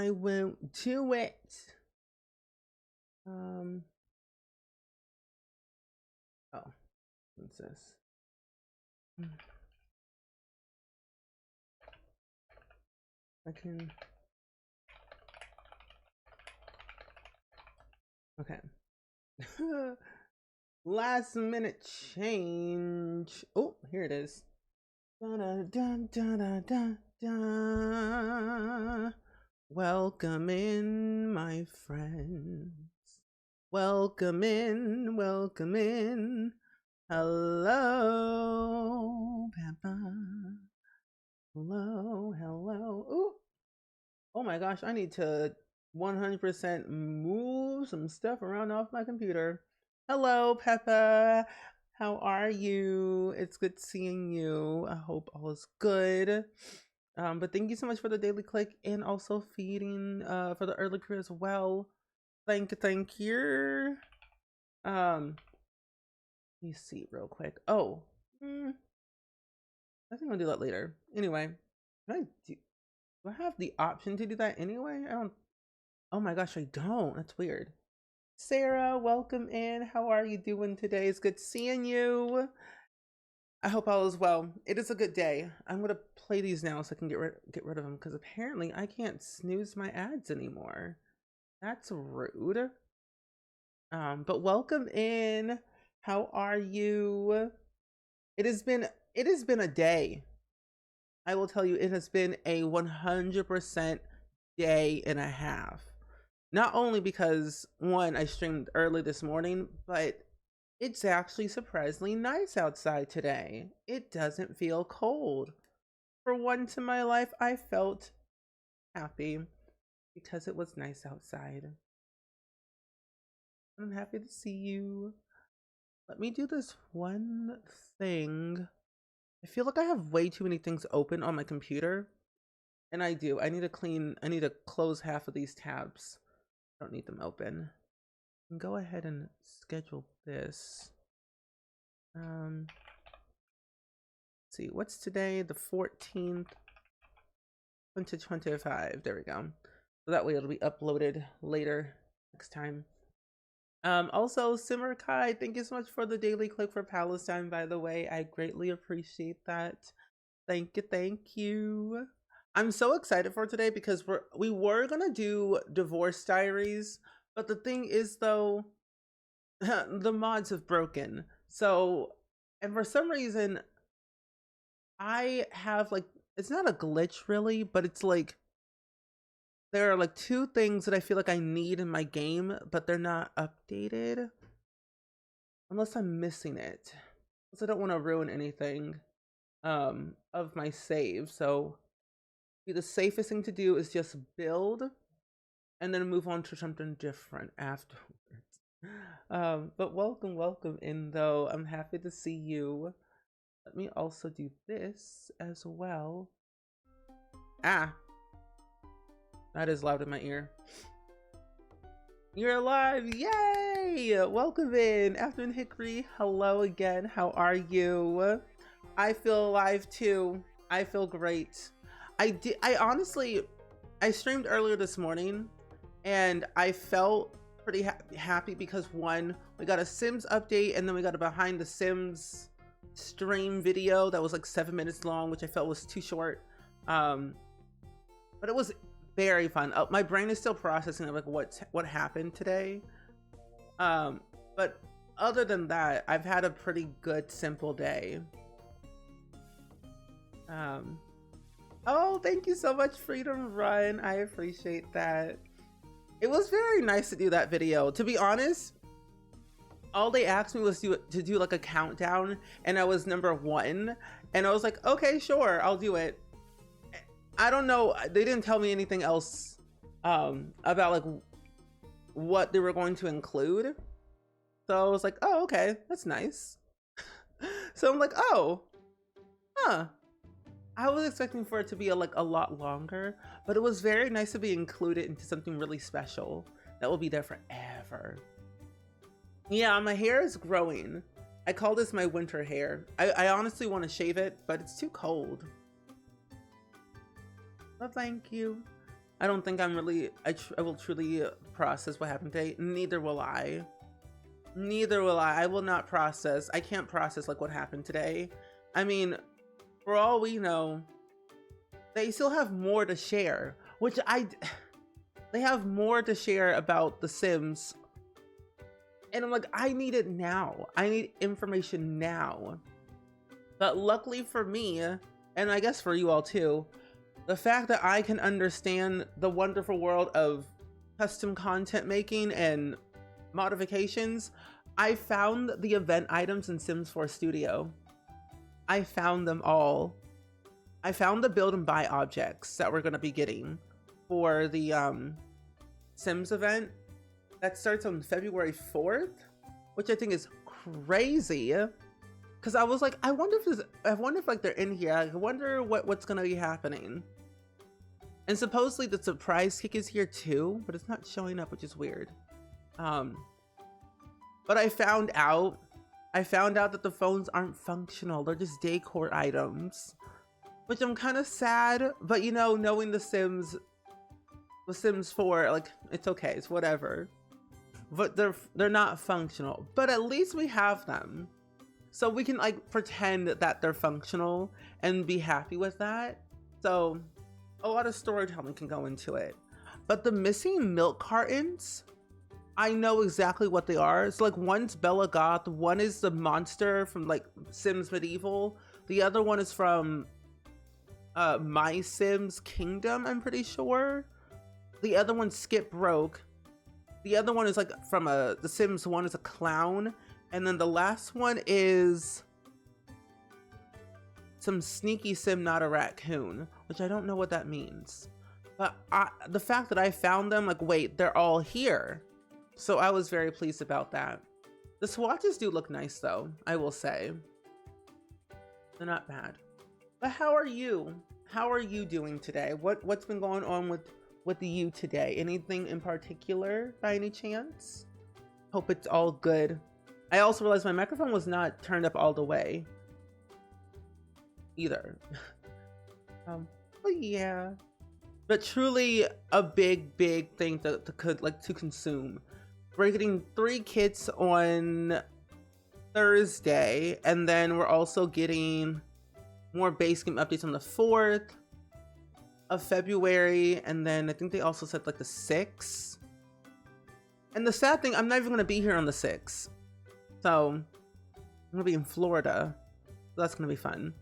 I won't do it. Oh, what's this? I can. Okay. Last minute change. Oh, here it is. Da, da, da, da, da, da. Welcome in, my friends. Welcome in, welcome in. Hello, Peppa. Hello, hello. Ooh. Oh my gosh, I need to 100% move some stuff around off my computer. Hello, Peppa. How are you? It's good seeing you. I hope all is good. But thank you so much for the daily click and also feeding for the early crew as well. Thank you. Let me see real quick. Oh, I think I'll do that later. Anyway, can I do I have the option to do that anyway? I don't. Oh my gosh, I don't. That's weird. Sarah, welcome in. How are you doing today? It's good seeing you. I hope all is well. It is a good day. I'm gonna play these now so I can get rid of them because apparently I can't snooze my ads anymore. That's rude. But welcome in. How are you? It has been a day. I will tell you, it has been a 100% day and a half. Not only because one, I streamed early this morning, but it's actually surprisingly nice outside today. It doesn't feel cold. For once in my life, I felt happy because it was nice outside. I'm happy to see you. Let me do this one thing. I feel like I have way too many things open on my computer. And I do. I need to close half of these tabs. I don't need them open. And go ahead and schedule this. Let's see, what's today? The 14th, 2025. There we go. So that way it'll be uploaded later next time. Also, Simmer Kai, thank you so much for the daily click for Palestine, by the way. I greatly appreciate that. Thank you. I'm so excited for today because we were gonna do Divorce Diaries, but the thing is though, the mods have broken. So, and for some reason, I have like, it's not a glitch really, but it's like, there are like two things that I feel like I need in my game, but they're not updated. Unless I'm missing it. Because I don't want to ruin anything of my save. So the safest thing to do is just build and then move on to something different afterwards. But welcome in though. I'm happy to see you. Let me also do this as well. Ah, that is loud in my ear. You're alive, yay! Welcome in, Afternoon Hickory. Hello again, how are you? I feel alive too. I feel great. I honestly, I streamed earlier this morning and I felt pretty happy because one, we got a Sims update and then we got a behind the Sims stream video that was like 7 minutes long, which I felt was too short. But it was very fun. My brain is still processing like what happened today. But other than that, I've had a pretty good simple day. Oh, thank you so much, Freedom Run. I appreciate that. It was very nice to do that video. To be honest, all they asked me was to do like a countdown, and I was number 1, and I was like, okay, sure, I'll do it. I don't know, they didn't tell me anything else about like what they were going to include. So I was like, oh, okay, that's nice. So I'm like, oh, huh. I was expecting for it to be a lot longer, but it was very nice to be included into something really special that will be there forever. Yeah, my hair is growing. I call this my winter hair. I honestly want to shave it, but it's too cold. Well, thank you. I don't think I'm really, I will truly process what happened today. Neither will I. Neither will I. I will not process. I can't process like what happened today. I mean, for all we know, they still have more to share, which they have more to share about The Sims. And I'm like, I need it now. I need information now. But luckily for me, and I guess for you all too, the fact that I can understand the wonderful world of custom content making and modifications, I found the event items in Sims 4 Studio. I found them all. I found the build and buy objects that we're going to be getting for the Sims event that starts on February 4th, which I think is crazy. Cause I was like, I wonder if like they're in here. I wonder what's gonna be happening. And supposedly the surprise kick is here too, but it's not showing up, which is weird. But I found out that the phones aren't functional. They're just decor items, which I'm kind of sad. But you know, knowing The Sims 4, like it's okay, it's whatever. But they're not functional. But at least we have them. So we can like pretend that they're functional and be happy with that. So a lot of storytelling can go into it. But the missing milk cartons, I know exactly what they are. It's like one's Bella Goth, one is the monster from like Sims Medieval. The other one is from My Sims Kingdom, I'm pretty sure. The other one's Skip Broke. The other one is like from The Sims 1 is a clown. And then the last one is some sneaky sim, not a raccoon, which I don't know what that means. But the fact that I found them, like, wait, they're all here. So I was very pleased about that. The swatches do look nice though, I will say. They're not bad. But how are you? How are you doing today? What's been going on with you today? Anything in particular by any chance? Hope it's all good. I also realized my microphone was not turned up all the way either. But yeah, but truly a big thing to consume. We're getting 3 kits on Thursday, and then we're also getting more base game updates on the 4th of February, and then I think they also said like the 6th. And the sad thing, I'm not even gonna be here on the 6th. So I'm gonna be in Florida, so that's gonna be fun.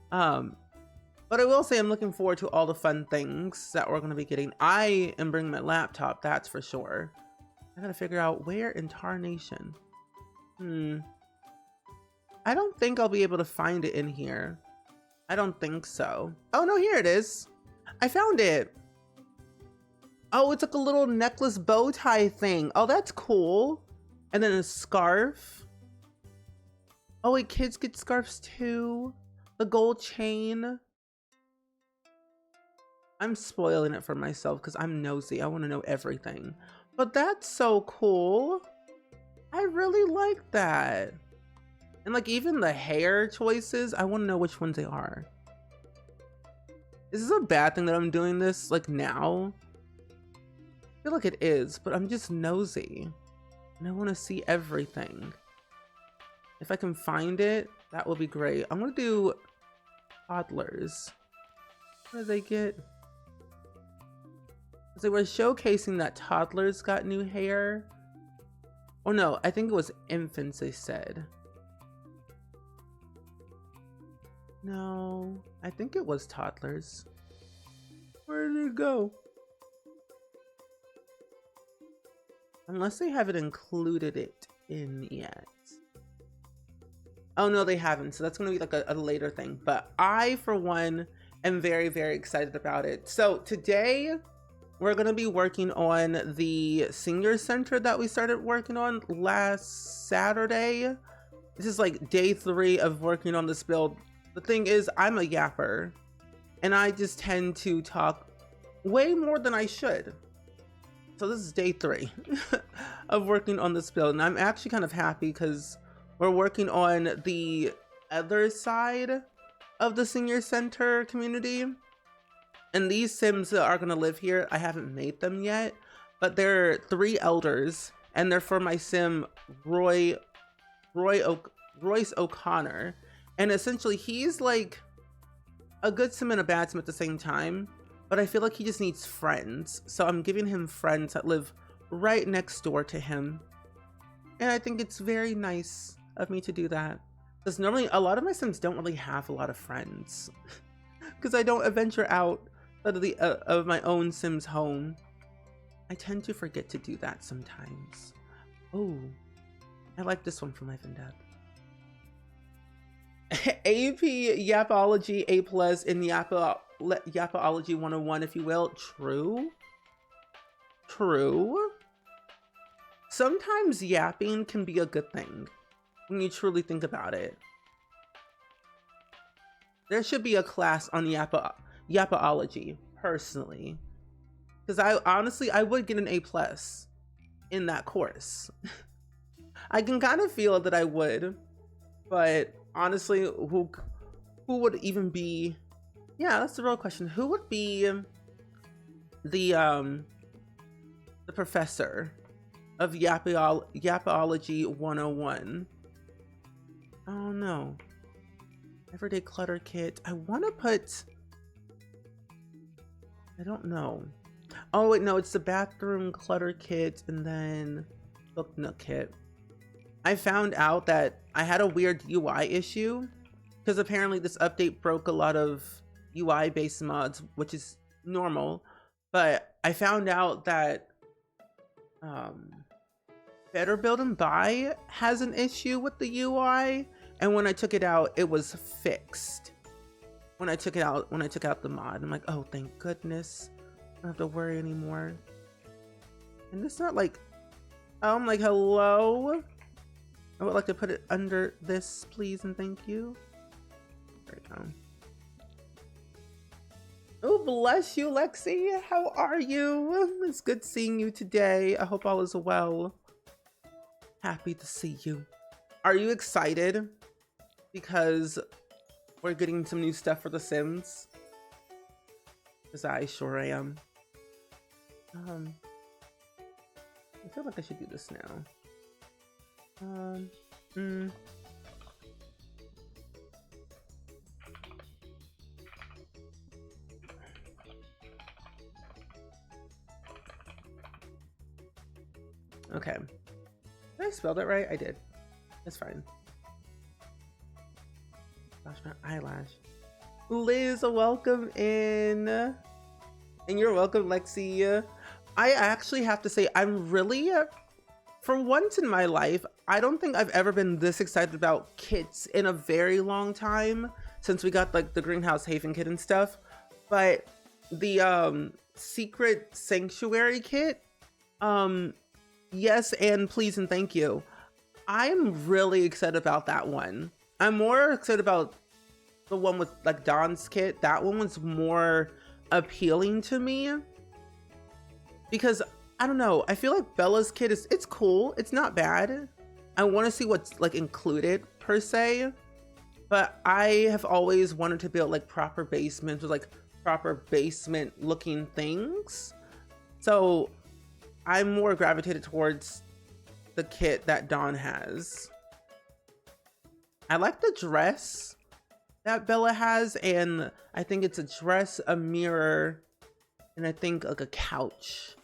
But I will say I'm looking forward to all the fun things that we're gonna be getting. I am bringing my laptop, that's for sure. I gotta figure out where in Tarnation. I don't think I'll be able to find it in here. I don't think so. Oh no, here it is. I found it. Oh, it's like a little necklace bow tie thing. Oh, that's cool. And then a scarf. Oh wait, kids get scarves too. The gold chain. I'm spoiling it for myself because I'm nosy. I want to know everything. But that's so cool. I really like that. And like even the hair choices, I want to know which ones they are. Is this a bad thing that I'm doing this like now? I feel like it is, but I'm just nosy. And I want to see everything. If I can find it, that will be great. I'm going to do toddlers. What do they get? Because they were showcasing that toddlers got new hair. Oh no, I think it was infants they said. No, I think it was toddlers. Where did it go? Unless they haven't included it in yet. Oh no, they haven't. So that's going to be like a later thing. But I, for one, am very excited about it. So today, we're going to be working on the senior center that we started working on last Saturday. This is like day 3 of working on this build. The thing is, I'm a yapper. And I just tend to talk way more than I should. So this is day 3 of working on this build, and I'm actually kind of happy because we're working on the other side of the senior center community. And these Sims that are gonna live here, I haven't made them yet, but they're 3 elders, and they're for my Sim Royce O'Connor. And essentially he's like a good Sim and a bad Sim at the same time, but I feel like he just needs friends. So I'm giving him friends that live right next door to him. And I think it's very nice of me to do that. Because normally a lot of my Sims don't really have a lot of friends. Because I don't venture out of my own Sim's home. I tend to forget to do that sometimes. Oh, I like this one from Life and Death. AP Yapology A+ in Yapology 101, if you will. True. True. Sometimes yapping can be a good thing when you truly think about it. There should be a class on Yapology, personally. Because I would get an A+ in that course. I can kind of feel that I would, but honestly, who would even be? Yeah, that's the real question. Who would be the professor of Yapology 101? Oh no. Everyday clutter kit. I want to put, I don't know. Oh wait, no, it's the bathroom clutter kit and then book nook kit. I found out that I had a weird UI issue because apparently this update broke a lot of UI based mods, which is normal. But I found out that Better Build and Buy has an issue with the UI, and when I took it out, it was fixed. When I took out the mod, I'm like, oh, thank goodness, I don't have to worry anymore. And it's not like, I'm like, hello. I would like to put it under this, please, and thank you. There we go. Oh, bless you, Lexi. How are you? It's good seeing you today. I hope all is well. Happy to see you. Are you excited? Because we're getting some new stuff for The Sims. Because I sure am. I feel like I should do this now. Okay. Did I spell that right? I did. That's fine. Gosh, my eyelash. Liz, welcome in. And you're welcome, Lexi. I actually have to say, I'm really, for once in my life, I don't think I've ever been this excited about kits in a very long time, since we got like the Greenhouse Haven kit and stuff. But the Secret Sanctuary kit, yes, and please and thank you. I'm really excited about that one. I'm more excited about the one with like Dawn's kit. That one was more appealing to me because I don't know, I feel like Bella's kit it's cool, it's not bad. I want to see what's like included per se, but I have always wanted to build like proper basements with like proper basement looking things. So I'm more gravitated towards the kit that Dawn has. I like the dress that Bella has, and I think it's a dress, a mirror, and I think like a couch.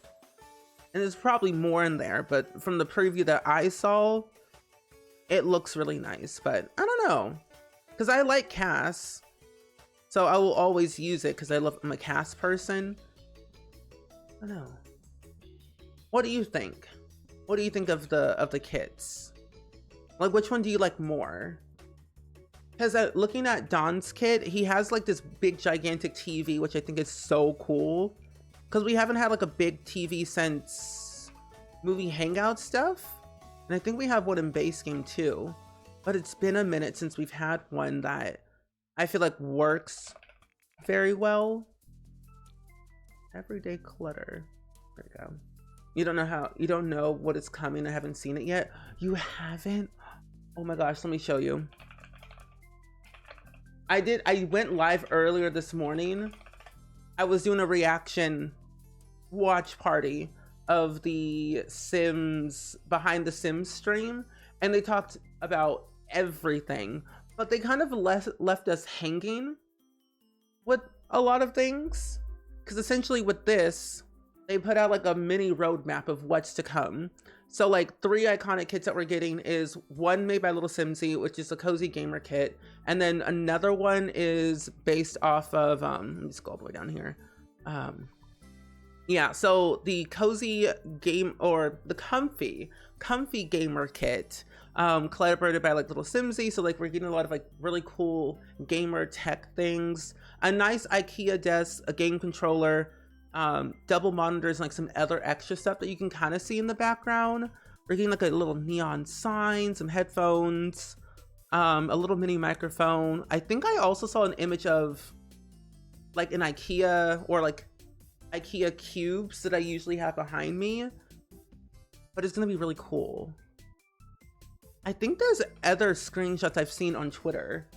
And there's probably more in there, but from the preview that I saw, it looks really nice. But I don't know, because I like Cass, so I will always use it because I'm a Cass person. I don't know. What do you think? What do you think of the kits? Like, which one do you like more? Because looking at Dawn's kit, he has like this big gigantic TV, which I think is so cool. Because we haven't had like a big TV since movie hangout stuff. And I think we have one in base game too. But it's been a minute since we've had one that I feel like works very well. Everyday clutter. There we go. You don't know what is coming. I haven't seen it yet. You haven't? Oh my gosh, let me show you. I went live earlier this morning. I was doing a reaction watch party of the Sims behind the Sims stream, and they talked about everything, but they kind of left us hanging with a lot of things, because essentially with this, they put out like a mini roadmap of what's to come. So like 3 iconic kits that we're getting is one made by Little Simsie, which is a cozy gamer kit, and then another one is based off of let me just go all the way down here. Yeah, so the cozy game, or the comfy gamer kit, collaborated by like Little Simsie. So like we're getting a lot of like really cool gamer tech things, a nice IKEA desk, a game controller, double monitors, and like some other extra stuff that you can kind of see in the background. We're getting like a little neon sign, some headphones, a little mini microphone. I think I also saw an image of like an IKEA, or like IKEA cubes that I usually have behind me, but it's gonna be really cool. I think there's other screenshots I've seen on Twitter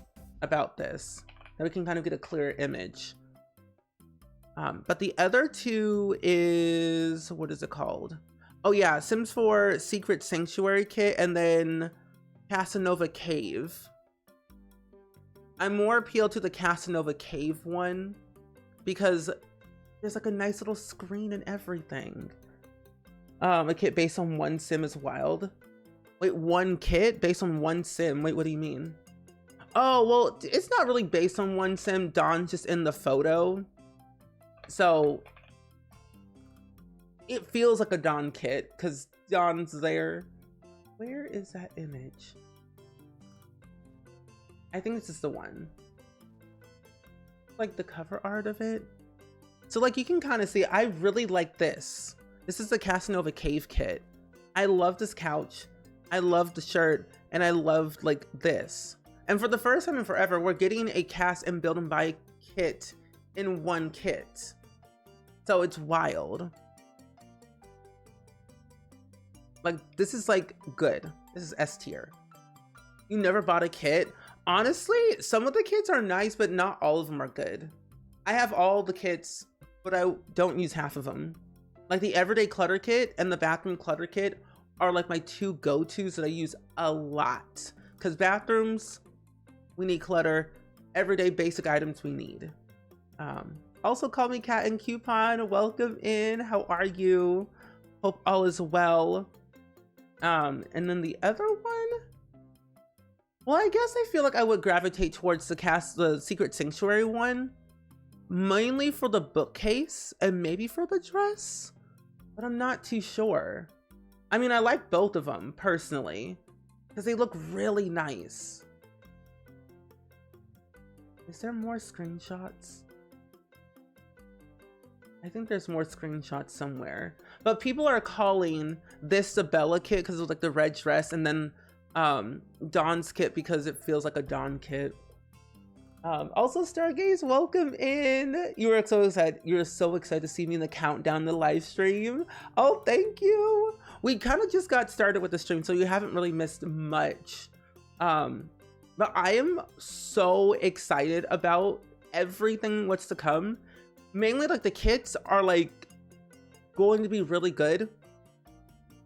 about this that we can kind of get a clearer image. But the other 2 is, what is it called? Oh yeah, Sims 4 Secret Sanctuary kit, and then Casanova Cave. I'm more appealed to the Casanova Cave one because there's like a nice little screen and everything. A kit based on one sim is wild. Wait, one kit based on one sim? Wait, what do you mean? Oh, well, it's not really based on one sim. Dawn's just in the photo. So it feels like a Dawn kit because Dawn's there. Where is that image? I think this is the one. Like the cover art of it. So like you can kind of see, I really like this. This is the Casanova Cave kit. I love this couch. I love the shirt, and I loved like this. And for the first time in forever, we're getting a cast and build and buy kit in one kit. So it's wild. Like this is like good. This is S tier. You never bought a kit? Honestly, some of the kits are nice, but not all of them are good. I have all the kits, but I don't use half of them. Like the everyday clutter kit and the bathroom clutter kit are like my 2 go-tos that I use a lot. Because bathrooms, we need clutter. Everyday basic items we need. Also call me Cat and Coupon. Welcome in. How are you? Hope all is well. And then the other one, well, I guess I feel like I would gravitate towards the Secret Sanctuary one, mainly for the bookcase and maybe for the dress, but I'm not too sure. I mean, I like both of them personally because they look really nice. Is there more screenshots? I think there's more screenshots somewhere, but people are calling this the Bella kit because of like the red dress, and then Dawn's kit because it feels like a Dawn kit. Also, Stargaze, welcome in. You were so excited. You're so excited to see me in the countdown, the live stream. Oh, thank you. We kind of just got started with the stream, so you haven't really missed much. But I am so excited about everything what's to come. Mainly like the kits are like going to be really good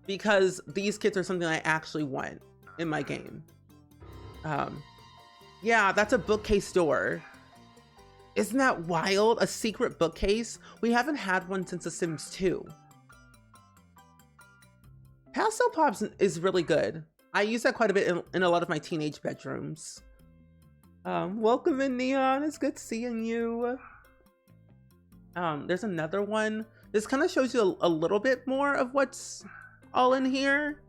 because these kits are something I actually want in my game. Yeah, that's a bookcase door. Isn't that wild? A secret bookcase? We haven't had one since The Sims 2. Pastel Pops is really good. I use that quite a bit in a lot of my teenage bedrooms. Welcome in, Neon. It's good seeing you. There's another one. This kind of shows you a little bit more of what's all in here.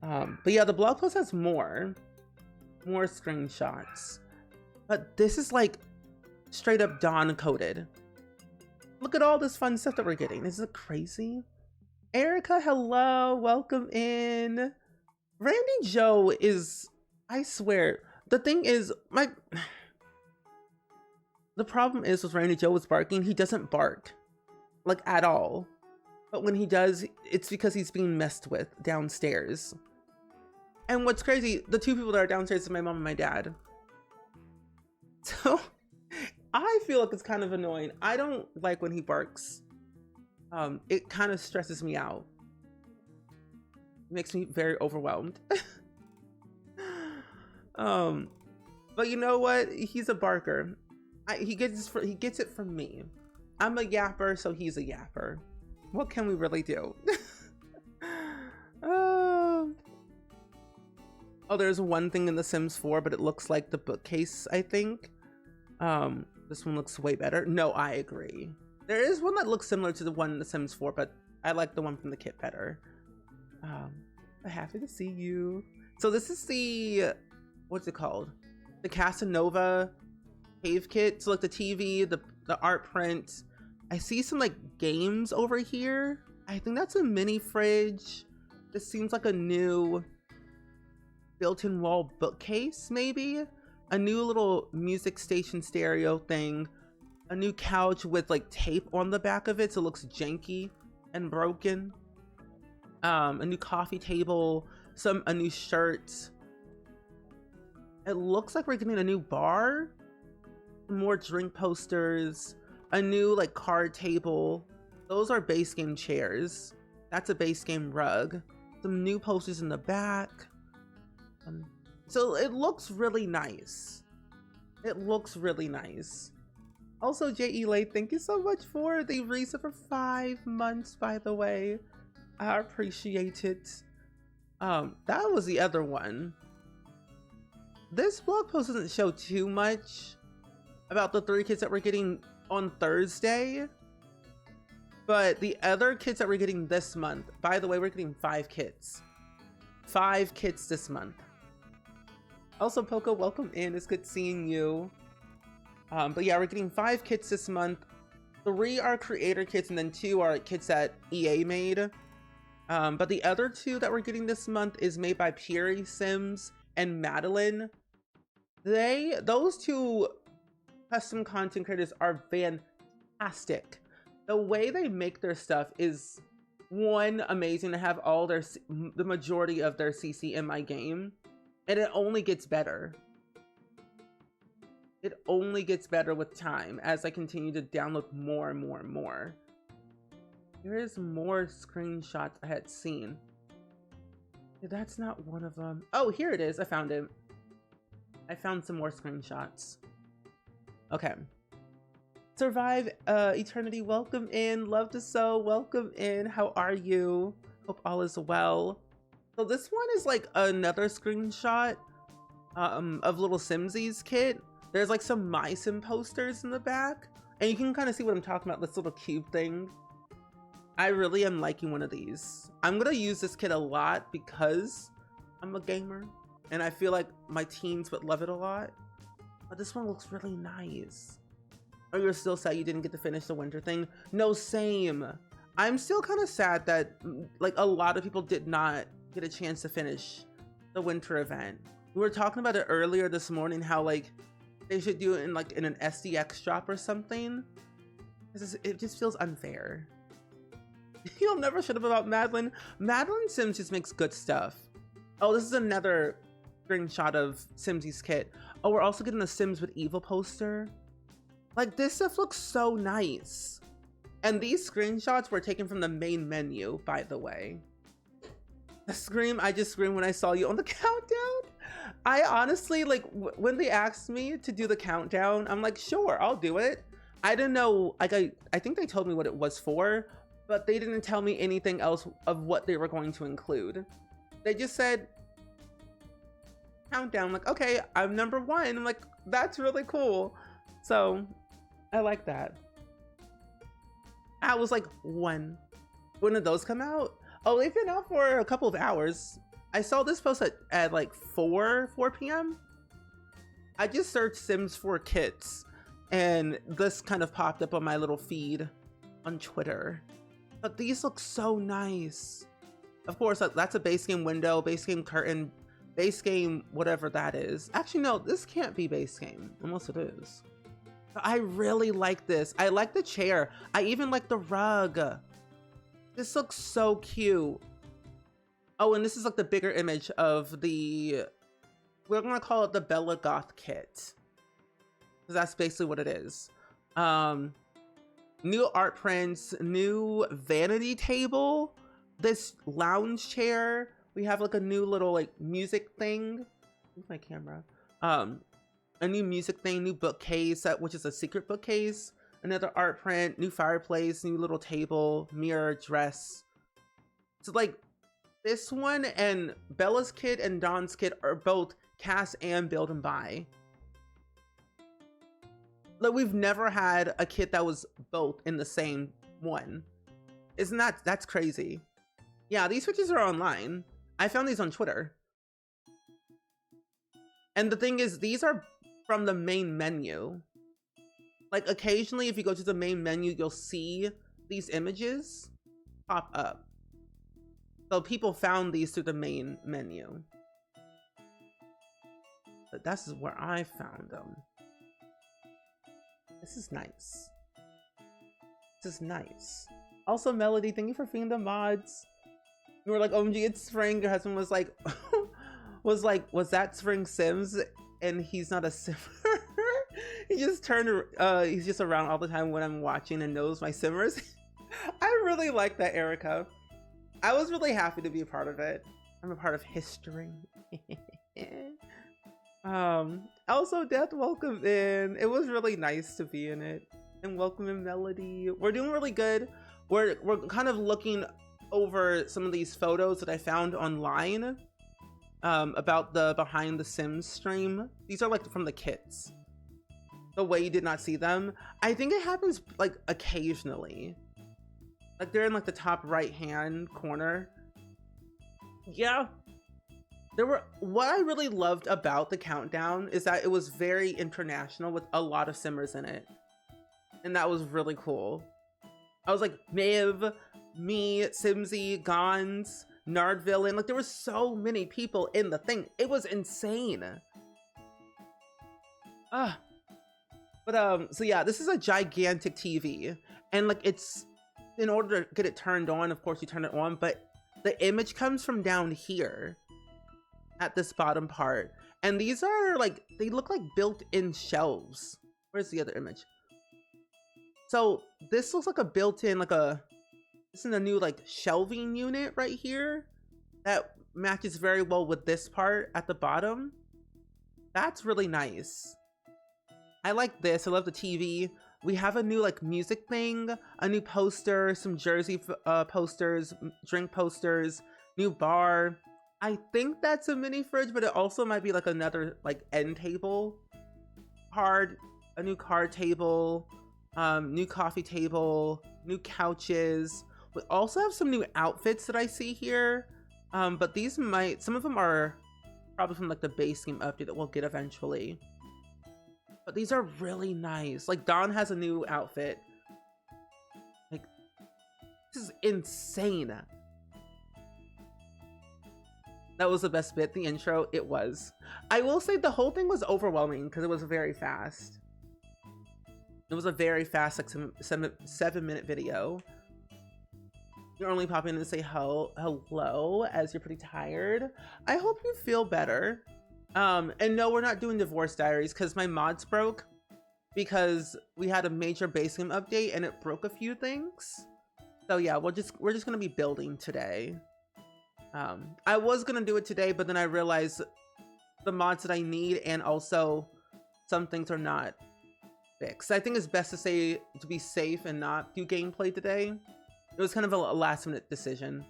But yeah, the blog post has more screenshots. But this is like straight up Dawn coded. Look at all this fun stuff that we're getting. Isn't it crazy? Erica, hello, welcome in. Randy Joe is, I swear, the thing is, the problem is with Randy Joe was barking. He doesn't bark, like at all. But when he does, it's because he's being messed with downstairs. And what's crazy, the 2 people that are downstairs is my mom and my dad. So I feel like it's kind of annoying. I don't like when he barks. It kind of stresses me out. It makes me very overwhelmed. But you know what? He's a barker. He gets it from me. I'm a yapper, so he's a yapper. What can we really do? Oh, there's one thing in The Sims 4, but it looks like the bookcase, I think. This one looks way better. No, I agree. There is one that looks similar to the one in The Sims 4, but I like the one from the kit better. I'm happy to see you. So this is the, what's it called? The Casanova cave kit. So like the TV, the art print. I see some like games over here. I think that's a mini fridge. This seems like a new built-in wall bookcase, maybe. A new little music station stereo thing. A new couch with like tape on the back of it, so it looks janky and broken. A new coffee table, a new shirt. It looks like we're getting a new bar, more drink posters, a new like card table. Those are base game chairs. That's a base game rug. Some new posters in the back. So it looks really nice. It looks really nice. Also, J.E. Lay, thank you so much for the reason for 5 months, by the way. I appreciate it. That was the other one. This blog post doesn't show too much about the 3 kits that we're getting on Thursday. But the other kits that we're getting this month, by the way, we're getting 5 kits. 5 kits this month. Also, Poco, welcome in. It's good seeing you. But yeah, we're getting 5 kits this month. 3 are creator kits, and then 2 are kits that EA made. But the other 2 that we're getting this month is made by Puri Sims and Madeline. Those 2 custom content creators are fantastic. The way they make their stuff is, one, amazing to have all the majority of their CC in my game, and it only gets better. It only gets better with time as I continue to download more and more and more. There is more screenshots I had seen. That's not one of them. Oh, here it is. I found it. I found some more screenshots. Okay. Survive Eternity, welcome in. Love to sew, welcome in. How are you? Hope all is well. So this one is like another screenshot of Little Simsies kit. There's like some My Sim posters in the back, and you can kind of see what I'm talking about, this little cube thing. I really am liking one of these. I'm gonna use this kit a lot because I'm a gamer, and I feel like my teens would love it a lot. But this one looks really nice. Oh, you're still sad you didn't get to finish the winter thing? No, same. I'm still kind of sad that like a lot of people did not get a chance to finish the winter event. We were talking about it earlier this morning, how like they should do it in an SDX drop or something. It just feels unfair. You'll never shut up about Madeline. Madeline Sims just makes good stuff. Oh, this is another screenshot of Simsy's kit. Oh, we're also getting a Sims with Evil poster. Like, this stuff looks so nice. And these screenshots were taken from the main menu, by the way. I just screamed when I saw you on the countdown. I honestly, like, when they asked me to do the countdown, I'm like, sure, I'll do it. I didn't know, like, I think they told me what it was for, but they didn't tell me anything else of what they were going to include. They just said, countdown. I'm like, okay, I'm number 1. I'm like, that's really cool. So, I like that. I was like, when did those come out? Oh, they've been out for a couple of hours. I saw this post at like 4 p.m. I just searched Sims 4 kits, and this kind of popped up on my little feed on Twitter. But these look so nice. Of course, that's a base game window, base game curtain, base game whatever that is. Actually, no, this can't be base game, unless it is. But I really like this. I like the chair. I even like the rug. This looks so cute. Oh, and this is like the bigger image of we're gonna call it the Bella Goth kit. because that's basically what it is. New art prints, new vanity table, this lounge chair. We have like a new little like music thing. Where's my camera? A new music thing, new bookcase, which is a secret bookcase. Another art print, new fireplace, new little table, mirror, dress. So like this one and Bella's kit and Dawn's kit are both cast and build and buy. Like we've never had a kit that was both in the same one. Isn't that's crazy? Yeah, these switches are online. I found these on Twitter. And the thing is, these are from the main menu. Like occasionally if you go to the main menu, you'll see these images pop up. So people found these through the main menu. But this is where I found them. This is nice. This is nice. Also, Melody, thank you for feeding the mods. You were like, OMG, it's Spring. Your husband was like, was that Spring Sims? And he's not a simmer. He just turned, he's just around all the time when I'm watching and knows my simmers. I really like that, Erica. I was really happy to be a part of it. I'm a part of history. Also, Death, welcome in. It was really nice to be in it. And welcome in, Melody. We're doing really good. We're kind of looking over some of these photos that I found online about the Behind the Sims stream. These are like from the kits. The way you did not see them. I think it happens like occasionally. Like they're in like the top right hand corner. Yeah. What I really loved about the countdown is that it was very international with a lot of simmers in it. And that was really cool. I was like, Miv, me, Simsy, Gons, Nardvillain, like there were so many people in the thing. It was insane. So yeah, this is a gigantic TV. And like it's, in order to get it turned on, of course you turn it on, but the image comes from down here at this bottom part. And these are like, they look like built-in shelves. Where's the other image? So this looks like a built-in, this is a new like shelving unit right here that matches very well with this part at the bottom. That's really nice. I like this. I love the TV. We have a new like music thing, a new poster, some Jersey posters, drink posters, new bar. I think that's a mini fridge, but it also might be like another like end table. A new card table, new coffee table, new couches. We also have some new outfits that I see here. But these some of them are probably from like the base game update that we'll get eventually. But these are really nice. Like Dawn has a new outfit. Like, this is insane. That was the best bit, the intro. It was. I will say the whole thing was overwhelming because it was very fast. It was a very fast, like 7-minute video. You're only popping in to say hello as you're pretty tired. I hope you feel better. And no, we're not doing Divorce Diaries because my mods broke because we had a major base game update and it broke a few things. So yeah, we're just gonna be building today. I was gonna do it today, but then I realized the mods that I need and also some things are not fixed. I think it's best to be safe and not do gameplay today. It was kind of a last minute decision.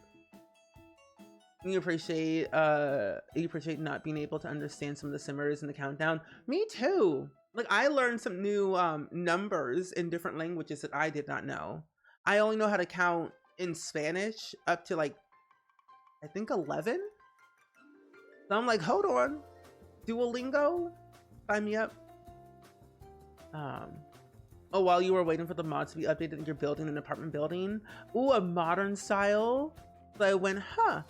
You appreciate not being able to understand some of the simmers in the countdown. Me too. Like I learned some new numbers in different languages that I did not know. I only know how to count in Spanish up to like, I think 11. So I'm like, hold on, Duolingo, sign me up. Oh, while you were waiting for the mods to be updated, you're building an apartment building. Ooh, a modern style. So I went, huh?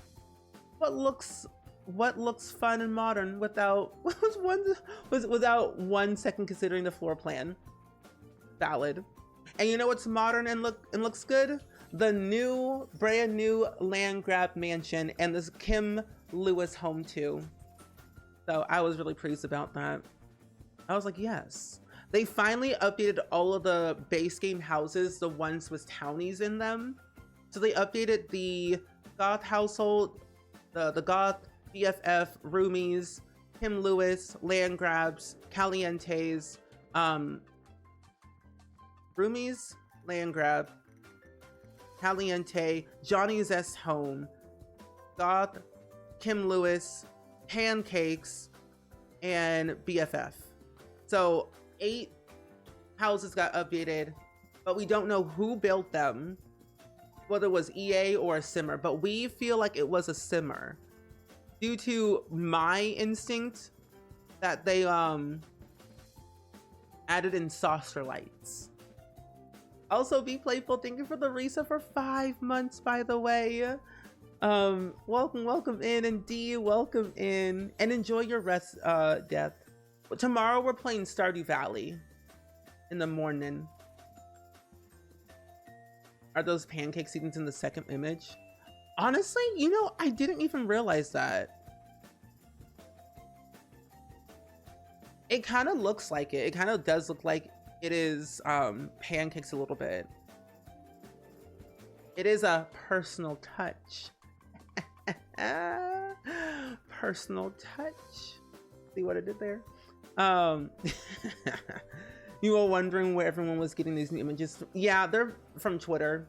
What looks fun and modern without without 1 second considering the floor plan? Valid. And you know what's modern and looks good? The brand new land grab mansion and this Kim Lewis home too. So I was really pleased about that. I was like, yes. They finally updated all of the base game houses, the ones with townies in them. So they updated the Goth household, the Goth, BFF, Roomies, Kim Lewis, Landgrabs, Calientes, Roomies, Landgrab, Caliente, Johnny's S Home, Goth, Kim Lewis, Pancakes, and BFF. So 8 houses got updated, but we don't know who built them, whether it was EA or a simmer, but we feel like it was a simmer due to my instinct that they added in saucer lights. Also, Be Playful, thank you for the Risa for 5 months, by the way. Welcome in, and D, welcome in, and enjoy your rest, Death. But tomorrow we're playing Stardew Valley in the morning. Are those pancake seedings in the second image? Honestly, you know, I didn't even realize that. It kind of looks like it. It kind of does look like it is pancakes a little bit. It is a personal touch. Personal touch. See what I did there? You were wondering where everyone was getting these new images. Yeah, they're from Twitter.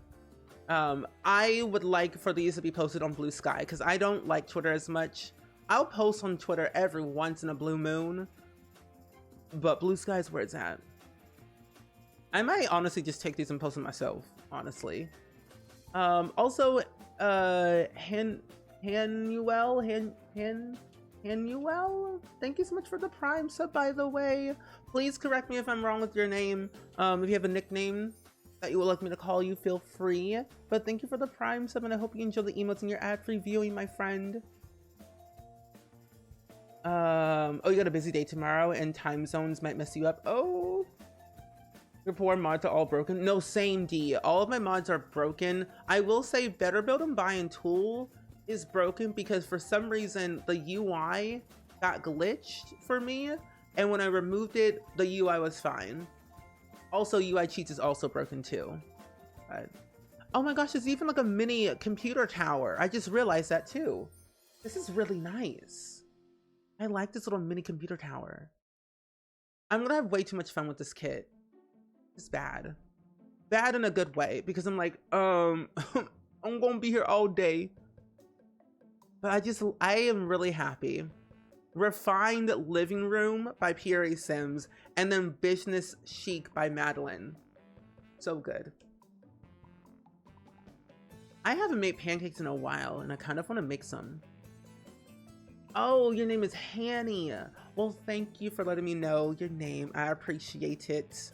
I would like for these to be posted on Blue Sky because I don't like Twitter as much. I'll post on Twitter every once in a blue moon, but Blue Sky is where it's at. I might honestly just take these and post them myself, honestly. Also, Hanuel, thank you so much for the Prime sub, by the way. Please correct me if I'm wrong with your name. If you have a nickname that you would like me to call you, feel free. But thank you for the Prime sub, and I hope you enjoy the emotes in your ad-free viewing, my friend. Oh, you got a busy day tomorrow, and time zones might mess you up. Oh, your poor mods are all broken. No, same D. All of my mods are broken. I will say Better Build and Buy and Tool is broken because for some reason the UI got glitched for me, and when I removed it, the UI was fine. Also, UI Cheats is also broken too. But, oh my gosh, there's even like a mini computer tower. I just realized that too. This is really nice. I like this little mini computer tower. I'm gonna have way too much fun with this kit. It's bad. Bad in a good way, because I'm like, I'm gonna be here all day. But I am really happy. Refined Living Room by Pierre Sims, and then Business Chic by Madeline. So good. I haven't made pancakes in a while, and I kind of want to make some. Oh, your name is Hanny. Well, thank you for letting me know your name. I appreciate it.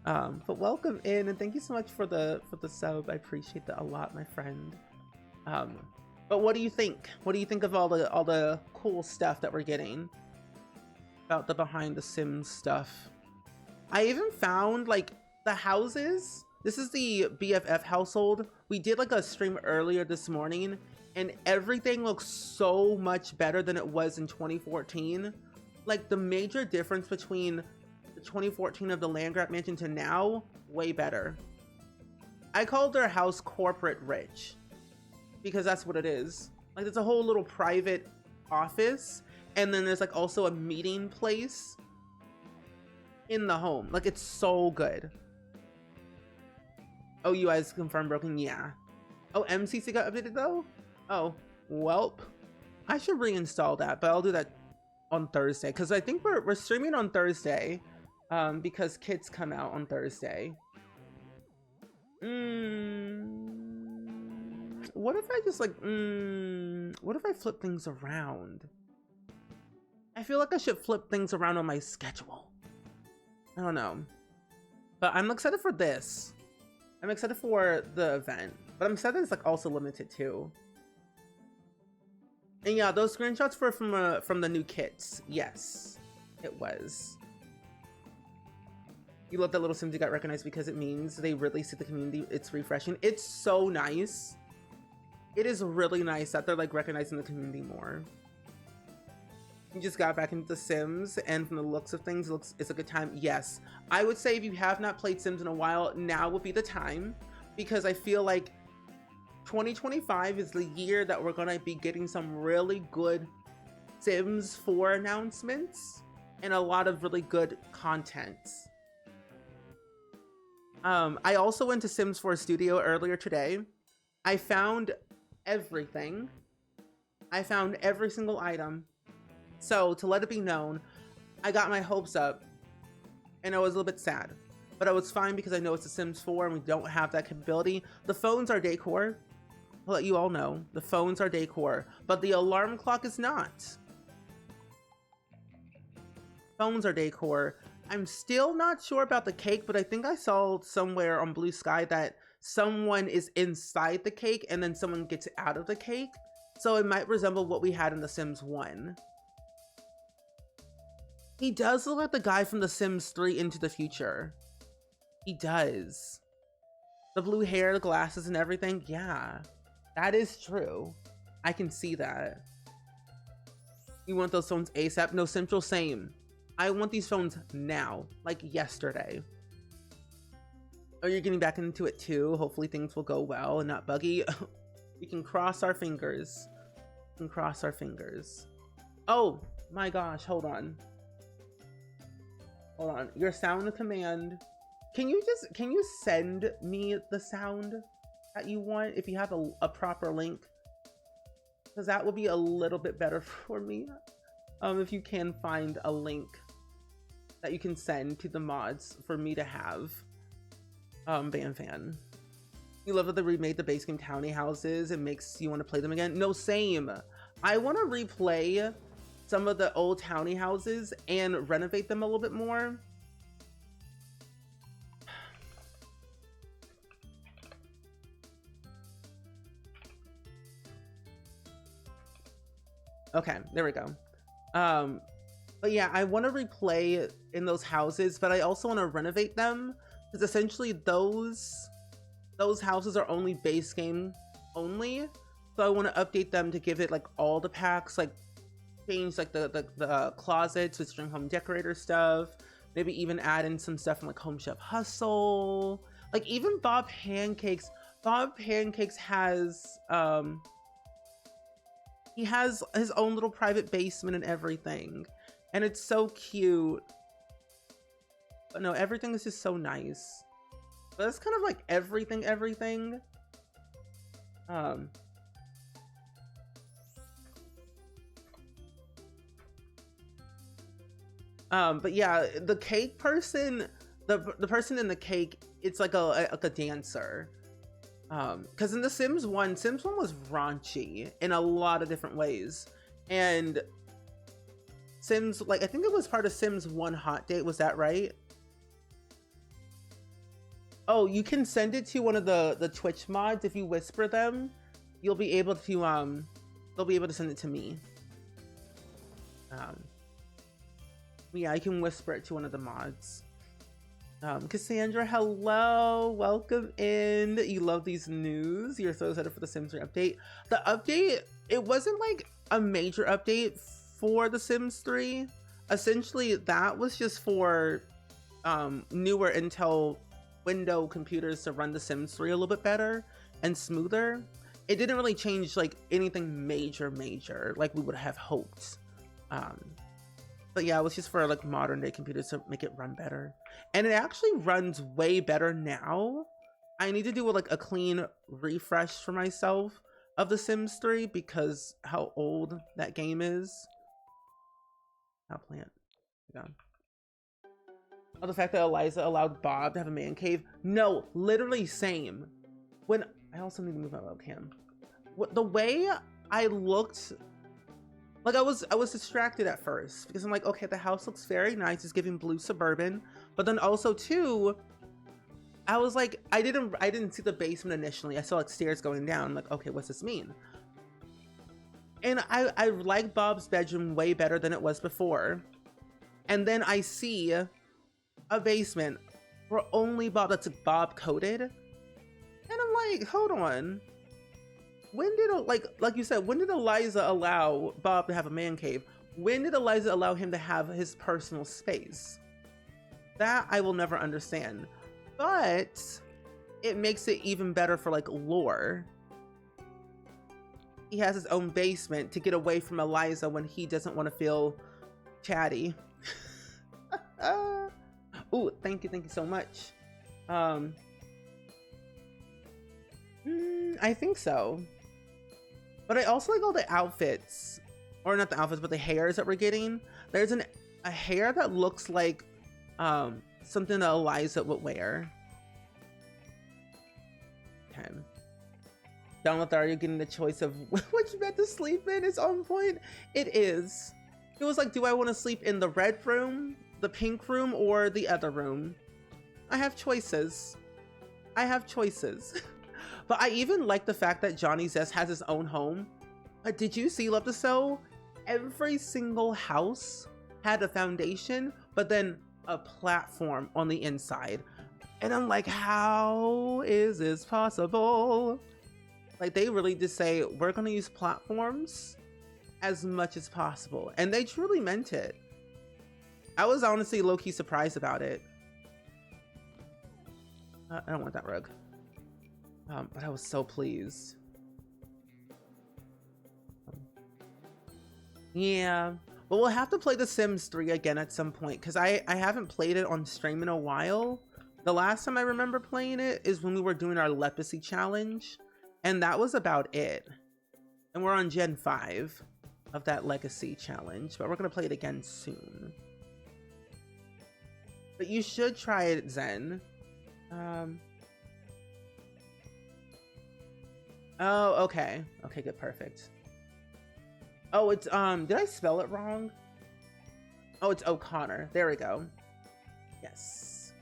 But welcome in, and thank you so much for the sub. I appreciate that a lot, my friend. But what do you think? What do you think of all the cool stuff that we're getting? About the behind the Sims stuff. I even found like the houses. This is the BFF household. We did like a stream earlier this morning, and everything looks so much better than it was in 2014. Like the major difference between the 2014 of the Landgrab Mansion to now, way better. I called their house Corporate Rich because that's what it is. Like there's a whole little private office, and then there's like also a meeting place in the home. Like it's so good. Oh, UI is confirmed broken. Yeah. Oh, MCC got updated though? Oh, welp. I should reinstall that, but I'll do that on Thursday because I think we're streaming on Thursday because kids come out on Thursday. What if I just like, what if I flip things around? I feel like I should flip things around on my schedule. I don't know. But I'm excited for this. I'm excited for the event, but I'm excited it's like also limited too. And yeah, those screenshots were from the new kits. Yes, it was. You love that little Sims got recognized because it means they really see the community. It's refreshing. It's so nice. It is really nice that they're like recognizing the community more. You just got back into The Sims, and from the looks of things, it's a good time. Yes, I would say if you have not played Sims in a while, now would be the time, because I feel like 2025 is the year that we're gonna be getting some really good Sims 4 announcements and a lot of really good content. I also went to Sims 4 Studio earlier today. I found everything. I found every single item. So to let it be known, I got my hopes up and I was a little bit sad, but I was fine because I know it's a Sims 4 and we don't have that capability. The phones are decor. I'll let you all know. The phones are decor, but the alarm clock is not. Phones are decor. I'm still not sure about the cake, but I think I saw somewhere on Blue Sky that someone is inside the cake and then someone gets out of the cake. So it might resemble what we had in The Sims 1. He does look like the guy from The Sims 3 Into the Future. He does. The blue hair, the glasses, and everything. Yeah, that is true. I can see that. You want those phones ASAP? No, Central, same. I want these phones now, like yesterday. Oh, you're getting back into it too. Hopefully things will go well and not buggy. We can cross our fingers. We can cross our fingers. Oh my gosh, hold on. Hold on, your sound command. Can you send me the sound that you want if you have a proper link? Because that would be a little bit better for me. If you can find a link that you can send to the mods for me to have. Banfan. You love that they remade the base game towny houses. It makes you want to play them again. No, same. I want to replay some of the old towny houses and renovate them a little bit more. Okay, there we go. But yeah, I want to replay in those houses, but I also want to renovate them because essentially those houses are only base game only. So I want to update them to give it like all the packs, like change like the closets with String Home Decorator stuff, maybe even add in some stuff from like Home Chef Hustle, like even Bob Pancakes. Bob Pancakes has he has his own little private basement and everything, and it's so cute. But no, everything is just so nice. But that's kind of like everything. But yeah, the cake person, the person in the cake, it's like a dancer. Because in the Sims 1 was raunchy in a lot of different ways. And Sims, like, I think it was part of Sims 1 Hot Date, was that right? Oh, you can send it to one of the Twitch mods. If you whisper them, you'll be able to, they'll be able to send it to me. Yeah, I can whisper it to one of the mods. Cassandra, hello, welcome in. You love these news. You're so excited for the Sims 3 update. The update, it wasn't like a major update for the Sims 3. Essentially, that was just for newer Intel Windows computers to run the Sims 3 a little bit better and smoother. It didn't really change like anything major like we would have hoped. But yeah, it was just for like modern day computers to make it run better. And it actually runs way better now. I need to do like a clean refresh for myself of The Sims 3 because how old that game is. How plant. Yeah. Oh, the fact that Eliza allowed Bob to have a man cave. No, literally same. When I also need to move my webcam. The way I looked, like I was distracted at first because I'm like, okay, the house looks very nice. It's giving blue suburban, but then also too, I was like, I didn't see the basement initially. I saw like stairs going down. I'm like, okay, what's this mean? And I like Bob's bedroom way better than it was before. And then I see a basement for only Bob that's Bob coded, and I'm like, hold on. When did like you said, when did Eliza allow Bob to have a man cave? When did Eliza allow him to have his personal space? That I will never understand. But it makes it even better for like lore. He has his own basement to get away from Eliza when he doesn't want to feel chatty. Ooh, thank you so much. I think so. But I also like all the outfits, or not the outfits, but the hairs that we're getting. There's a hair that looks like something that Eliza would wear. Okay. Down with are you getting the choice of which bed to sleep in is on point? It is. It was like, do I want to sleep in the red room, the pink room, or the other room? I have choices. I have choices. But I even like the fact that Johnny Zest has his own home. But did you see, Love to Sew? Every single house had a foundation, but then a platform on the inside. And I'm like, how is this possible? Like, they really just say, we're gonna use platforms as much as possible. And they truly meant it. I was honestly low-key surprised about it. I don't want that rug. But I was so pleased. Yeah, but we'll have to play The Sims 3 again at some point, because I haven't played it on stream in a while. The last time I remember playing it is when we were doing our Leprosy challenge, and that was about it. And we're on Gen 5 of that Legacy challenge, but we're going to play it again soon. But you should try it, Zen. Oh, okay. Okay, good, perfect. Oh, it's, did I spell it wrong? Oh, it's O'Connor. There we go. Yes.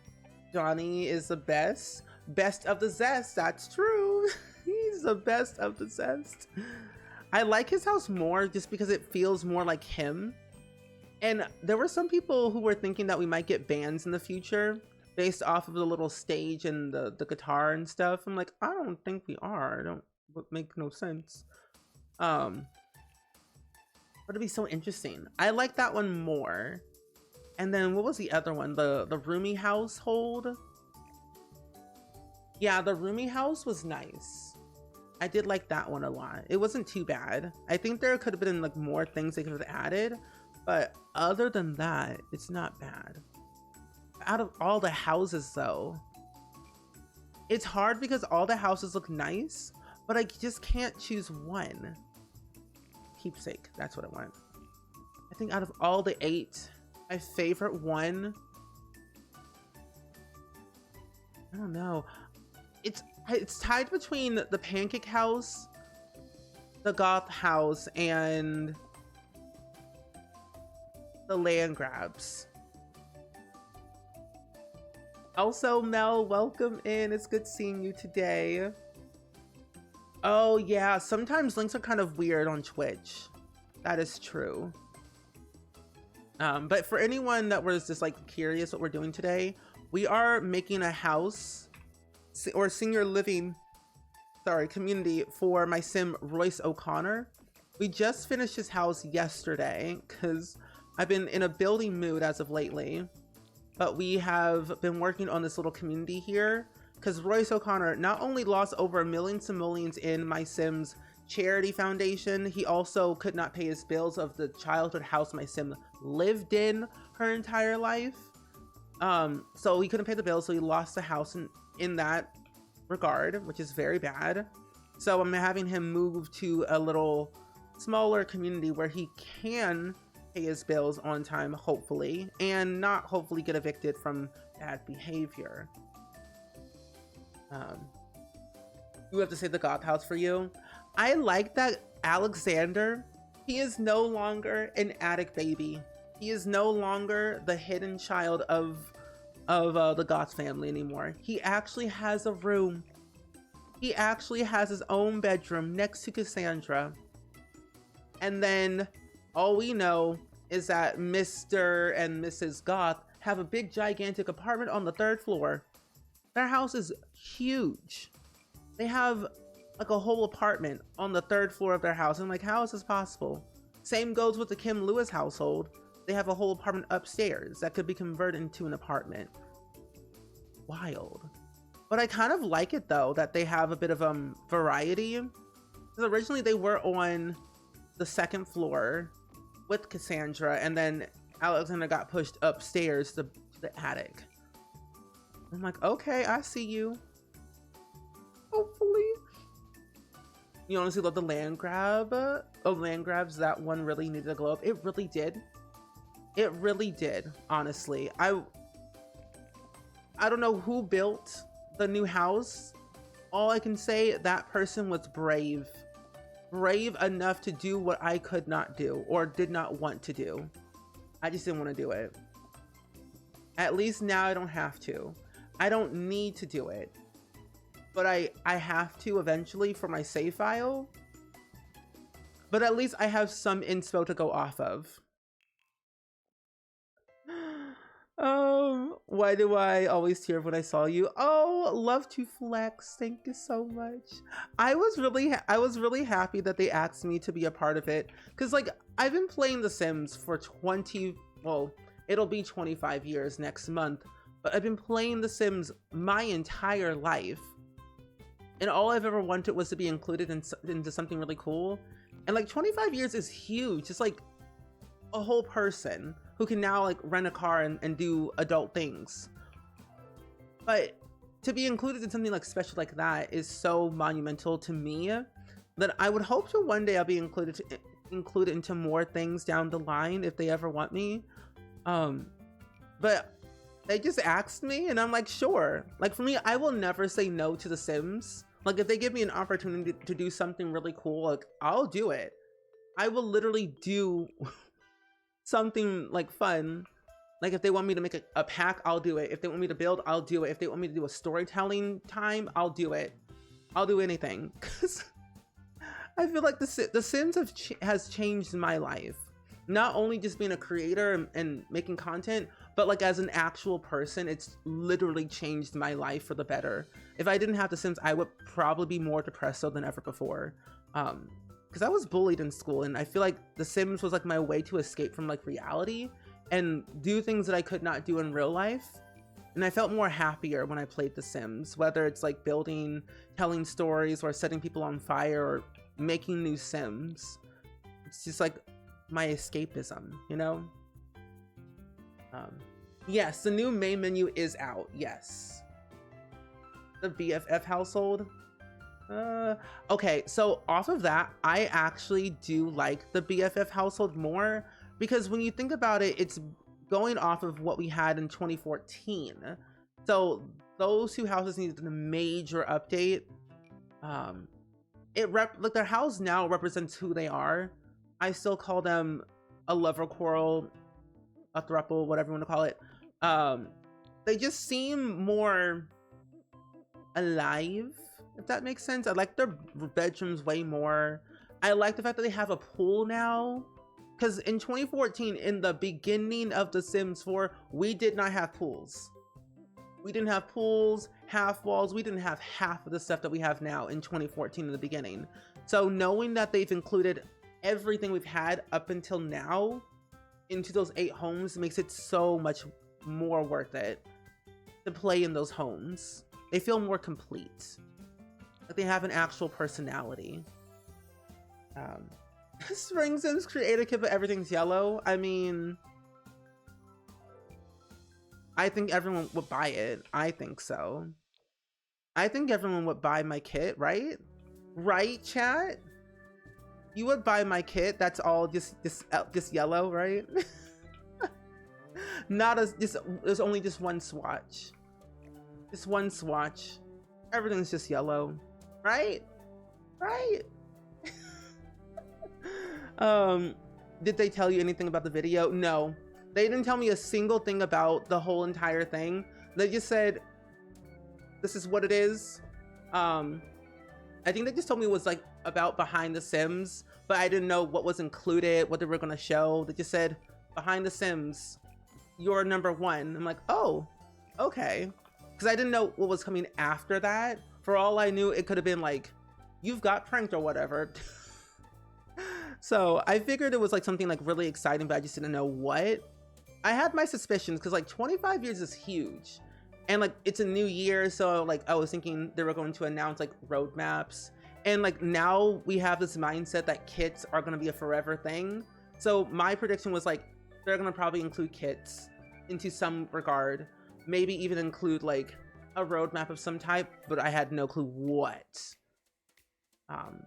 Johnny is the best. Best of the Zest. That's true. He's the best of the Zest. I like his house more just because it feels more like him. And there were some people who were thinking that we might get bands in the future based off of the little stage and the guitar and stuff. I'm like, I don't think we are. I don't make no sense. But it'd be so interesting. I like that one more. And then what was the other one? The Roomy household. Yeah, the Roomy house was nice. I did like that one a lot. It wasn't too bad. I think there could have been like more things they could have added, but other than that, it's not bad. Out of all the houses though, it's hard because all the houses look nice, but I just can't choose one. Keepsake, that's what I want. I think out of all the 8, my favorite one, I don't know. It's tied between the Pancake House, the Goth House, and the Land Grabs. Also, Mel, welcome in. It's good seeing you today. Oh yeah, sometimes links are kind of weird on Twitch. That is true. But for anyone that was just like curious what we're doing today, we are making a house or senior living, community for my sim Royce O'Connor. We just finished his house yesterday because I've been in a building mood as of lately. But we have been working on this little community here because Royce O'Connor not only lost over millions and millions in my Sims charity foundation, he also could not pay his bills of the childhood house my sim lived in her entire life. So he couldn't pay the bills, so he lost the house in that regard, which is very bad. So I'm having him move to a little smaller community where he can pay his bills on time, hopefully, and not hopefully get evicted from bad behavior. You have to say the Goth House for you. I like that Alexander, he is no longer an attic baby. He is no longer the hidden child of the Goth family anymore. He actually has a room. He actually has his own bedroom next to Cassandra. And then all we know is that Mr. and Mrs. Goth have a big gigantic apartment on the 3rd floor. Their house is huge. They have like a whole apartment on the 3rd floor of their house. I'm like, how is this possible? Same goes with the Kim Lewis household. They have a whole apartment upstairs that could be converted into an apartment. Wild. But I kind of like it though, that they have a bit of variety. Because originally they were on the second floor with Cassandra, and then Alexandra got pushed upstairs to the attic. I'm like, okay, I see you. Hopefully. You honestly love the land grab. Oh, land grabs, that one really needed a glow up. It really did. It really did, honestly. I don't know who built the new house. All I can say, that person was brave. Brave enough to do what I could not do or did not want to do. I just didn't want to do it. At least now I don't have to. I don't need to do it. But I have to eventually for my save file. But at least I have some inspo to go off of. Why do I always tear when I saw you? Oh, love to flex. Thank you so much. I was really happy that they asked me to be a part of it, because like I've been playing The Sims for it'll be 25 years next month, but I've been playing The Sims my entire life, and all I've ever wanted was to be included into something really cool. And like 25 years is huge. It's like a whole person who can now like rent a car and do adult things. But to be included in something like special like that is so monumental to me that I would hope to one day I'll be included into more things down the line if they ever want me. But they just asked me and I'm like, sure. Like for me, I will never say no to The Sims. Like if they give me an opportunity to do something really cool, like I'll do it. I will literally do something like fun. Like if they want me to make a pack, I'll do it. If they want me to build, I'll do it. If they want me to do a storytelling time, I'll do it. I'll do anything. Because I feel like The Sims has changed my life. Not only just being a creator and making content, but like as an actual person, it's literally changed my life for the better. If I didn't have The Sims, I would probably be more depressed than ever before. Because I was bullied in school, and I feel like The Sims was like my way to escape from like reality and do things that I could not do in real life. And I felt more happier when I played The Sims, whether it's like building, telling stories, or setting people on fire, or making new Sims. It's just like my escapism, you know? Yes, the new main menu is out, yes. The BFF household. Okay, so off of that, I actually do like the BFF household more, because when you think about it, it's going off of what we had in 2014. So those two houses needed a major update. Like their house now represents who they are. I still call them a lover quarrel, a throuple, whatever you want to call it. They just seem more alive, if that makes sense. I like their bedrooms way more. I like the fact that they have a pool now, because in 2014, in the beginning of The Sims 4, we did not have pools. We didn't have pools, half walls. We didn't have half of the stuff that we have now in 2014 in the beginning. So knowing that they've included everything we've had up until now into those 8 homes makes it so much more worth it to play in those homes. They feel more complete. Like they have an actual personality. Spring Sims creator kit, but everything's yellow. I mean, I think everyone would buy it. I think so. I think everyone would buy my kit, right? Right, chat? You would buy my kit that's all just yellow, right? Not as just, there's only just one swatch. Just one swatch. Everything's just yellow. Right? Right? Did they tell you anything about the video? No. They didn't tell me a single thing about the whole entire thing. They just said, this is what it is. I think they just told me it was like about behind the Sims, but I didn't know what was included, what they were gonna show. They just said, behind the Sims, you're #1. I'm like, oh, okay. Because I didn't know what was coming after that. For all I knew, it could have been like, you've got pranked or whatever. So I figured it was like something like really exciting, but I just didn't know what. I had my suspicions because like 25 years is huge. And like it's a new year, so like I was thinking they were going to announce like roadmaps. And like now we have this mindset that kits are going to be a forever thing. So my prediction was like they're going to probably include kits into some regard, maybe even include like a roadmap of some type, but I had no clue what.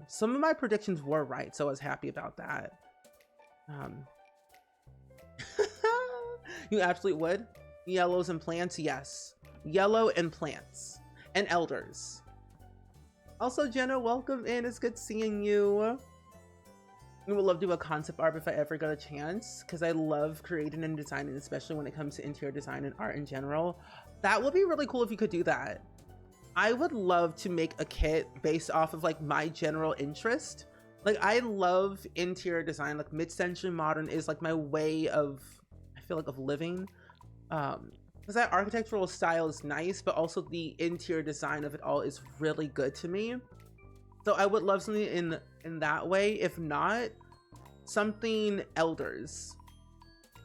Some of my predictions were right, so I was happy about that. You absolutely would. Yellows and plants, yes. Yellow and plants and elders. Also, Jenna, welcome in. It's good seeing you. I would love to do a concept art if I ever got a chance, because I love creating and designing, especially when it comes to interior design and art in general. That would be really cool if you could do that. I would love to make a kit based off of like my general interest. Like I love interior design, like mid-century modern is like my way of, I feel like, of living. Because that architectural style is nice, but also the interior design of it all is really good to me. So I would love something in that way. If not, something elders.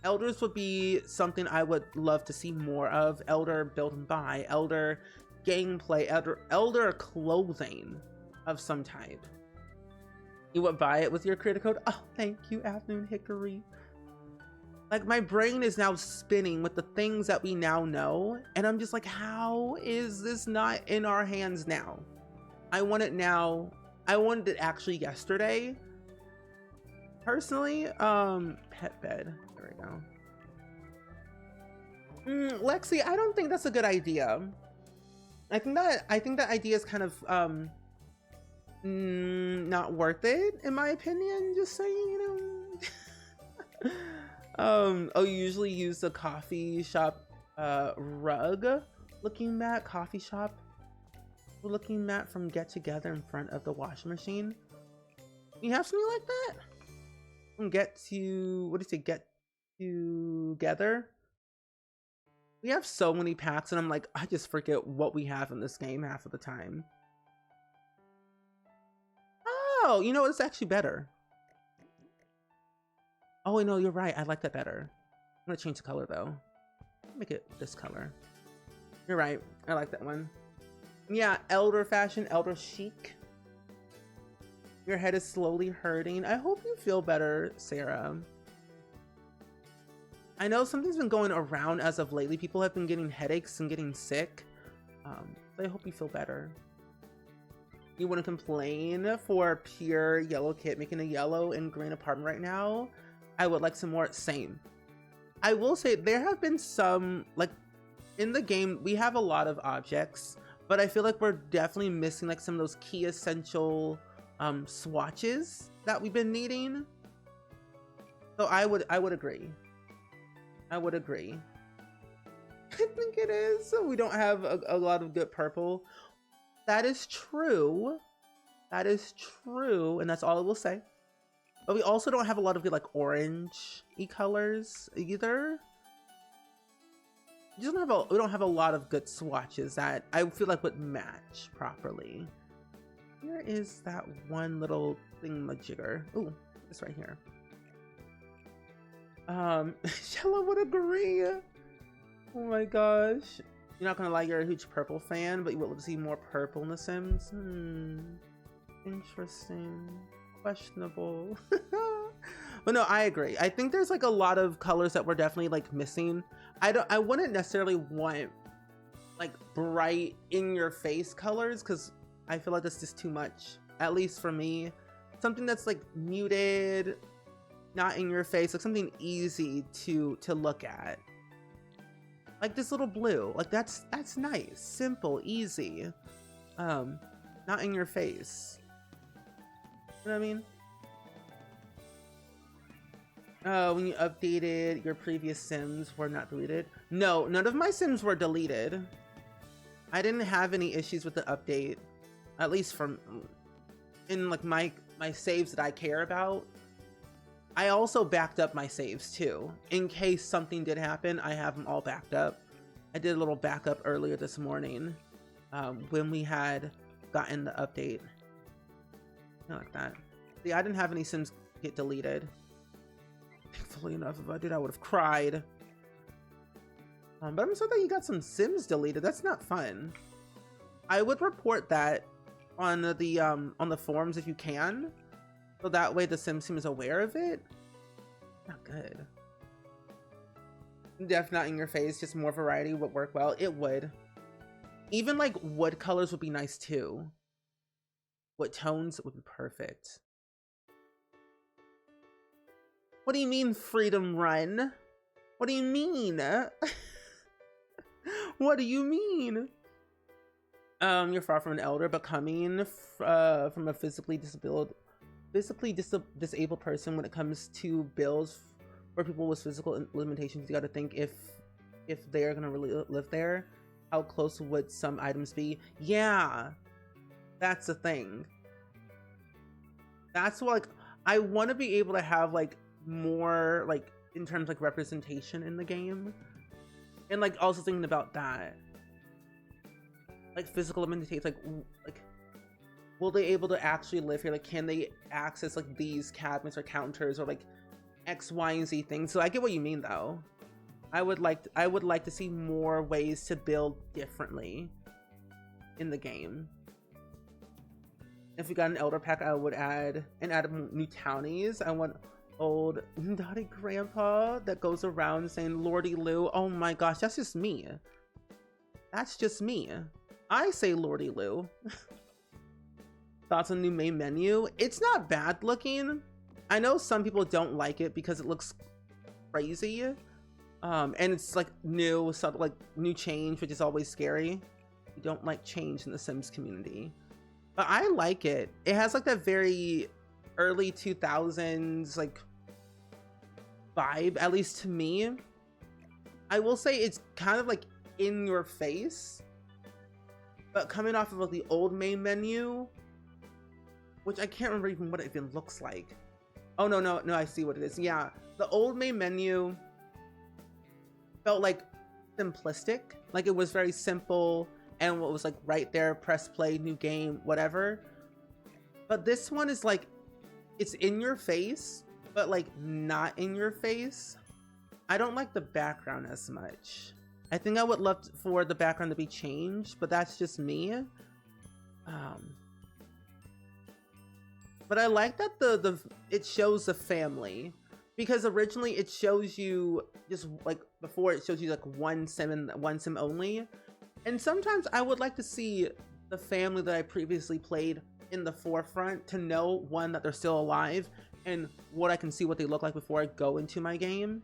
Elders would be something I would love to see more of. Elder build and buy, elder gameplay, elder clothing of some type. You would buy it with your creator code. Oh, thank you, Afternoon Hickory. Like my brain is now spinning with the things that we now know, and I'm just like, how is this not in our hands now? I want it now. I wanted it actually yesterday. Personally, pet bed. There we go. Lexi, I don't think that's a good idea. I think that idea is kind of not worth it, in my opinion. Just saying, you know. Oh, you usually use the coffee shop rug looking mat, coffee shop looking mat from Get Together in front of the washing machine. You have something like that? From Get Together? We have so many packs and I'm like, I just forget what we have in this game half of the time. Oh, you know, it's actually better. Oh, wait, no, you're right. I like that better. I'm gonna change the color though. Make it this color. You're right. I like that one. Yeah, elder fashion, elder chic. Your head is slowly hurting. I hope you feel better, Sarah. I know something's been going around as of lately. People have been getting headaches and getting sick. So I hope you feel better. You wouldn't complain for pure yellow kit making a yellow and green apartment right now. I would like some more. Same. I will say there have been some, like in the game, we have a lot of objects, but I feel like we're definitely missing like some of those key essential swatches that we've been needing. So I would agree. I would agree. I think it is. We don't have a lot of good purple. That is true. That is true. And that's all I will say. But we also don't have a lot of good like orange-y colors either. We don't have a lot of good swatches that I feel like would match properly. Here is that one little thingamajigger. Ooh, this right here. Shella would agree. Oh my gosh. You're not gonna lie, you're a huge purple fan, but you would love to see more purple in The Sims. Interesting. Questionable. But no, I agree. I think there's like a lot of colors that we're definitely like missing. I wouldn't necessarily want like bright in your face colors because I feel like that's just too much, at least for me. Something that's like muted, not in your face, like something easy to look at. Like this little blue, like that's nice, simple, easy. Not in your face. You know what I mean? When you updated your previous Sims were not deleted. No, none of my Sims were deleted. I didn't have any issues with the update, at least from in like my saves that I care about. I also backed up my saves too. In case something did happen, I have them all backed up. I did a little backup earlier this morning when we had gotten the update. Like that. See, I didn't have any Sims get deleted. Thankfully enough, if I did, I would have cried. But I'm sorry that you got some Sims deleted. That's not fun. I would report that on the forums if you can, so that way the Sims team is aware of it. Not good. Def not in your face, just more variety would work well. It would. Even like wood colors would be nice too. Wood tones would be perfect. What do you mean freedom run? What do you mean? What do you mean? You're far from an elder, but coming from a physically disabled person when it comes to builds for people with physical limitations, you got to think if they're gonna really live there, how close would some items be? Yeah, that's the thing. That's what, like, I want to be able to have like more like in terms like representation in the game, and like also thinking about that, like physical limitations, like will they able to actually live here? Like, can they access like these cabinets or counters or like X, Y, and Z things? So I get what you mean though. I would like to see more ways to build differently in the game. If we got an elder pack, I would add new townies. I want old naughty grandpa that goes around saying Lordy Lou. Oh my gosh, that's just me. That's just me. I say Lordy Lou. Thoughts on new main menu? It's not bad looking. I know some people don't like it because it looks crazy. And it's like new, so like new change, which is always scary. We don't like change in the Sims community, but I like it. It has like that very early 2000s like vibe, at least to me. I will say it's kind of like in your face, but coming off of like the old main menu, which I can't remember even what it even looks like. Oh no, I see what it is. Yeah, the old main menu felt like simplistic, like it was very simple and what was like right there, press play, new game, whatever. But this one is like, it's in your face, but like not in your face. I don't like the background as much. I think I would love for the background to be changed, but that's just me. But I like that it shows the family, because originally it shows you just like before it shows you like one sim only, and sometimes I would like to see the family that I previously played in the forefront to know, one, that they're still alive, and what I can see what they look like before I go into my game.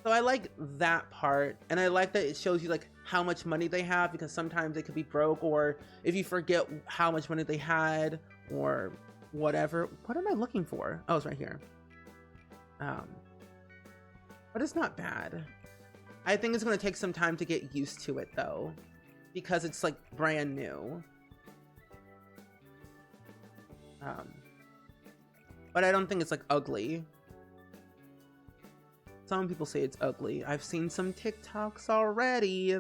So I like that part, and I like that it shows you like how much money they have, because sometimes they could be broke, or if you forget how much money they had or whatever. What am I looking for? Oh, it's right here. But it's not bad. I think it's going to take some time to get used to it though, because it's like brand new. But I don't think it's like ugly. Some people say it's ugly. I've seen some TikToks already.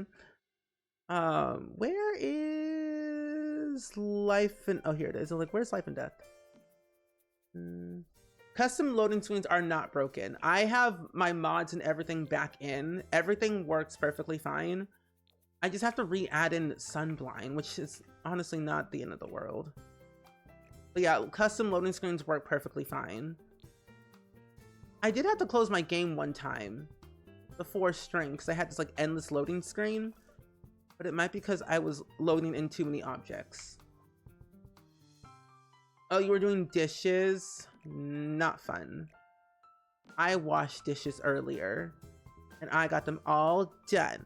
Where is life and, oh, here it is. Like, where's life and death? Custom loading screens are not broken. I have my mods and everything back in. Everything works perfectly fine. I just have to re-add in Sunblind, which is honestly not the end of the world. But yeah, custom loading screens work perfectly fine. I did have to close my game one time, the 4 string, because I had this like endless loading screen, but it might be because I was loading in too many objects. Oh, you were doing dishes? Not fun. I washed dishes earlier, and I got them all done.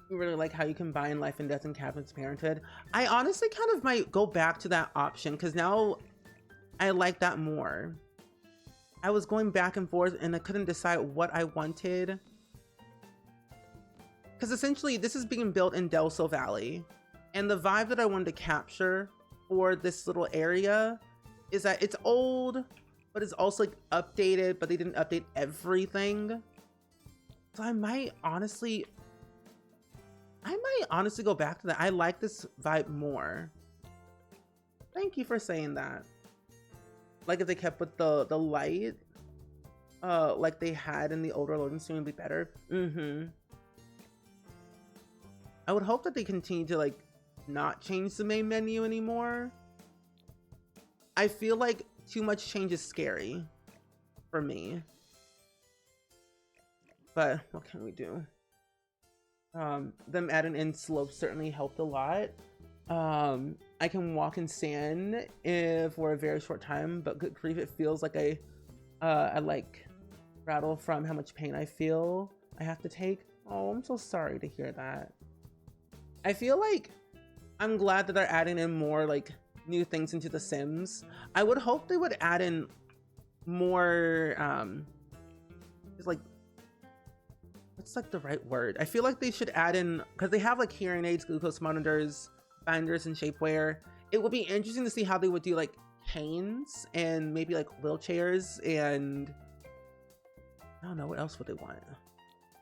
You really like how you combine life and death and Cabin's Parenthood? I honestly kind of might go back to that option, because now I like that more. I was going back and forth and I couldn't decide what I wanted. Because essentially this is being built in Delso Valley. And the vibe that I wanted to capture for this little area is that it's old, but it's also like updated, but they didn't update everything. So I might honestly go back to that. I like this vibe more. Thank you for saying that. Like if they kept with the light, like they had in the older loading screen, would be better. I would hope that they continue to like not change the main menu anymore. I feel like too much change is scary for me. But what can we do? Them adding in slopes certainly helped a lot. I can walk in sand for a very short time, but good grief, it feels like I like rattle from how much pain I feel I have to take. Oh, I'm so sorry to hear that. I feel like I'm glad that they're adding in more like new things into The Sims. I would hope they would add in more like, what's like the right word? I feel like they should add in, because they have like hearing aids, glucose monitors, binders, and shapewear. It would be interesting to see how they would do like canes and maybe like wheelchairs, and I don't know, what else would they want?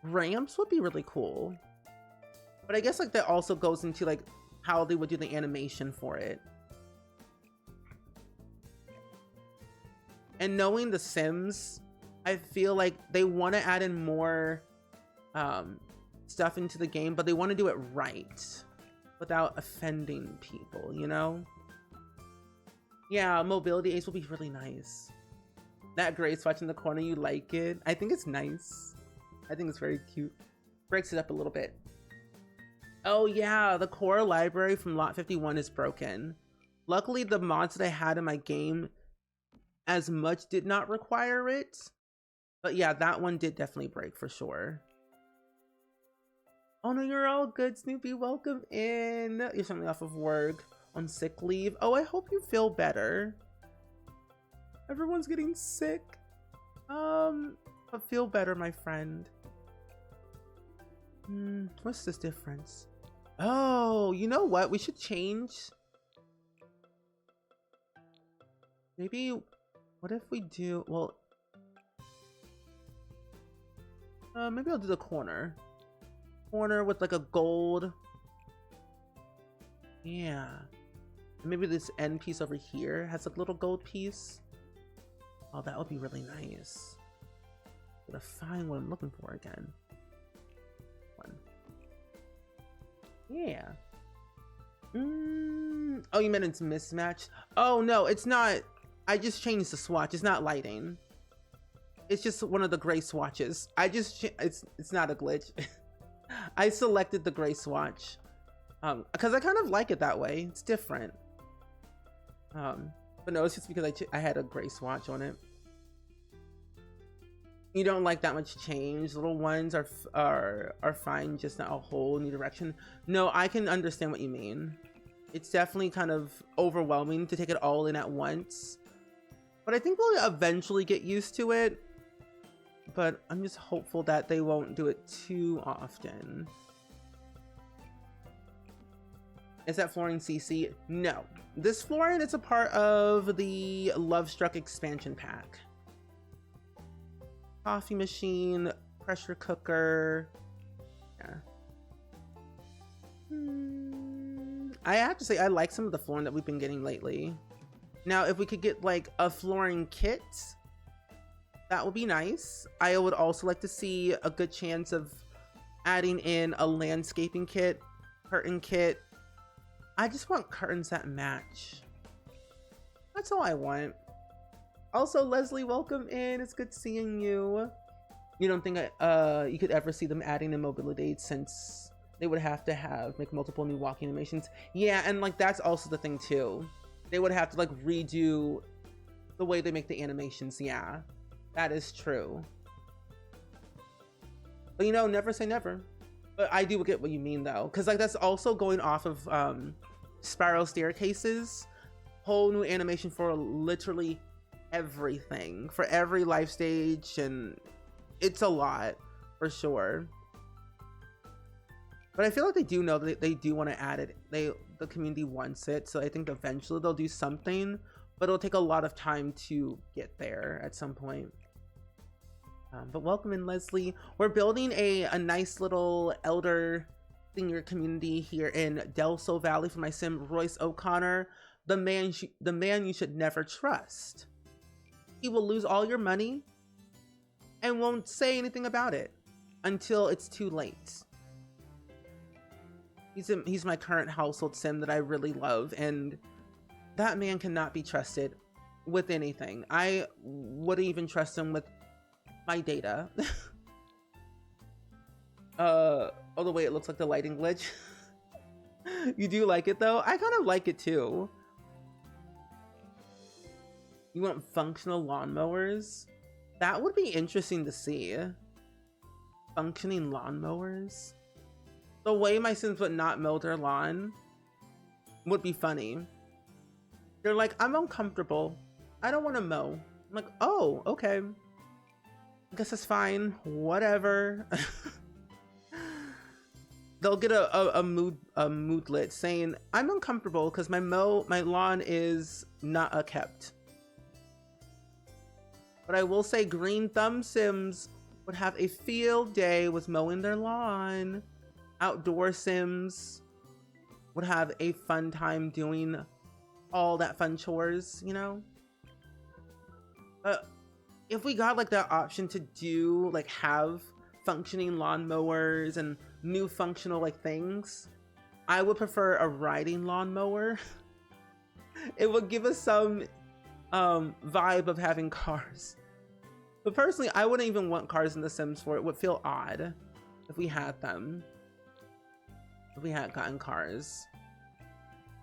Ramps would be really cool. But I guess like that also goes into like how they would do the animation for it. And knowing The Sims, I feel like they want to add in more stuff into the game, but they want to do it right without offending people, you know? Yeah, mobility aids will be really nice. That gray swatch in the corner, you like it? I think it's nice. I think it's very cute. Breaks it up a little bit. Oh yeah, the core library from Lot 51 is broken. Luckily, the mods that I had in my game as much did not require it. But yeah, that one did definitely break for sure. Oh no, you're all good, Snoopy. Welcome in. You're suddenly off of work on sick leave. Oh, I hope you feel better. Everyone's getting sick. But feel better, my friend. What's this difference? Oh, you know what? We should change. Maybe, what if we do, well, maybe I'll do the corner with like a gold. Yeah. And maybe this end piece over here has a little gold piece. Oh, that would be really nice. Gotta find what I'm looking for again. One. Yeah. Oh, you meant it's mismatched? Oh no, it's not. I just changed the swatch. It's not lighting. It's just one of the gray swatches. It's not a glitch. I selected the gray swatch because I kind of like it that way. It's different. But no, it's just because I had a gray swatch on it. You don't like that much change. Little ones are fine, just not a whole new direction. No, I can understand what you mean. It's definitely kind of overwhelming to take it all in at once. But I think we'll eventually get used to it. But I'm just hopeful that they won't do it too often. Is that flooring CC? No. This flooring is a part of the Lovestruck expansion pack. Coffee machine, pressure cooker. Yeah. I have to say, I like some of the flooring that we've been getting lately. Now, if we could get like a flooring kit, that would be nice. I would also like to see a good chance of adding in a landscaping kit, curtain kit. I just want curtains that match. That's all I want. Also, Leslie, welcome in. It's good seeing you. You don't think you could ever see them adding in mobility aids, since they would have to make multiple new walking animations? Yeah, and like that's also the thing too. They would have to like redo the way they make the animations. Yeah, that is true. But you know, never say never. But I do get what you mean though, because like that's also going off of spiral staircases. Whole new animation for literally everything, for every life stage, and it's a lot for sure. But I feel like they do know that they do want to add it. The community wants it, so I think eventually they'll do something, but it'll take a lot of time to get there at some point. But welcome in, Leslie. We're building a nice little elder senior community here in Del Sol Valley for my sim Royce O'Connor. the man you should never trust. He will lose all your money and won't say anything about it until it's too late. He's my current household sim that I really love, and that man cannot be trusted with anything. I wouldn't even trust him with my data. Oh, the way it looks like the lighting glitch. You do like it though? I kind of like it too. You want functional lawnmowers? That would be interesting to see. Functioning lawnmowers? The way my Sims would not mow their lawn would be funny. They're like, I'm uncomfortable. I don't want to mow. I'm like, oh, okay. I guess it's fine. Whatever. They'll get a moodlet saying, I'm uncomfortable because my lawn is not kept. But I will say Green Thumb Sims would have a field day with mowing their lawn. Outdoor Sims would have a fun time doing all that fun chores, you know? But if we got like that option to do, like have functioning lawnmowers and new functional like things, I would prefer a riding lawnmower. It would give us some vibe of having cars. But personally, I wouldn't even want cars in The Sims 4. It would feel odd if we had them. If we had gotten cars.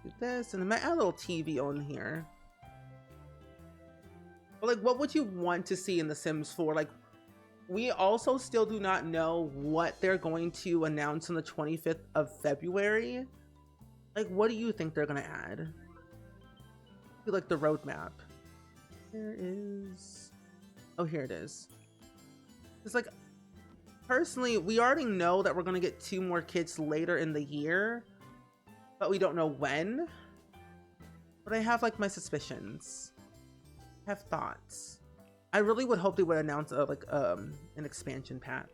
Do this, and I might add a little TV on here. But like, what would you want to see in The Sims 4? Like, we also still do not know what they're going to announce on the 25th of February. Like, what do you think they're gonna add? Like the roadmap. There is... Oh, here it is. It's like, personally, we already know that we're gonna get 2 more kits later in the year, but we don't know when. But I have like my suspicions. I have thoughts. I really would hope they would announce an expansion pack.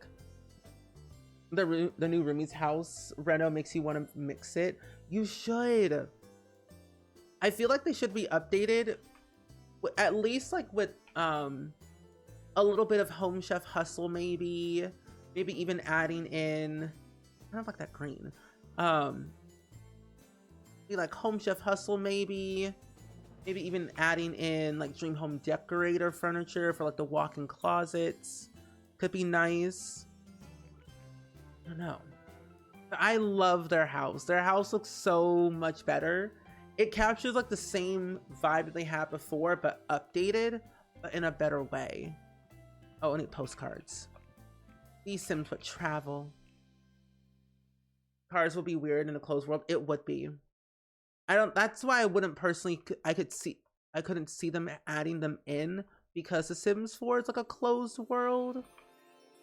The new Rumi's house reno makes you want to mix it. You should. I feel like they should be updated, at least like with a little bit of Home Chef Hustle, maybe even adding in, I don't like that green. Be like Home Chef Hustle, maybe even adding in like Dream Home Decorator furniture for like the walk-in closets. Could be nice. I don't know. But I love their house. Their house looks so much better. It captures like the same vibe that they had before, but updated, but in a better way. Oh, I need postcards. These Sims would travel. Cars will be weird in a closed world. It would be. That's why I wouldn't personally, I couldn't see them adding them in, because The Sims 4 is like a closed world.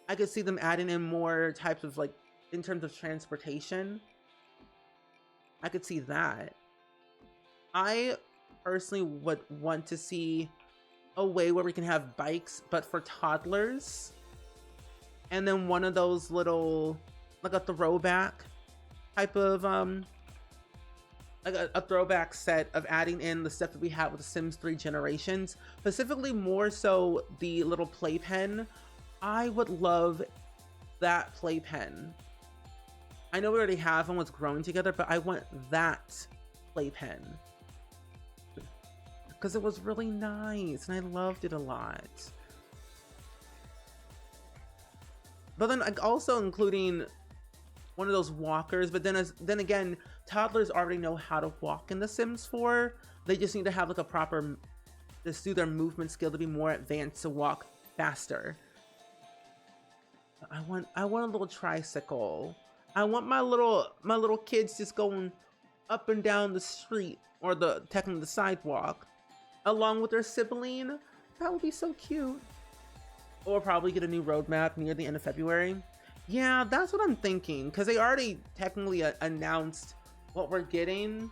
I could see them adding in more types of like, in terms of transportation. I could see that. I personally would want to see a way where we can have bikes, but for toddlers. And then one of those little, like a throwback type of, like a throwback set of adding in the stuff that we have with The Sims 3 Generations, specifically more so the little playpen. I would love that playpen. I know we already have one with Growing Together, but I want that playpen because it was really nice and I loved it a lot. But then like also including one of those walkers, but then again, toddlers already know how to walk in The Sims 4. They just need to have like a proper, just do their movement skill to be more advanced to walk faster. I want a little tricycle. I want my little kids just going up and down the street, or technically the sidewalk, along with their sibling. That would be so cute. Or probably get a new roadmap near the end of February. Yeah, that's what I'm thinking, because they already technically announced what we're getting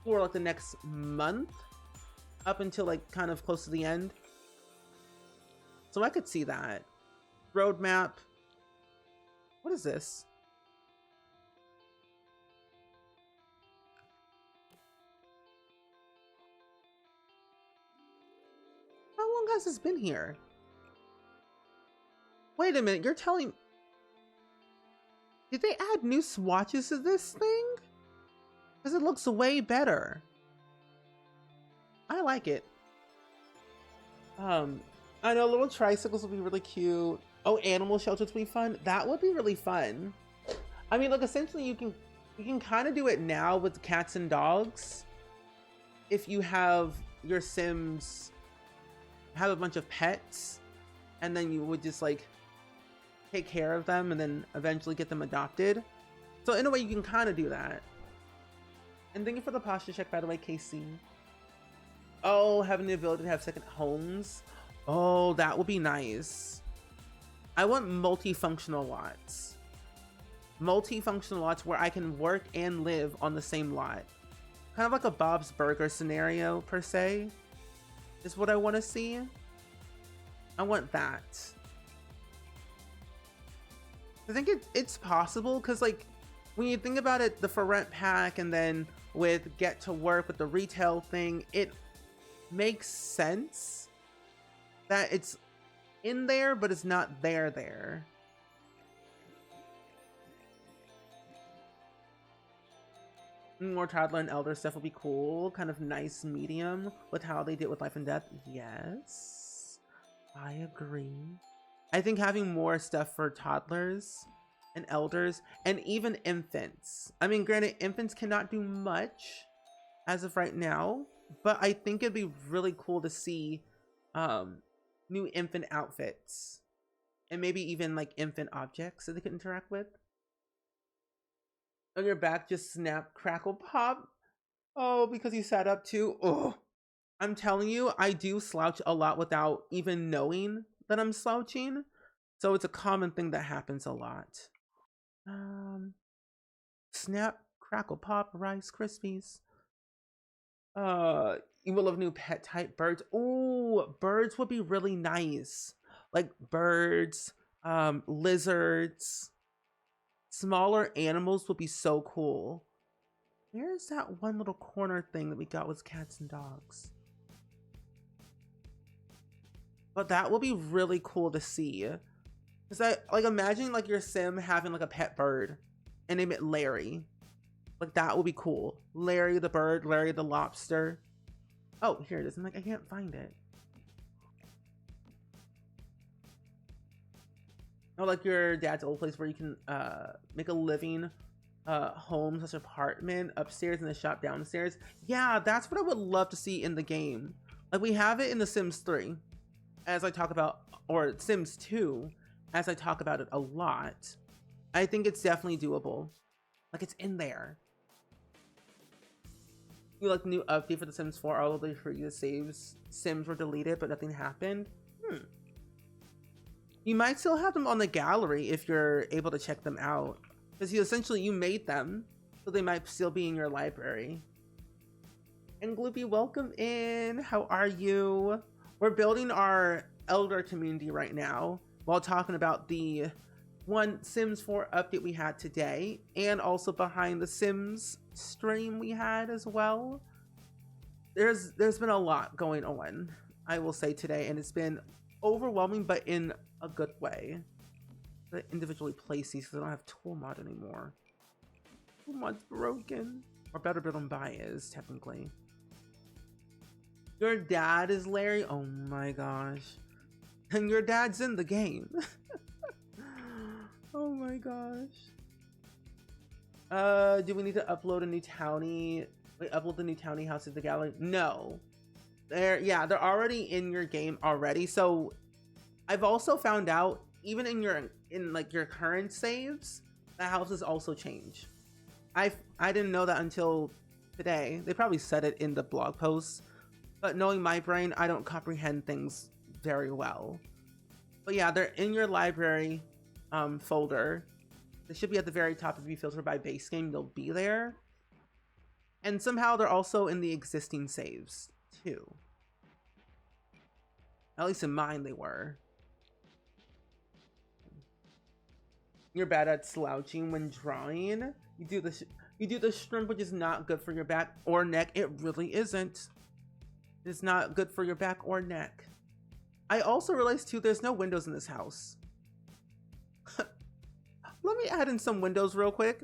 for like the next month, up until like kind of close to the end. So I could see that. Roadmap. What is this? long has this been here? Wait a minute, you're telling... Did they add new swatches to this thing? Because it looks way better. I like it. I know little tricycles would be really cute. Oh, animal shelters would be fun. That would be really fun. I mean, look, essentially you can kind of do it now with cats and dogs. If you have your Sims have a bunch of pets, and then you would just like take care of them and then eventually get them adopted. So in a way you can kind of do that. And thank you for the posture check, by the way, KC. Oh, having the ability to have second homes. Oh, that would be nice. I want multifunctional lots. Multifunctional lots where I can work and live on the same lot. Kind of like a Bob's Burger scenario, per se, is what I want to see. I want that. I think it's possible, because like, when you think about it, the For Rent pack and then with Get to Work with the retail thing, it makes sense that it's in there, but it's not there. More toddler and elder stuff would be cool. Kind of nice medium with how they did with Life and Death. Yes, I agree. I think having more stuff for toddlers and elders and even infants. I mean, granted, infants cannot do much as of right now, but I think it'd be really cool to see new infant outfits and maybe even like infant objects that they could interact with. On your back, just snap, crackle, pop. Oh, because you sat up too. Oh, I'm telling you, I do slouch a lot without even knowing that I'm slouching. So it's a common thing that happens a lot. Snap, crackle, pop, Rice Krispies. You will love new pet type, birds. Oh, birds would be really nice. Like birds, lizards. Smaller animals would be so cool. Where's that one little corner thing that we got with cats and dogs? But that would be really cool to see. Cause I like imagine like your sim having like a pet bird and name it Larry. Like that would be cool. Larry the bird, Larry the lobster. Oh, here it is. I'm like, I can't find it. Oh, like your dad's old place where you can make a living home such apartment upstairs and the shop downstairs. Yeah, that's what I would love to see in the game. Like we have it in The Sims 3, as I talk about, or Sims 2, as I talk about it a lot. I think it's definitely doable. Like it's in there. You like the new update for The Sims 4, all of the previous saves Sims were deleted, but nothing happened. You might still have them on the gallery if you're able to check them out, because you made them, so they might still be in your library. And Gloopy, welcome in. How are you? We're building our elder community right now while talking about the one Sims 4 update we had today, and also behind the Sims stream we had as well. There's been a lot going on, I will say, today, and it's been overwhelming, but in a good way. I individually place these because I don't have tool mod anymore. Tool mod's broken. Or Better Build and Buy is, technically. Your dad is Larry? Oh my gosh. And your dad's in the game. Oh my gosh. Do we need to upload a new townie? Wait, upload the new townie house to the gallery? No. They're already in your game already. So I've also found out, even in your current saves, the houses also change. I didn't know that until today. They probably said it in the blog post, but knowing my brain, I don't comprehend things very well. But yeah, they're in your library folder. They should be at the very top. If you filter by base game, they'll be there. And somehow they're also in the existing saves too. At least in mine they were. You're bad at slouching when drawing. You do the shrimp, which is not good for your back or neck. It really isn't. It's not good for your back or neck. I also realized too, there's no windows in this house. Let me add in some windows real quick,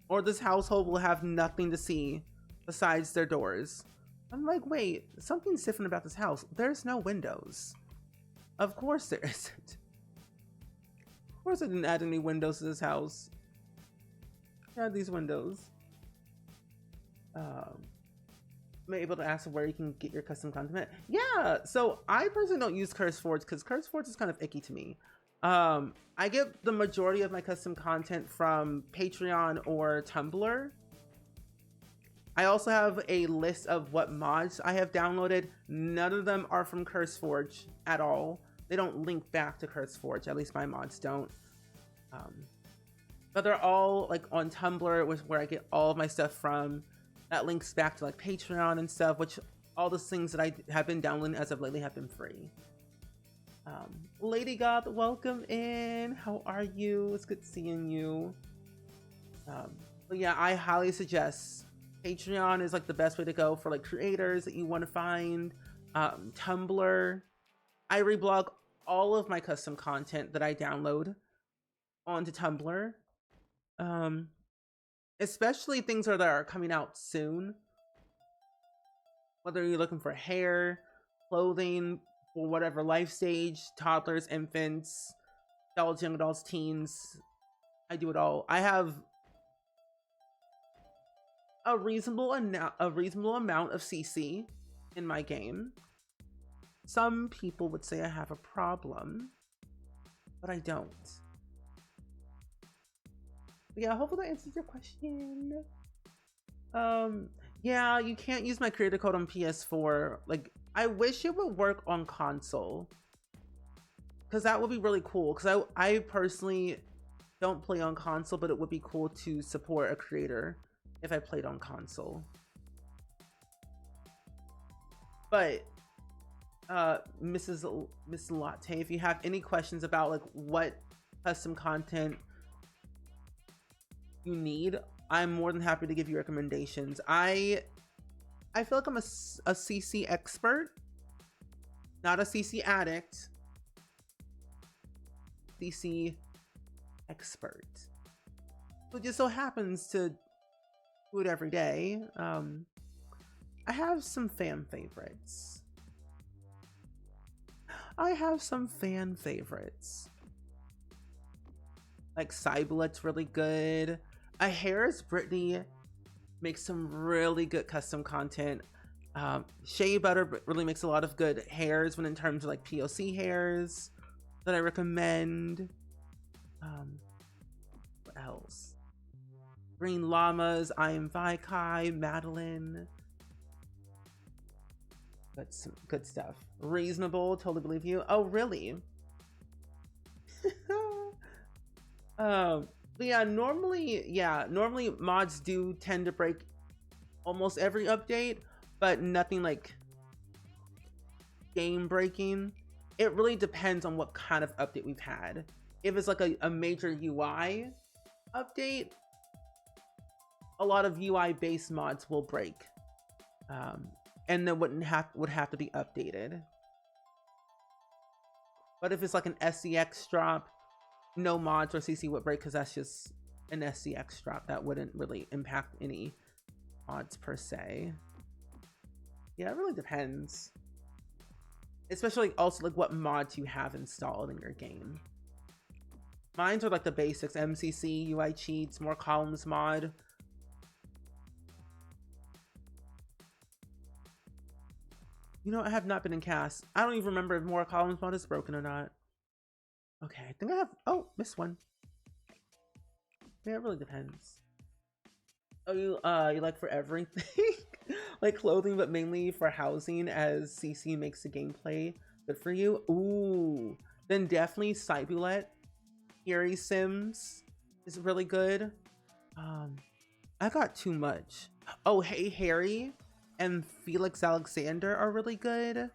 or this household will have nothing to see besides their doors. I'm like, wait, something's different about this house. There's no windows. Of course there isn't. Of course I didn't add any windows to this house. I had these windows. I'm able to ask where you can get your custom content. Yeah, so I personally don't use CurseForge because CurseForge is kind of icky to me. I get the majority of my custom content from Patreon or Tumblr. I also have a list of what mods I have downloaded. None of them are from CurseForge at all. They don't link back to CurseForge, at least my mods don't. But they're all like on Tumblr, where I get all of my stuff from. That links back to like Patreon and stuff, which all the things that I have been downloading as of lately have been free. Lady Goth, welcome in. How are you? It's good seeing you. But yeah, I highly suggest Patreon is like the best way to go for like creators that you want to find. Tumblr, I reblog all of my custom content that I download onto Tumblr. Especially things that are coming out soon. Whether you're looking for hair, clothing, or whatever life stage, toddlers, infants, adults, young adults, teens, I do it all. I have a reasonable amount of CC in my game. Some people would say I have a problem, but I don't. Yeah, hopefully that answers your question. Yeah, you can't use my creator code on PS4. Like, I wish it would work on console, because that would be really cool. Because I personally don't play on console, but it would be cool to support a creator if I played on console. But Miss Latte, if you have any questions about like what custom content you need, I'm more than happy to give you recommendations. I feel like I'm a CC expert, not a CC addict. CC expert, who just so happens to do it every day. I have some fan favorites. Like Cybulet's really good. Harris Brittany makes some really good custom content. Shea Butter really makes a lot of good hairs when in terms of like POC hairs that I recommend. What else? Green Llamas, I Am Vaikai, Madeline. That's some good stuff. Reasonable, totally believe you. Oh, really? But yeah, normally mods do tend to break almost every update, but nothing like game breaking. It really depends on what kind of update we've had. If it's like a major UI update, a lot of UI based mods will break, and then would have to be updated. But if it's like an SCX drop, no mods or CC would break, because that's just an SCX drop. That wouldn't really impact any mods per se. Yeah, it really depends. Especially also like what mods you have installed in your game. Mine are like the basics: MCC, UI cheats, more columns mod. You know, I have not been in cast. I don't even remember if more columns mod is broken or not. Okay, I think I have. Oh, missed one. Yeah, it really depends. Oh, you like for everything, like clothing, but mainly for housing, as CC makes the gameplay good for you. Ooh, then definitely Cybulet. Eerie Sims is really good. I got too much. Oh, Hey Harry and Felix Alexander are really good.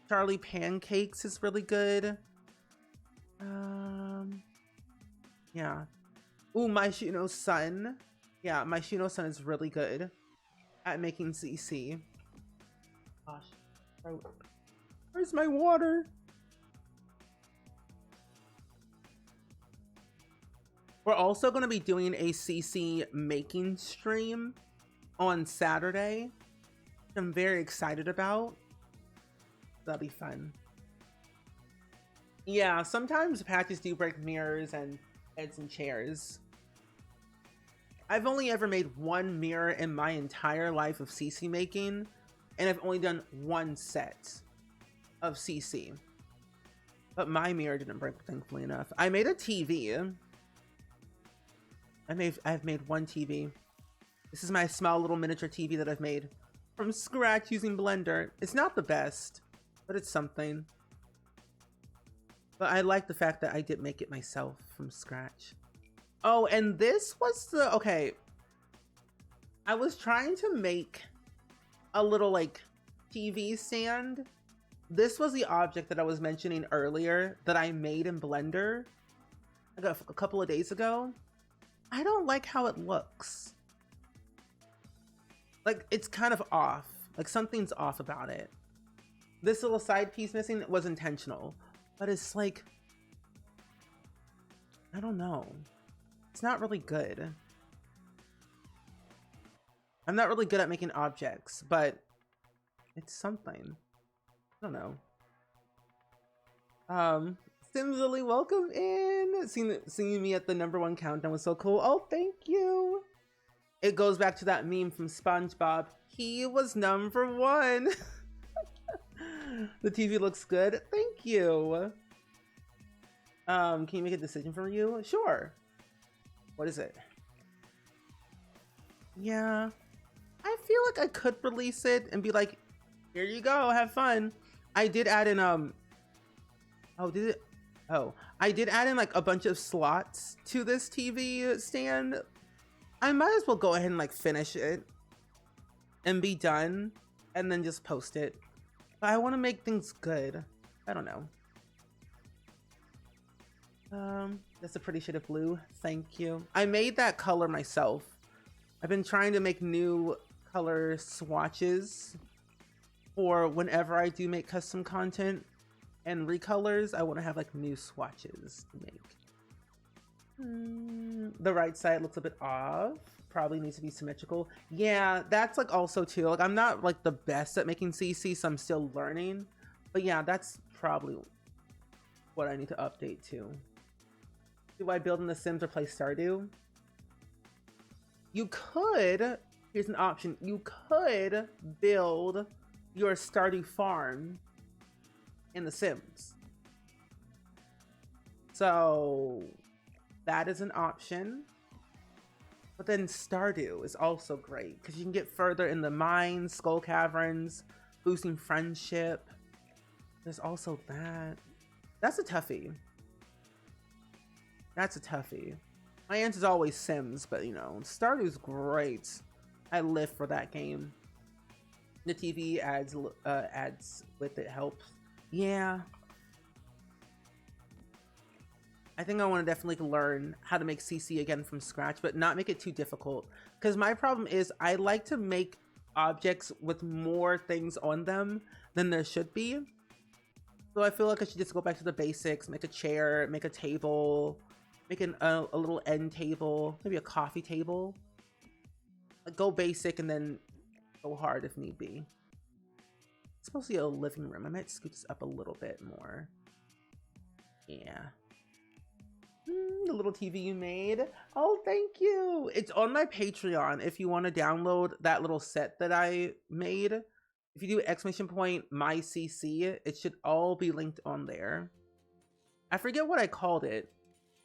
Charlie Pancakes is really good. Yeah. Ooh, My Shino Sun. Yeah, My Shino Sun is really good at making CC. Gosh, where's my water? We're also going to be doing a CC making stream on Saturday. I'm very excited about. That'll be fun. Yeah, sometimes patches do break mirrors and heads and chairs. I've only ever made one mirror in my entire life of CC making, and I've only done one set of CC. But my mirror didn't break, thankfully enough. I made a TV. I've made one TV. This is my small little miniature TV that I've made from scratch using Blender. It's not the best, but it's something. But I like the fact that I did make it myself from scratch. Oh, and this was the, okay. I was trying to make a little like TV stand. This was the object that I was mentioning earlier that I made in Blender a couple of days ago. I don't like how it looks. Like, it's kind of off. Like, something's off about it. This little side piece missing was intentional, but it's like, I don't know. It's not really good. I'm not really good at making objects, but it's something. I don't know. Simzily, welcome in. Seeing me at the #1 countdown was so cool. Oh, thank you. It goes back to that meme from SpongeBob. He was #1. The TV looks good. Thank you. Can you make a decision for you? Sure. What is it? Yeah. I feel like I could release it and be like, here you go, have fun. I did add in, oh, did it? Oh, I did add in like a bunch of slots to this TV stand. I might as well go ahead and like finish it and be done and then just post it. But I want to make things good. I don't know. That's a pretty shade of blue. Thank you. I made that color myself. I've been trying to make new color swatches for whenever I do make custom content and recolors. I want to have like new swatches to make. The right side looks a bit off. Probably needs to be symmetrical. Yeah, that's like also too. Like, I'm not like the best at making CC, so I'm still learning. But yeah, that's probably what I need to update to. Do I build in The Sims or play Stardew? You could, here's an option. You could build your Stardew farm in The Sims. So that is an option. But then Stardew is also great because you can get further in the mines, skull caverns, boosting friendship. There's also that. That's a toughie. That's a toughie. My answer is always Sims, but you know, Stardew's great. I live for that game. The TV adds with it helps. Yeah. I think I want to definitely learn how to make CC again from scratch, but not make it too difficult. Because my problem is I like to make objects with more things on them than there should be. So I feel like I should just go back to the basics, make a chair, make a table, make a little end table, maybe a coffee table. Like, go basic and then go hard if need be. It's supposed to be a living room. I might scoot this up a little bit more. Yeah. The little TV you made. Oh, thank you. It's on my Patreon if you want to download that little set that I made. If you do !mycc, it should all be linked on there. I forget what I called it.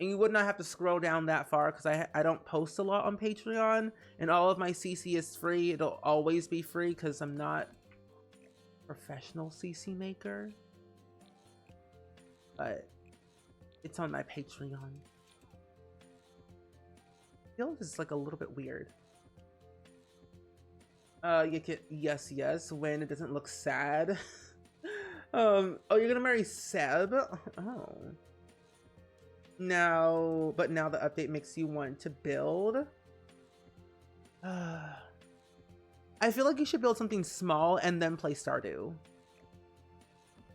And you would not have to scroll down that far because I don't post a lot on Patreon. And all of my CC is free. It'll always be free because I'm not a professional CC maker. But it's on my Patreon. I feel like it's like a little bit weird. You can, yes, when it doesn't look sad. Oh, you're gonna marry Seb? Oh. Now, but now the update makes you want to build. I feel like you should build something small and then play Stardew.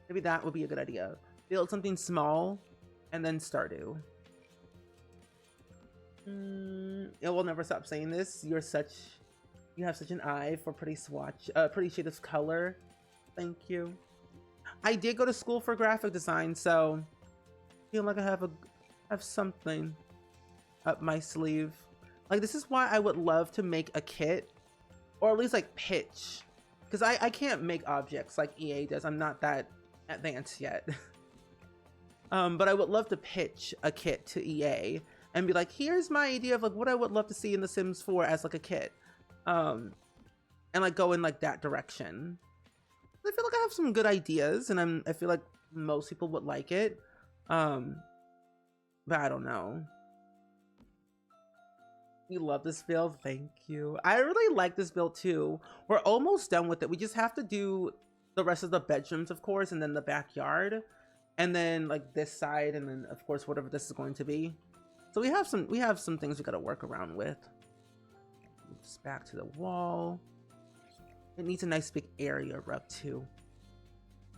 Maybe that would be a good idea. Build something small and then Stardew. I will never stop saying this. You have such an eye for pretty pretty shade of color. Thank you. I did go to school for graphic design, so I feel like I have something up my sleeve. Like, this is why I would love to make a kit, or at least like pitch, because I can't make objects like EA does. I'm not that advanced yet. But I would love to pitch a kit to EA and be like, here's my idea of like what I would love to see in The Sims 4 as like a kit, and like go in like that direction. I feel like I have some good ideas, and I feel like most people would like it, but I don't know. You love this build? Thank you. I really like this build too. We're almost done with it. We just have to do the rest of the bedrooms, of course, and then the backyard, and then like this side, and then of course whatever this is going to be. So we have some things we gotta work around with. Move this back to the wall. It needs a nice big area rug too.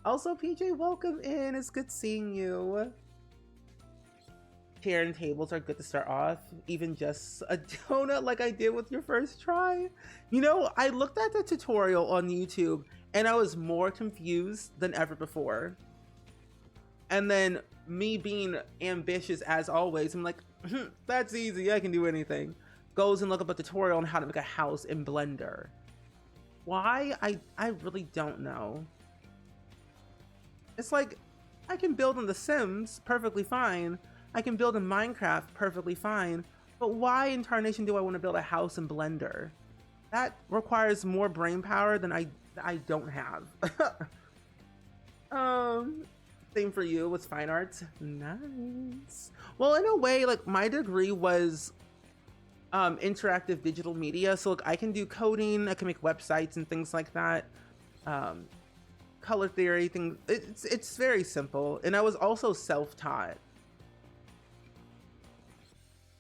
Also, PJ, welcome in. It's good seeing you. Chair and tables are good to start off. Even just a donut like I did with your first try. You know, I looked at the tutorial on YouTube and I was more confused than ever before. And then me being ambitious as always, I'm like, that's easy, I can do anything. Goes and look up a tutorial on how to make a house in Blender. Why? I really don't know. It's like, I can build in The Sims perfectly fine. I can build in Minecraft perfectly fine. But why in tarnation do I want to build a house in Blender? That requires more brain power than I don't have. Same for you with fine arts. Nice. Well, in a way, like my degree was interactive digital media, so look, I can do coding, I can make websites and things like that, color theory things. It's very simple, and I was also self-taught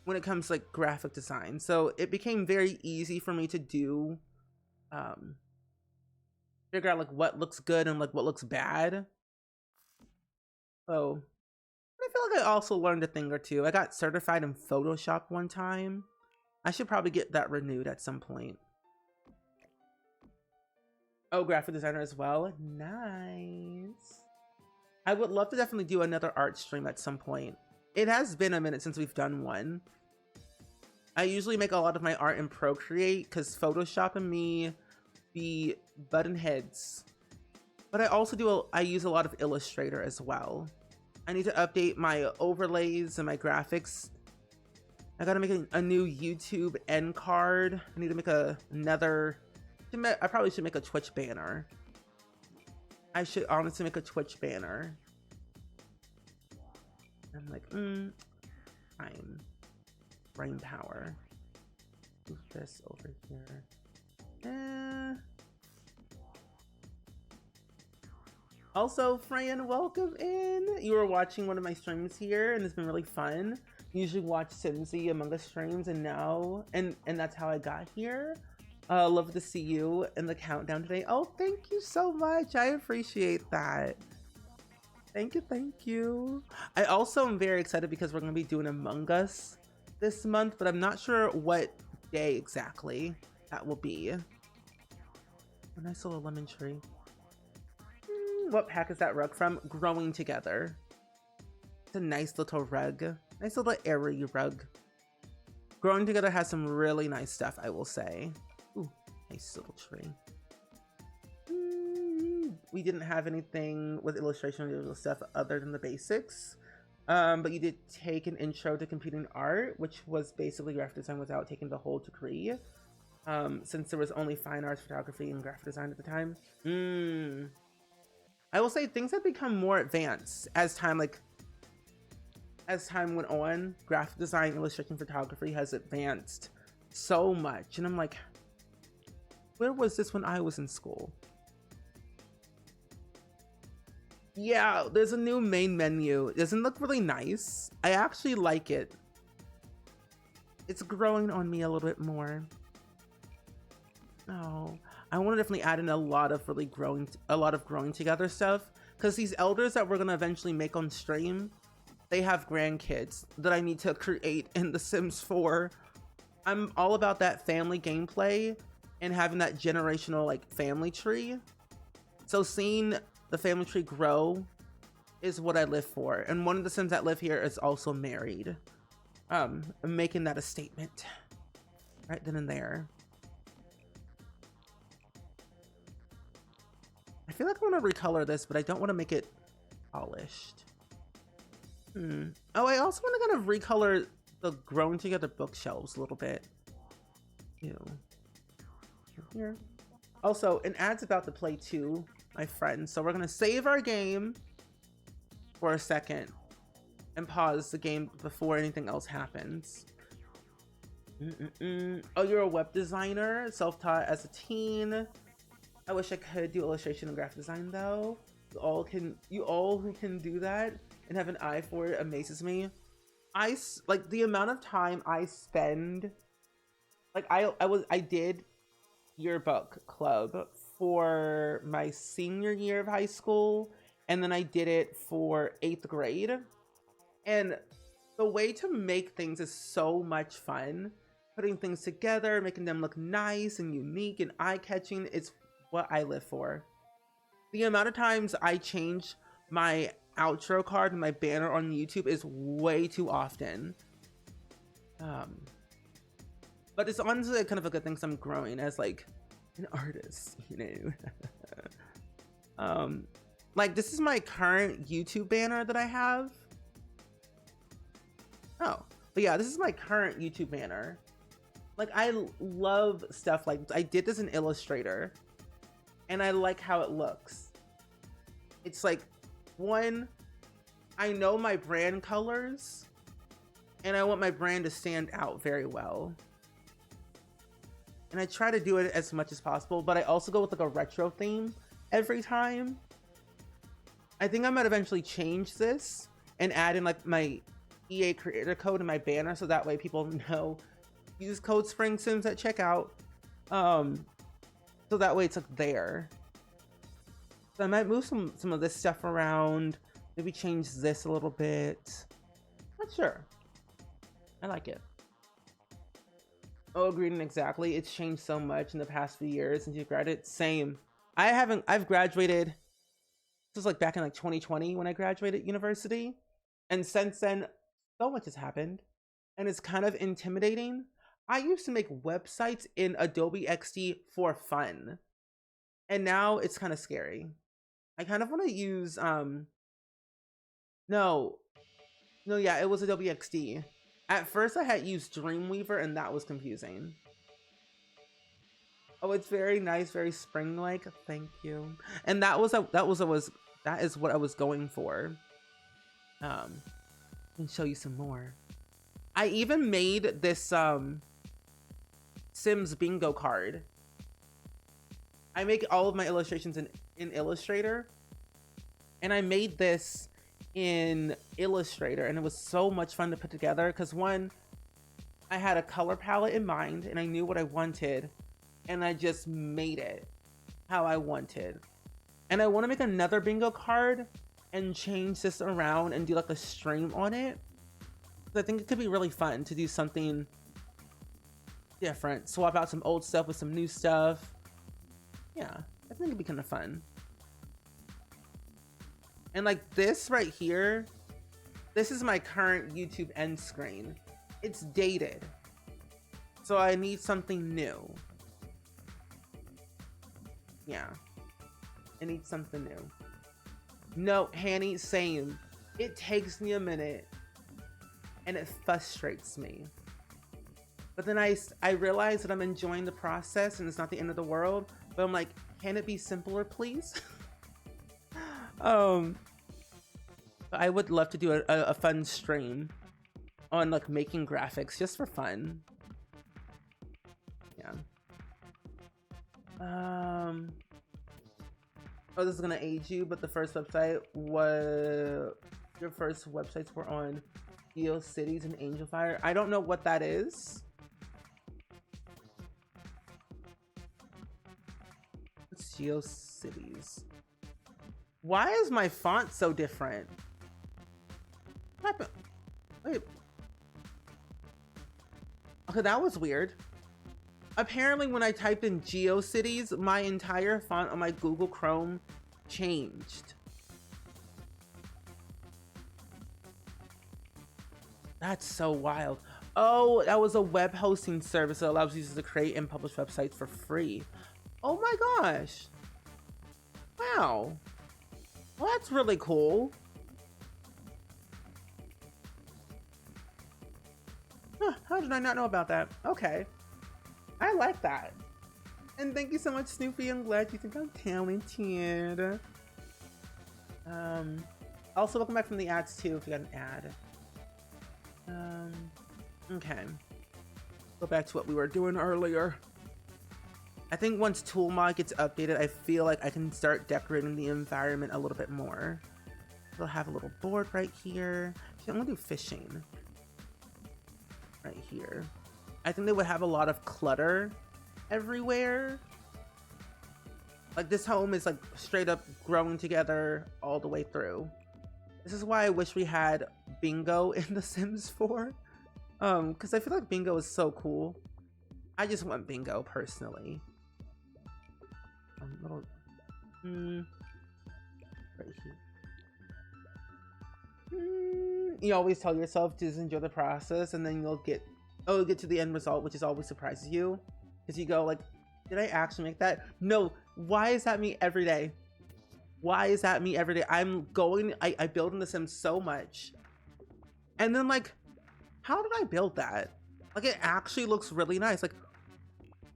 when it comes to like graphic design, so it became very easy for me to do figure out like what looks good and like what looks bad. So I feel like I also learned a thing or two. I got certified in Photoshop one time. I should probably get that renewed at some point. Oh, graphic designer as well. Nice. I would love to definitely do another art stream at some point. It has been a minute since we've done one. I usually make a lot of my art in Procreate because Photoshop and me be button heads. But I also I use a lot of Illustrator as well. I need to update my overlays and my graphics. I gotta make a new YouTube end card. I need to make I probably should make a Twitch banner. I should honestly make a Twitch banner. I'm like, fine. Brain power. Move this over here. Also, Fran, welcome in. You were watching one of my streams here, and it's been really fun. Usually watch Simsy Among Us streams, and now, and that's how I got here. Love to see you in the countdown today. Oh, thank you so much. I appreciate that. Thank you, thank you. I also am very excited because we're going to be doing Among Us this month, but I'm not sure what day exactly that will be. A nice little lemon tree. What pack is that rug from? Growing Together. It's a nice little rug. Nice little airy rug. Growing Together has some really nice stuff, I will say. Ooh, nice little tree. We didn't have anything with illustration or stuff other than the basics. But you did take an intro to computing art, which was basically graphic design without taking the whole degree. Since there was only fine arts, photography, and graphic design at the time. I will say things have become more advanced as time went on. Graphic design, illustration, photography has advanced so much, and I'm like, where was this when I was in school? Yeah, there's a new main menu. It doesn't look really nice. I actually like it. It's growing on me a little bit more. Oh, I want to definitely add in a lot of growing together stuff, because these elders that we're gonna eventually make on stream, they have grandkids that I need to create in The Sims 4. I'm all about that family gameplay and having that generational like family tree. So seeing the family tree grow is what I live for. And one of the Sims that live here is also married. I'm making that a statement right then and there. I feel like I want to recolor this, but I don't want to make it polished. Oh, I also want to kind of recolor the grown together bookshelves a little bit. Ew. Here. Also, an ad's about to play too, my friends. So we're gonna save our game for a second and pause the game before anything else happens. Oh, you're a web designer, self-taught as a teen. I wish I could do illustration and graphic design though. You all who can do that and have an eye for it amazes me. Like the amount of time I spend, like I did yearbook club for my senior year of high school, and then I did it for 8th grade. And the way to make things is so much fun. Putting things together, making them look nice and unique and eye-catching, it's what I live for. The amount of times I change my outro card and my banner on YouTube is way too often. But it's honestly kind of a good thing because I'm growing as like an artist, you know. Like this is my current YouTube banner that I have. Oh, but yeah, this is my current YouTube banner. Like I love stuff like I did this in Illustrator and I like how it looks. It's like, one, I know my brand colors and I want my brand to stand out very well. And I try to do it as much as possible, but I also go with like a retro theme every time. I think I might eventually change this and add in like my EA creator code in my banner so that way people know, use code SpringSims at checkout. So that way it's like there. So I might move some of this stuff around, maybe change this a little bit. Not sure. I like it. Oh, agreed, and exactly. It's changed so much in the past few years since you graduated. Same. I've graduated. This was like back in like 2020 when I graduated university. And since then, so much has happened. And it's kind of intimidating. I used to make websites in Adobe XD for fun. And now it's kind of scary. I kind of want to use, no, yeah, it was Adobe XD. At first I had used Dreamweaver and that was confusing. Oh, it's very nice, very spring-like. Thank you. And that is what I was going for. I can show you some more. I even made this Sims bingo card. I make all of my illustrations in Illustrator, and I made this in Illustrator, and it was so much fun to put together because one, I had a color palette in mind and I knew what I wanted and I just made it how I wanted. And I want to make another bingo card and change this around and do like a stream on it. I think it could be really fun to do something different, swap out some old stuff with some new stuff. Yeah, I think it'd be kind of fun. And like this right here, this is my current YouTube end screen. It's dated, so I need something new. Yeah, I need something new. No, Hanny, same. It takes me a minute and it frustrates me. But then I realize that I'm enjoying the process and it's not the end of the world, but I'm like, can it be simpler, please? I would love to do a fun stream on like making graphics just for fun. Yeah. Oh, this is gonna age you, but the first website was your first websites were on GeoCities and Angelfire. I don't know what that is. What's GeoCities? Why is my font so different? typing? Wait. Okay, that was weird. Apparently when I typed in GeoCities, my entire font on my Google Chrome changed. That's so wild. Oh, that was a web hosting service that allows users to create and publish websites for free. Oh my gosh. Wow. Well, that's really cool. Huh, how did I not know about that? Okay. I like that. And thank you so much, Snoopy. I'm glad you think I'm talented. Also, welcome back from the ads too if you got an ad. Okay. Go back to what we were doing earlier. I think once Toolmod gets updated, I feel like I can start decorating the environment a little bit more. We'll have a little board right here. I'm gonna do fishing. Right here. I think they would have a lot of clutter everywhere. Like this home is like straight up growing together all the way through. This is why I wish we had bingo in The Sims 4. Because I feel like bingo is so cool. I just want bingo personally. Little, right here. You always tell yourself to just enjoy the process, and then you'll get to the end result, which is always surprises you, because you go like, did I actually make that? No. Why is that me every day? Why is that me every day? I build in The Sims so much, and then like, how did I build that? Like, it actually looks really nice. Like,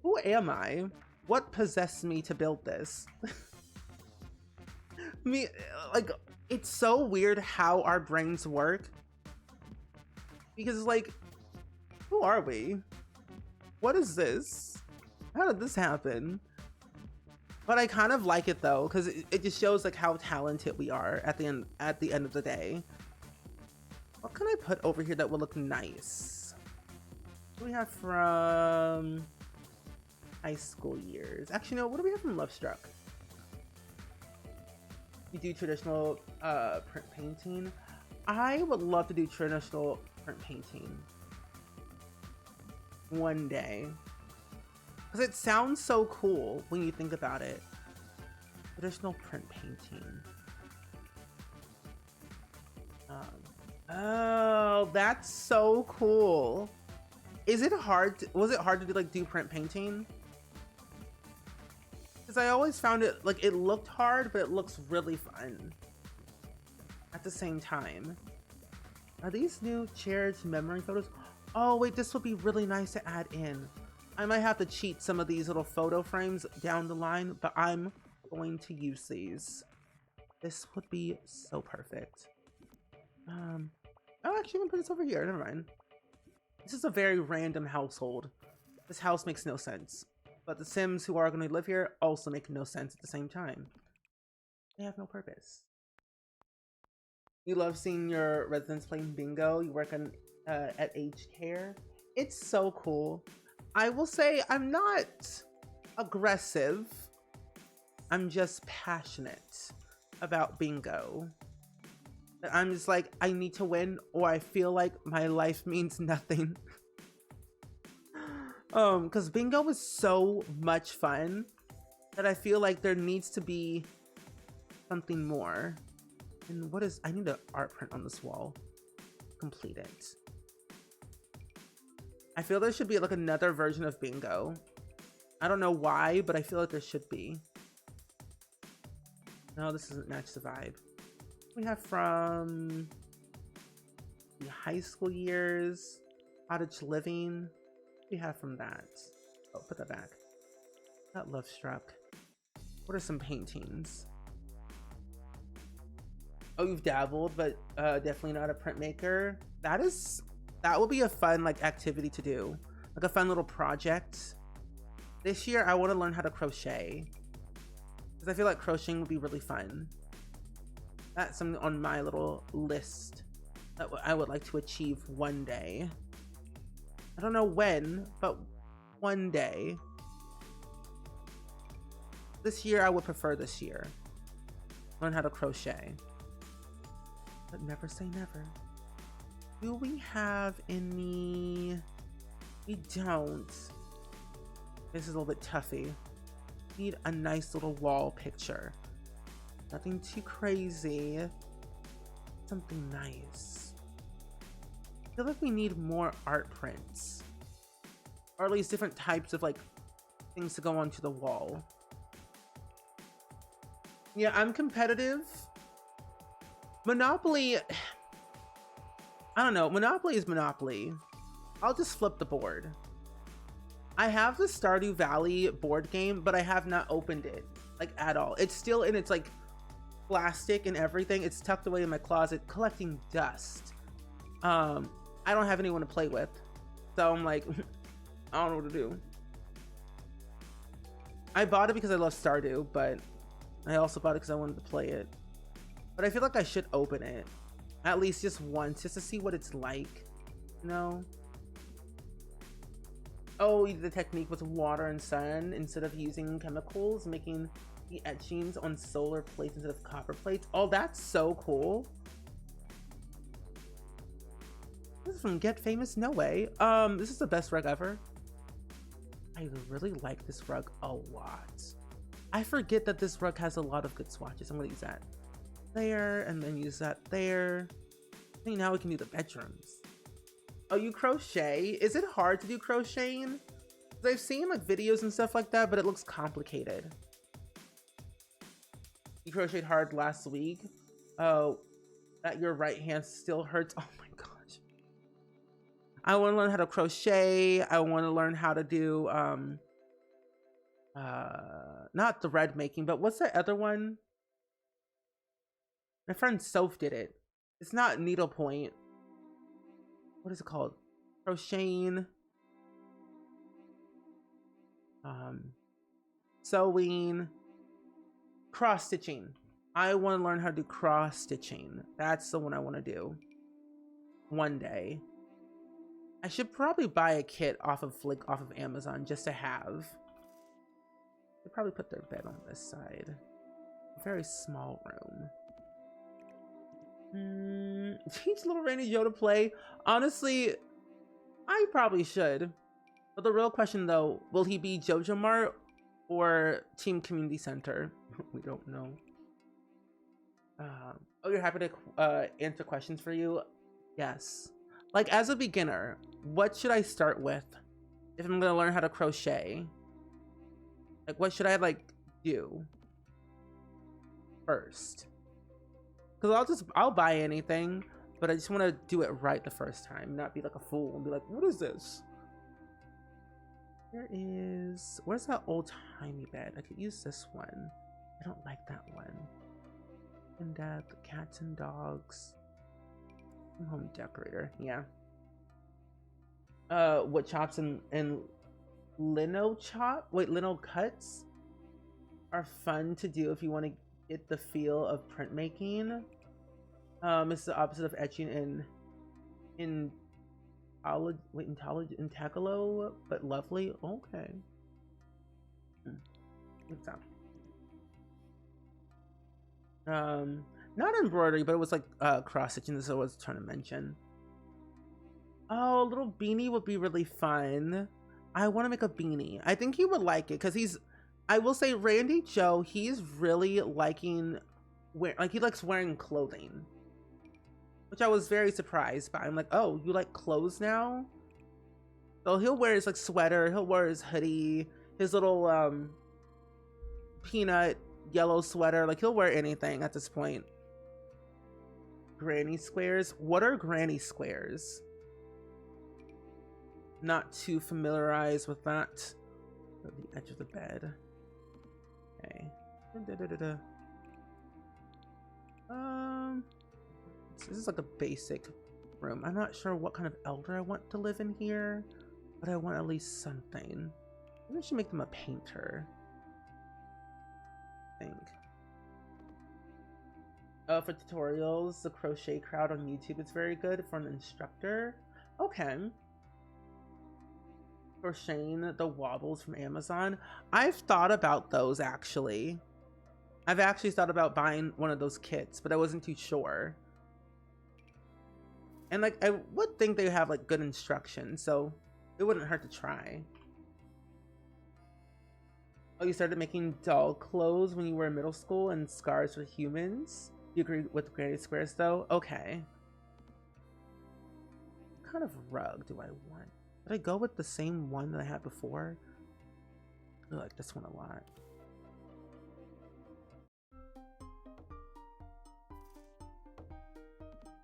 who am I? What possessed me to build this? Like, it's so weird how our brains work. Because, like, who are we? What is this? How did this happen? But I kind of like it though, because it just shows like how talented we are at the end of the day. What can I put over here that will look nice? What do we have from high school years? Actually, no, what do we have from Love Struck? You do traditional print painting. I would love to do traditional print painting one day. Because it sounds so cool when you think about it. Traditional print painting. Oh, that's so cool. Is it hard? Was it hard to do print painting? Because I always found it, like, it looked hard, but it looks really fun at the same time. Are these new cherished memory photos? Oh, wait, this would be really nice to add in. I might have to cheat some of these little photo frames down the line, but I'm going to use these. This would be so perfect. Oh, actually, I'm gonna put this over here. Never mind. This is a very random household. This house makes no sense. But the Sims who are going to live here also make no sense at the same time. They have no purpose. You love seeing your residents playing bingo. You work on at Aged Care. It's so cool. I will say I'm not aggressive. I'm just passionate about bingo. But I'm just like, I need to win, or I feel like my life means nothing. Because bingo is so much fun that I feel like there needs to be something more. And what is, I need an art print on this wall. Complete it. I feel there should be like another version of bingo. I don't know why, but I feel like there should be. No, this doesn't match the vibe. We have from the high school years, cottage living. We have from that. Oh, put that back. That Love Struck. What are some paintings? Oh, you've dabbled, but definitely not a printmaker. That will be a fun like activity to do, like a fun little project. This year, I want to learn how to crochet because I feel like crocheting would be really fun. That's something on my little list that I would like to achieve one day. I don't know when, but one day. This year, I would prefer this year. Learn how to crochet. But never say never. Do we have any? We don't. This is a little bit toughy. Need a nice little wall picture. Nothing too crazy. Something nice. I feel like we need more art prints. Or at least different types of like things to go onto the wall. Yeah, I'm competitive. Monopoly, I don't know. Monopoly is Monopoly. I'll just flip the board. I have the Stardew Valley board game, but I have not opened it like at all. It's still in its like plastic and everything. It's tucked away in my closet collecting dust. I don't have anyone to play with. So I'm like, I don't know what to do. I bought it because I love Stardew, but I also bought it because I wanted to play it. But I feel like I should open it at least just once, just to see what it's like, you know? Oh, the technique with water and sun instead of using chemicals, making the etchings on solar plates instead of copper plates. Oh, that's so cool. This is from Get Famous No Way. This is the best rug ever. I really like this rug a lot. I forget that this rug has a lot of good swatches. I'm gonna use that there and then use that there. I think now we can do the bedrooms. Oh, you crochet? Is it hard to do crocheting? Because I've seen like videos and stuff like that, but it looks complicated. You crocheted hard last week. Oh, that your right hand still hurts. Oh my gosh. I want to learn how to crochet. I want to learn how to do not thread making, but what's that other one? My friend Soph did it. It's not needlepoint. What is it called? Crocheting. Sewing. Cross stitching. I want to learn how to do cross stitching. That's the one I want to do one day. I should probably buy a kit off of Amazon just to have. They probably put their bed on this side. A very small room. Teach little Randy Joe to play. Honestly, I probably should. But the real question though, will he be Jojo Mart or Team Community Center? We don't know. Oh, you're happy to answer questions for you? Yes. Like as a beginner, what should I start with if I'm gonna learn how to crochet? Like what should I like do first? Because I'll buy anything, but I just want to do it right the first time, not be like a fool and be like, what is this? Where's that old timey bed? I could use this one. I don't like that one. In depth, cats and dogs. Home decorator, yeah. Wood chops and lino cuts are fun to do if you want to get the feel of printmaking. It's the opposite of etching in Tagalog, but lovely. Okay. What's that? Not embroidery, but it was like cross stitching. This is what I was trying to mention. Oh, a little beanie would be really fun. I want to make a beanie. I think he would like it because I will say Randy Joe, he's really liking he likes wearing clothing, which I was very surprised by. I'm like, oh, you like clothes now? So he'll wear his like sweater, he'll wear his hoodie, his little peanut yellow sweater. Like he'll wear anything at this point. Granny squares. What are granny squares? Not too familiarized with that. At the edge of the bed. Okay. This is like a basic room. I'm not sure what kind of elder I want to live in here, but I want at least something. Maybe I should make them a painter. I think. For tutorials, the crochet crowd on YouTube is very good for an instructor. Okay. Crocheting the wobbles from Amazon. I've thought about those actually. I've actually thought about buying one of those kits, but I wasn't too sure. And like, I would think they have like good instructions, so it wouldn't hurt to try. Oh, you started making doll clothes when you were in middle school and scars for humans? You agree with Granny Squares though? Okay. What kind of rug do I want? Did I go with the same one that I had before? I like this one a lot.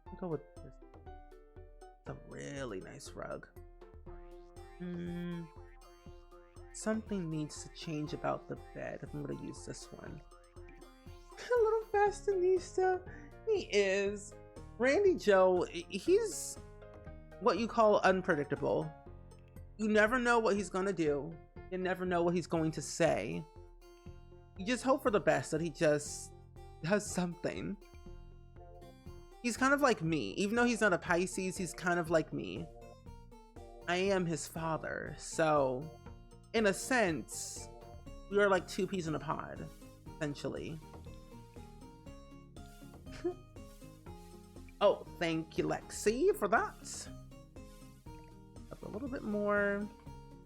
I'll go with this. It's a really nice rug. Something needs to change about the bed. I'm gonna use this one. A little fashionista. He is. Randy Joe, he's what you call unpredictable. You never know what he's gonna do. You never know what he's going to say. You just hope for the best that he just does something. He's kind of like me. Even though he's not a Pisces, he's kind of like me. I am his father, so in a sense, we are like two peas in a pod, essentially. Oh, thank you, Lexi, for that. Up a little bit more.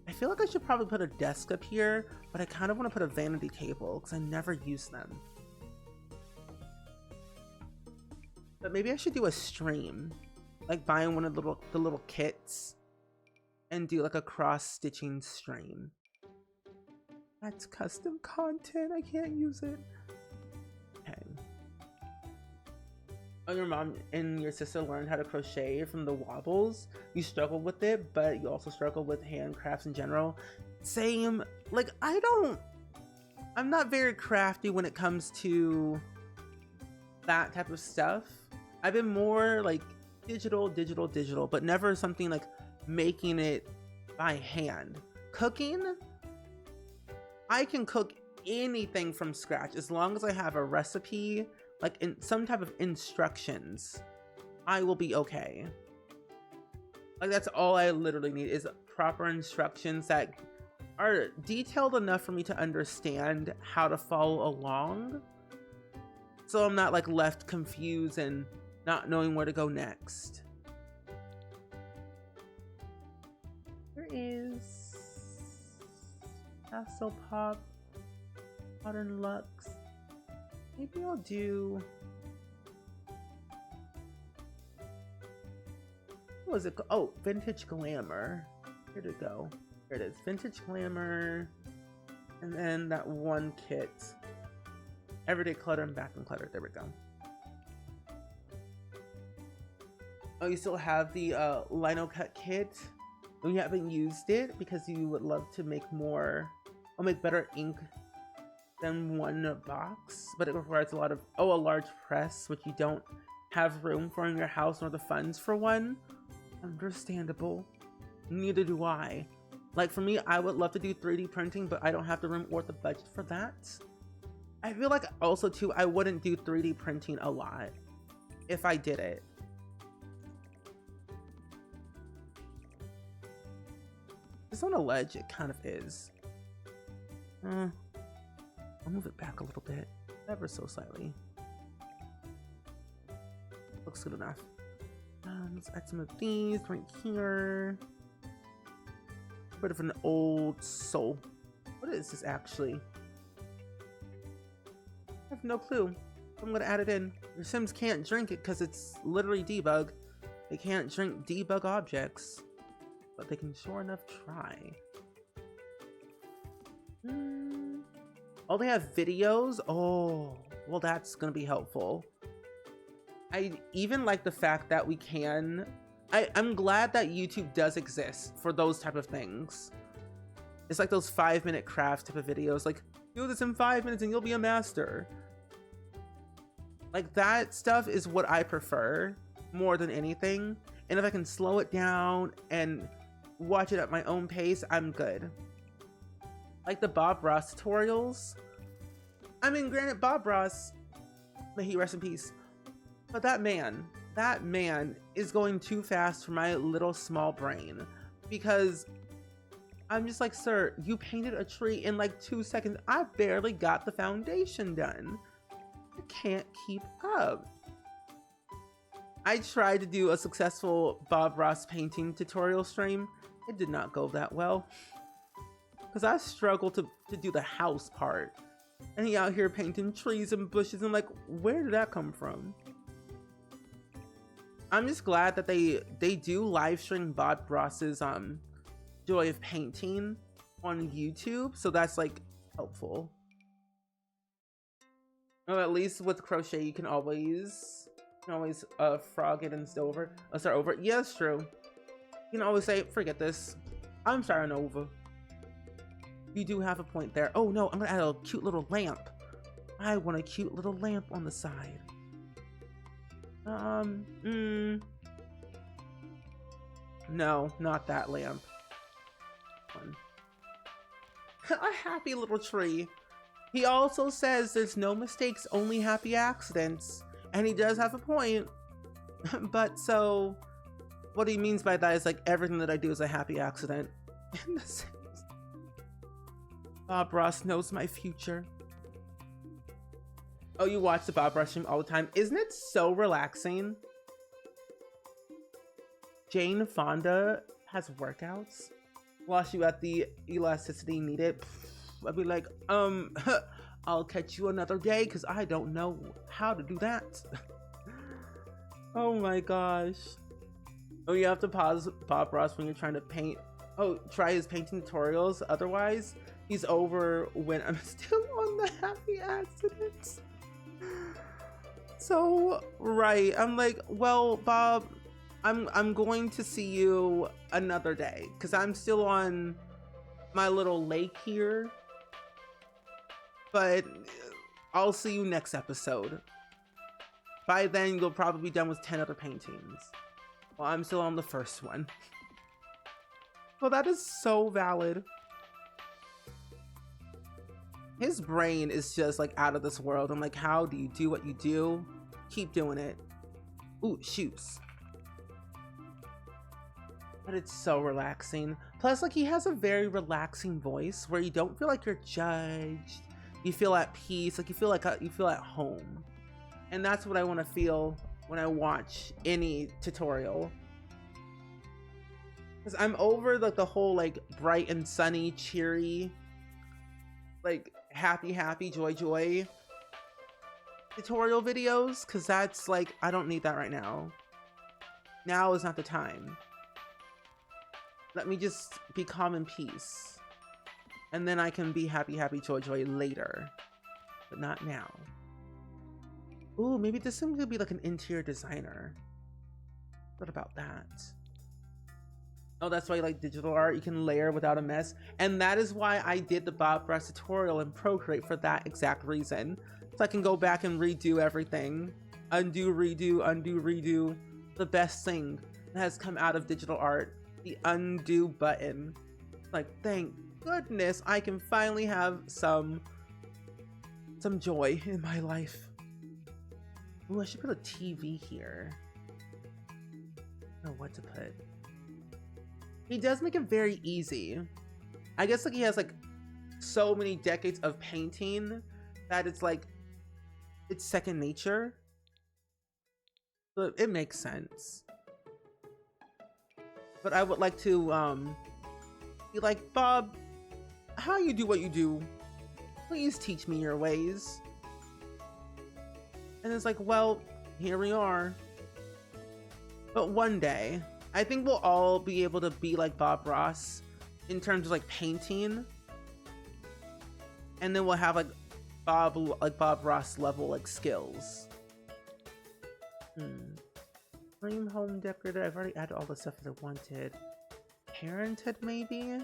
I feel like I should probably put a desk up here, but I kind of want to put a vanity table because I never use them. But maybe I should do a stream, like buying one of the little kits and do like a cross-stitching stream. That's custom content. I can't use it. Okay. Oh, your mom and your sister learned how to crochet from the wobbles. You struggle with it, but you also struggle with handcrafts in general. Same. Like, I'm not very crafty when it comes to that type of stuff. I've been more like digital, but never something like making it by hand. Cooking, I can cook anything from scratch as long as I have a recipe, like in some type of instructions, I will be okay. Like that's all I literally need is proper instructions that are detailed enough for me to understand how to follow along, so I'm not like left confused and not knowing where to go next. There is Pastel Pop, Modern Luxe. Maybe I'll do, what was it? Oh, Vintage Glamour. Here to go. Here it is. Vintage Glamour. And then that one kit. Everyday Clutter and Back and Clutter. There we go. Oh, you still have the Lino Cut kit? You haven't used it because you would love to make more, or make better ink than one box, but it requires a lot of, a large press, which you don't have room for in your house nor the funds for one. Understandable. Neither do I. Like for me, I would love to do 3D printing, but I don't have the room or the budget for that. I feel like also too, I wouldn't do 3D printing a lot if I did it. It's on a ledge, it kind of is. I'll move it back a little bit, ever so slightly. Looks good enough. Let's add some of these right here. Bit of an old soul. What is this actually? I have no clue. I'm gonna add it in. Your Sims can't drink it because it's literally debug. They can't drink debug objects, but they can sure enough try. Oh, they have videos? Oh, well, that's gonna be helpful. I even like the fact that we can... I'm glad that YouTube does exist for those type of things. It's like those 5-minute craft type of videos, like, do this in 5 minutes and you'll be a master. Like, that stuff is what I prefer more than anything. And if I can slow it down and watch it at my own pace, I'm good. Like the Bob Ross tutorials. I mean, granted, Bob Ross, may he rest in peace, but that man is going too fast for my little small brain, because I'm just like, sir, you painted a tree in like 2 seconds. I barely got the foundation done. I can't keep up. I tried to do a successful Bob Ross painting tutorial stream. It did not go that well. Because I struggled to do the house part. And he out here painting trees and bushes. And like, where did that come from? I'm just glad that they do live stream Bob Ross's Joy of Painting on YouTube. So that's like helpful. Or at least with crochet, you can always frog it and start over. Yeah, it's true. You can always say, forget this. I'm starting over. You do have a point there. Oh no, I'm gonna add a cute little lamp. I want a cute little lamp on the side. No, not that lamp. A happy little tree. He also says there's no mistakes, only happy accidents. And he does have a point. But so, what he means by that is like everything that I do is a happy accident. In the sense. Bob Ross knows my future. Oh, you watch the Bob Ross stream all the time. Isn't it so relaxing? Jane Fonda has workouts while she at the elasticity needed. I'd be like, I'll catch you another day because I don't know how to do that. Oh my gosh. Oh, you have to pause Bob Ross when you're trying to paint. Oh, try his painting tutorials. Otherwise, he's over when I'm still on the happy accidents. So, right. I'm like, well, Bob, I'm going to see you another day because I'm still on my little lake here. But I'll see you next episode. By then, you'll probably be done with 10 other paintings. Well, I'm still on the first one. Well, that is so valid. His brain is just like out of this world. I'm like, how do you do what you do? Keep doing it. Ooh, shoes. But it's so relaxing. Plus, like, he has a very relaxing voice where you don't feel like you're judged. You feel at peace. Like, you feel at home. And that's what I want to feel when I watch any tutorial. Because I'm over like the whole like bright and sunny, cheery, like happy, joy tutorial videos. Because that's like, I don't need that right now. Now is not the time. Let me just be calm and peace. And then I can be happy, joy later. But not now. Ooh, maybe this thing could be like an interior designer. What about that? Oh, that's why you like digital art. You can layer without a mess. And that is why I did the Bob Ross tutorial in Procreate for that exact reason. So I can go back and redo everything. Undo, redo. The best thing that has come out of digital art. The undo button. Like, thank goodness I can finally have some joy in my life. Ooh, I should put a TV here. I don't know what to put. He does make it very easy. I guess like he has like so many decades of painting that it's like it's second nature. But it makes sense. But I would like to be like, Bob, how you do what you do? Please teach me your ways. And it's like, well, here we are. But one day, I think we'll all be able to be like Bob Ross in terms of like painting. And then we'll have like Bob Ross level like skills. Dream home decorator. I've already added all the stuff that I wanted. Parenthood maybe?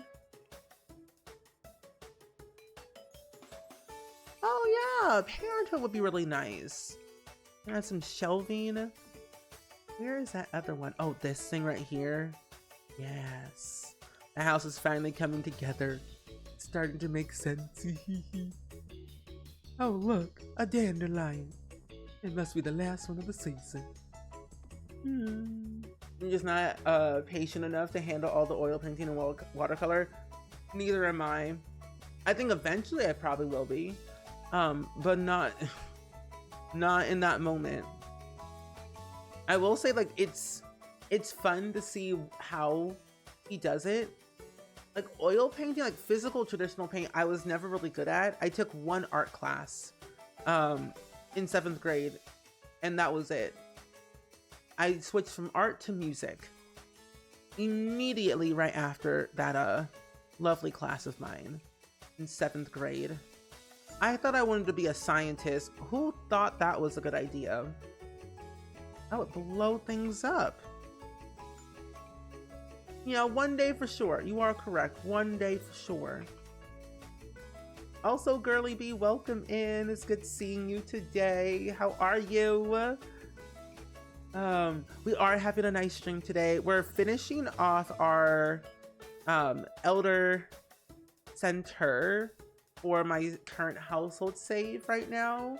Oh yeah, Parenthood would be really nice. Add some shelving. Where is that other one? Oh, this thing right here. Yes. The house is finally coming together. It's starting to make sense. Oh, look. A dandelion. It must be the last one of the season. I'm just not patient enough to handle all the oil painting and watercolor. Neither am I. I think eventually I probably will be. But not in that moment. I will say, like, it's fun to see how he does it. Like oil painting, like physical traditional paint, I was never really good at. I took one art class in 7th grade, and that was it. I switched from art to music immediately right after that lovely class of mine in 7th grade. I thought I wanted to be a scientist. Who thought that was a good idea? That would blow things up. You know, one day for sure. You are correct. One day for sure. Also, Girly B, welcome in. It's good seeing you today. How are you? We are having a nice stream today. We're finishing off our Elder Center for my current household save right now.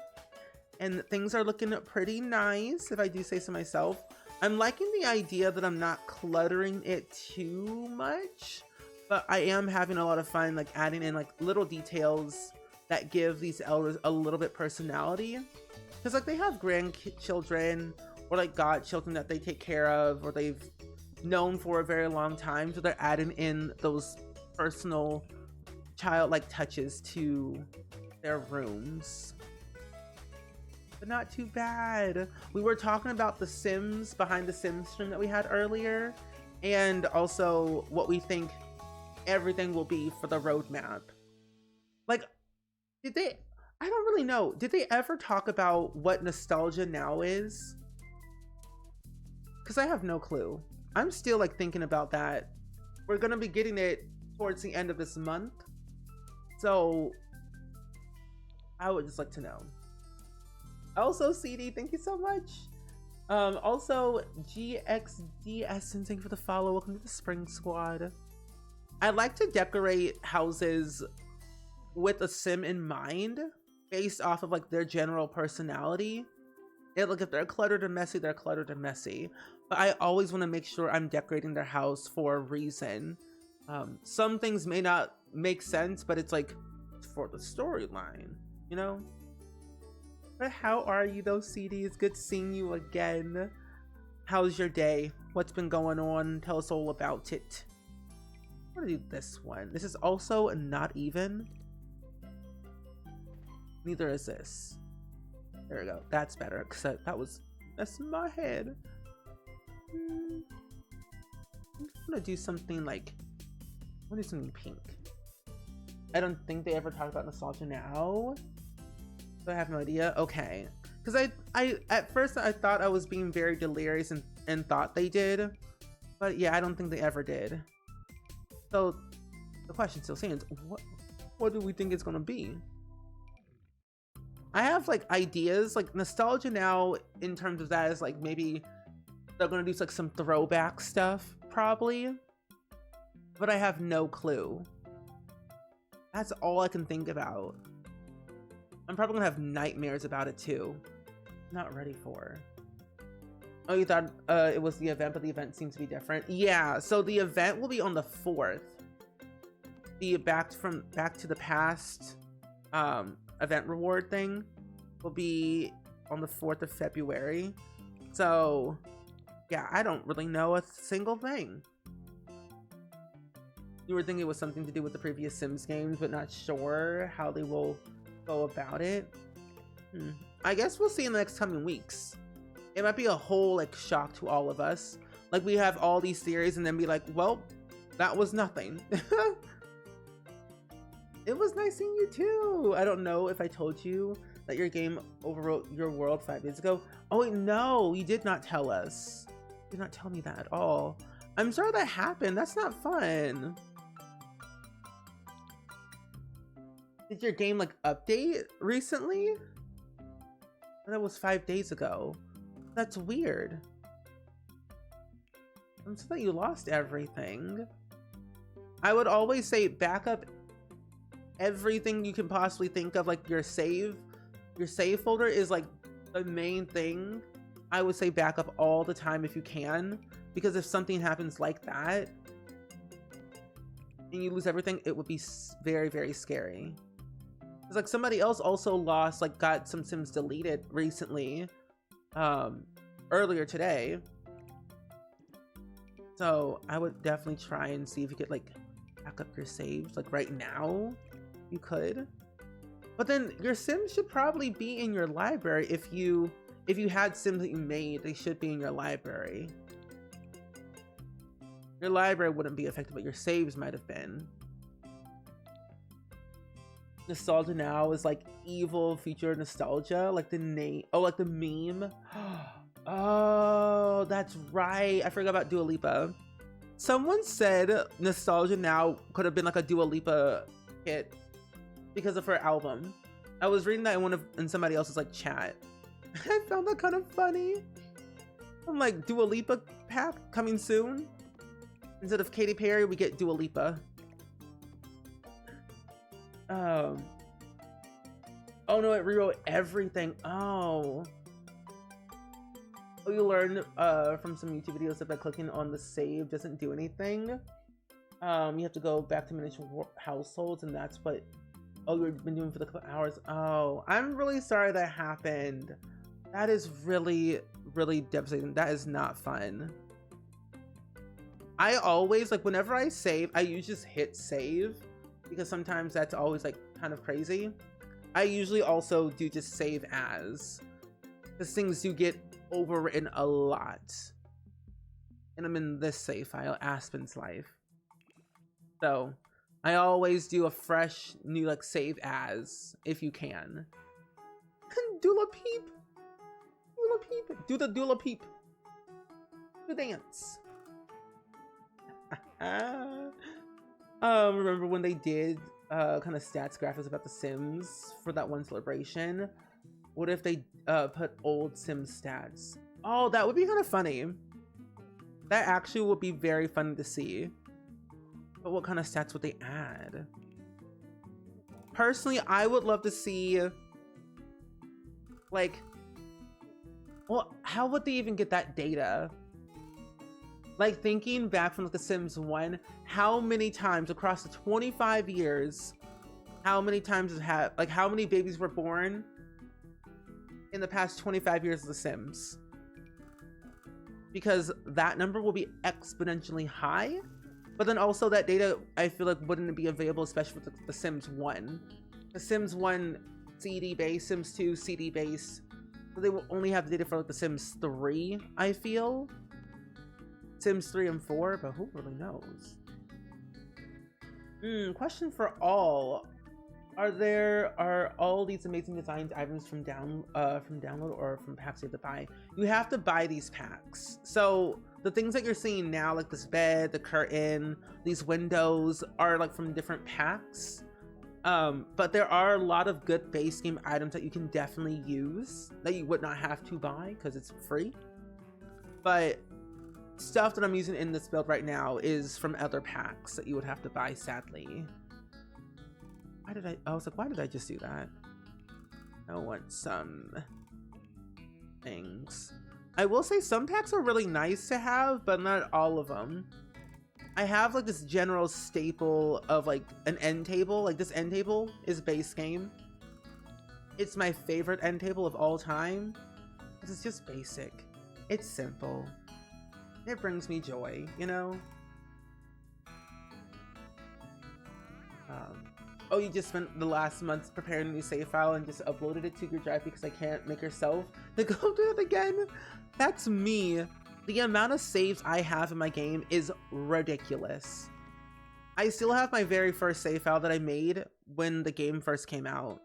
And things are looking pretty nice, if I do say so myself. I'm liking the idea that I'm not cluttering it too much, but I am having a lot of fun, like adding in like little details that give these elders a little bit personality. Because like they have grandchildren or like godchildren that they take care of or they've known for a very long time. So they're adding in those personal childlike touches to their rooms. But not too bad. We were talking about the Sims behind the Sims stream that we had earlier, and also what we think everything will be for the roadmap. Like, did they, I don't really know, did they ever talk about what Nostalgia Now is? Because I have no clue. I'm still like thinking about that. We're gonna be getting it towards the end of this month, so I would just like to know. Also, CD, thank you so much. Also, GXDS, thank you for the follow. Welcome to the Spring Squad. I like to decorate houses with a sim in mind, based off of like their general personality. Like if they're cluttered and messy, they're cluttered and messy. But I always want to make sure I'm decorating their house for a reason. Some things may not make sense, but it's like for the storyline, you know? But how are you though, CD? It's good seeing you again. How's your day? What's been going on? Tell us all about it. I'm gonna do this one. This is also not even. Neither is this. There we go. That's better, because that was messing my head. I'm gonna do something like, I'm gonna do something pink. I don't think they ever talk about Nostalgia Now. I have no idea. Okay, because I at first I thought I was being very delirious and thought they did, but yeah, I don't think they ever did. So the question still stands: what do we think it's gonna be? I have like ideas, like Nostalgia Now in terms of that is like maybe they're gonna do like some throwback stuff probably, but I have no clue. That's all I can think about. I'm probably gonna have nightmares about it too. Not ready for. Oh, you thought it was the event, but the event seems to be different. Yeah, so the event will be on the 4th. The Back to the Past event reward thing will be on the 4th of February. So yeah, I don't really know a single thing. You were thinking it was something to do with the previous Sims games, but not sure how they will go about it. I guess we'll see in the next coming weeks. It might be a whole like shock to all of us. Like we have all these theories and then be like, well, that was nothing. It was nice seeing you too. I don't know if I told you that your game overwrote your world 5 days ago. Oh wait, no, you did not tell us. You did not tell me that at all. I'm sorry that happened. That's not fun. Did your game like update recently? That was 5 days ago. That's weird. I'm sorry that you lost everything. I would always say back up everything you can possibly think of, like your save folder is like the main thing. I would say back up all the time if you can, because if something happens like that and you lose everything, it would be very, very scary. It's like somebody else also lost, like got some Sims deleted recently. earlier today. So I would definitely try and see if you could like back up your saves. Like right now, you could. But then your Sims should probably be in your library. If you had Sims that you made, they should be in your library. Your library wouldn't be affected, but your saves might have been. Nostalgia Now is like evil future nostalgia, like the name. Oh, like the meme. Oh, that's right. I forgot about Dua Lipa. Someone said Nostalgia Now could have been like a Dua Lipa hit because of her album. I was reading that in somebody else's like chat. I found that kind of funny. I'm like, Dua Lipa pack coming soon. Instead of Katy Perry, we get Dua Lipa. Oh no, it rewrote everything. Oh, you learned from some YouTube videos that by clicking on the save doesn't do anything. You have to go back to miniature households, and that's what you've been doing for the hours. Oh, I'm really sorry that happened. That is really, really devastating. That is not fun. I always, like, whenever I save, I usually just hit save because sometimes that's always like kind of crazy. I usually also do just save as, because things do get overwritten a lot. And I'm in this save file, Aspen's Life. So I always do a fresh new like save as if you can. Dula Peep. Dula Peep. Do the Dula Peep. Do the dance. Remember when they did kind of stats graphics about the Sims for that one celebration? What if they put old Sims stats? Oh, that would be kind of funny. That actually would be very funny to see. But what kind of stats would they add? Personally, I would love to see, like, well, how would they even get that data? Like, thinking back from like, The Sims 1, how many times across the 25 years, how many times how many babies were born in the past 25 years of The Sims? Because that number will be exponentially high, but then also that data, I feel like, wouldn't be available, especially with The Sims 1. The Sims 1 CD base, Sims 2 CD base, so they will only have the data for like The Sims 3, I feel. Sims 3 and 4, but who really knows? Question for all. Are all these amazing designed items from download or from packs you have to buy? You have to buy these packs. So the things that you're seeing now, like this bed, the curtain, these windows, are like from different packs. But there are a lot of good base game items that you can definitely use that you would not have to buy because it's free. But stuff that I'm using in this build right now is from other packs that you would have to buy, sadly. I was like, why did I just do that? I want some things. I will say some packs are really nice to have, but not all of them. I have like this general staple of like an end table. Like this end table is base game. It's my favorite end table of all time because it's just basic. It's simple. It brings me joy, you know? Oh, you just spent the last month preparing a new save file and just uploaded it to your drive because I can't make yourself to go do it again? That's me. The amount of saves I have in my game is ridiculous. I still have my very first save file that I made when the game first came out.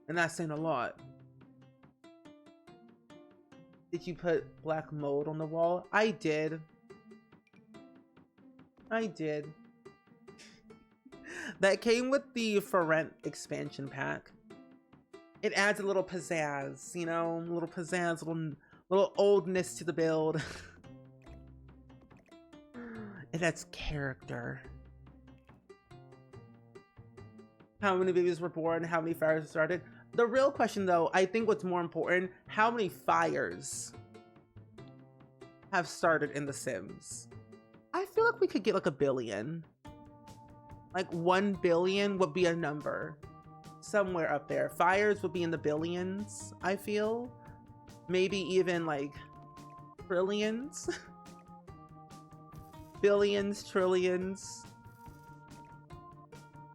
And that's saying a lot. Did you put black mold on the wall? I did. I did. That came with the For Rent expansion pack. It adds a little pizzazz, you know? A little pizzazz, little oldness to the build. It adds character. How many babies were born? How many fires started? The real question, though, I think what's more important, how many fires have started in The Sims? I feel like we could get like 1 billion. Like 1 billion would be a number. Somewhere up there. Fires would be in the billions, I feel. maybe even like trillions, billions, trillions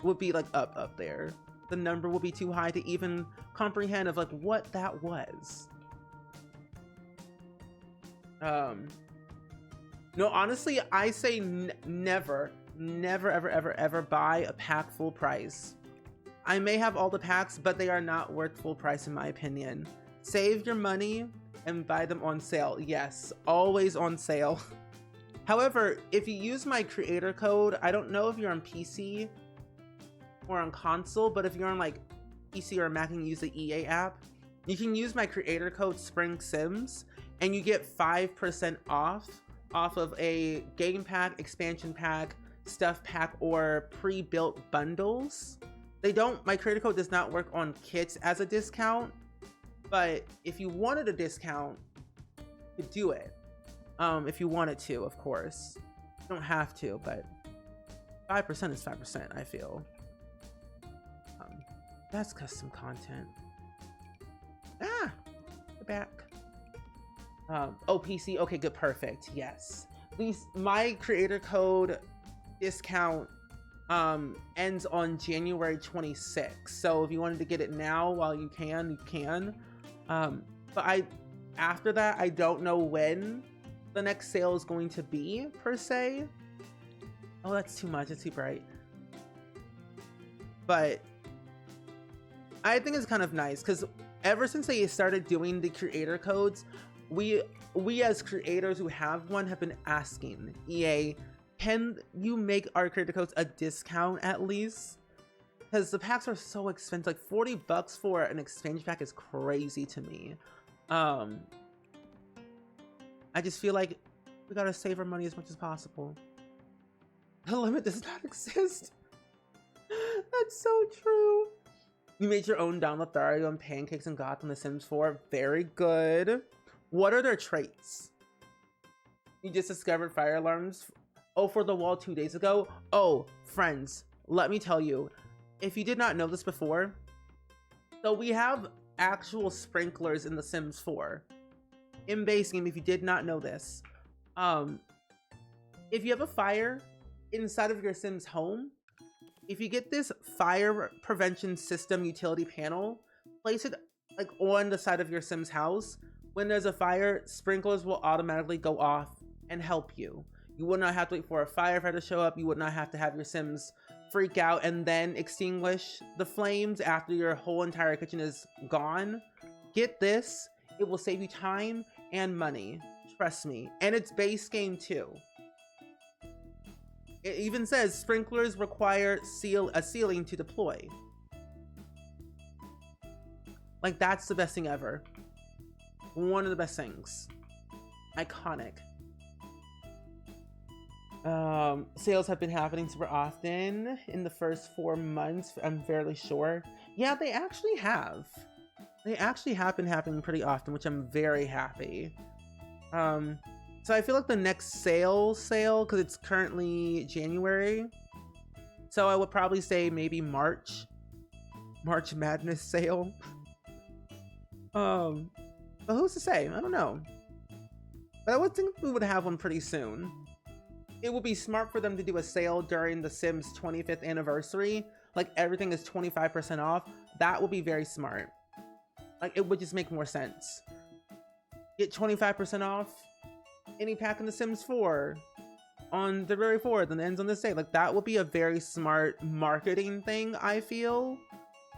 would be like up there. The number will be too high to even comprehend of like what that was. No, honestly, I say never ever buy a pack full price. I may have all the packs, but they are not worth full price in my opinion. Save your money and buy them on sale. Yes, always on sale. However, if you use my creator code, I don't know if you're on PC or on console, but if you're on like PC or Mac and use the EA app, you can use my creator code Spring Sims and you get 5% off of a game pack, expansion pack, stuff pack, or pre-built bundles. My creator code does not work on kits as a discount, but if you wanted a discount, you could do it. If you wanted to, of course. You don't have to, but 5% is 5%, I feel. That's custom content. Ah, we're back. Oh, PC. Okay, good, perfect. Yes. My creator code discount ends on January 26th. So if you wanted to get it now while you can, you can. But after that, I don't know when the next sale is going to be per se. Oh, that's too much. It's too bright. But I think it's kind of nice because ever since they started doing the creator codes, we as creators who have one have been asking EA, can you make our creator codes a discount at least? Because the packs are so expensive. Like $40 for an expansion pack is crazy to me. I just feel like we gotta save our money as much as possible. The limit does not exist. That's so true. You made your own download Thario and Pancakes and Gotham The Sims 4. Very good. What are their traits? You just discovered fire alarms. Oh, for the wall 2 days ago. Oh, friends, let me tell you, if you did not know this before, so we have actual sprinklers in The Sims 4. In base game, if you did not know this, if you have a fire inside of your Sims home, if you get this fire prevention system utility panel, place it like on the side of your Sims house. When there's a fire, sprinklers will automatically go off and help you. You would not have to wait for a firefighter to show up. You would not have to have your Sims freak out and then extinguish the flames after your whole entire kitchen is gone. Get this, it will save you time and money. Trust me. And it's base game too. It even says sprinklers require a ceiling to deploy. Like, that's the best thing ever. One of the best things. Iconic. Sales have been happening super often in the first 4 months, I'm fairly sure. Yeah, they actually have. They actually have been happening pretty often, which I'm very happy. So I feel like the next sale, because it's currently January, so I would probably say maybe March Madness sale. But who's to say? I don't know. But I would think we would have one pretty soon. It would be smart for them to do a sale during the Sims 25th anniversary. Like everything is 25% off. That would be very smart. Like it would just make more sense. Get 25% off any pack in The Sims 4 on February 4th and ends on this day. Like that would be a very smart marketing thing, I feel,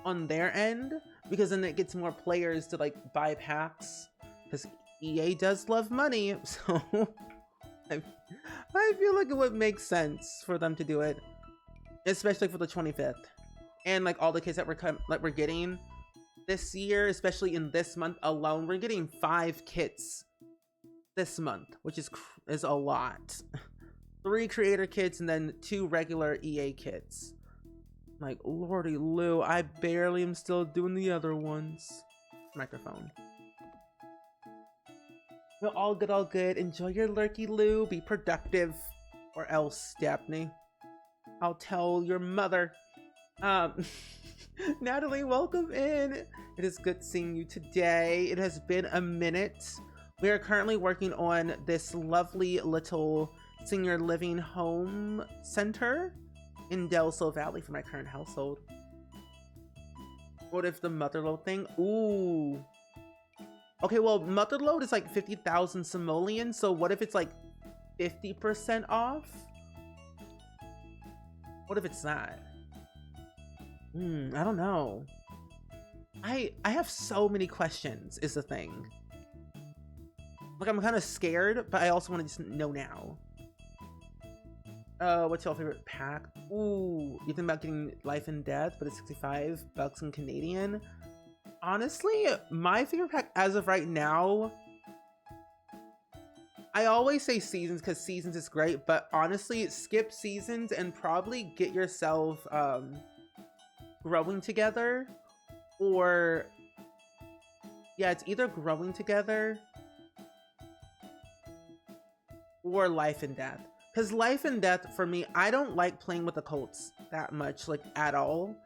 on their end, because then it gets more players to like buy packs, because EA does love money. So I feel like it would make sense for them to do it, especially for the 25th. And like all the kits that we're getting this year, especially in this month alone, we're getting 5 kits this month, which is a lot. 3 creator kits and then 2 regular EA kits. Like, lordy Lou, I barely am still doing the other ones. Microphone. No, all good, all good. Enjoy your lurky, Lou. Be productive. Or else, Daphne, I'll tell your mother. Um, Natalie, welcome in. It is good seeing you today. It has been a minute. We are currently working on this lovely little senior living home center in Del Sol Valley for my current household. What if the motherlode thing? Ooh. Okay, well, motherlode is like 50,000 simoleons, so what if it's like 50% off? What if it's not? I don't know. I have so many questions is the thing. Like, I'm kind of scared, but I also want to just know now. What's your favorite pack? Ooh, you think about getting Life and Death, but it's 65 bucks in Canadian. Honestly, my favorite pack as of right now, I always say Seasons because Seasons is great, but honestly, skip Seasons and probably get yourself Growing Together, or yeah, it's either Growing Together or Life and Death. Because Life and Death, for me, I don't like playing with the cults that much, like, at all.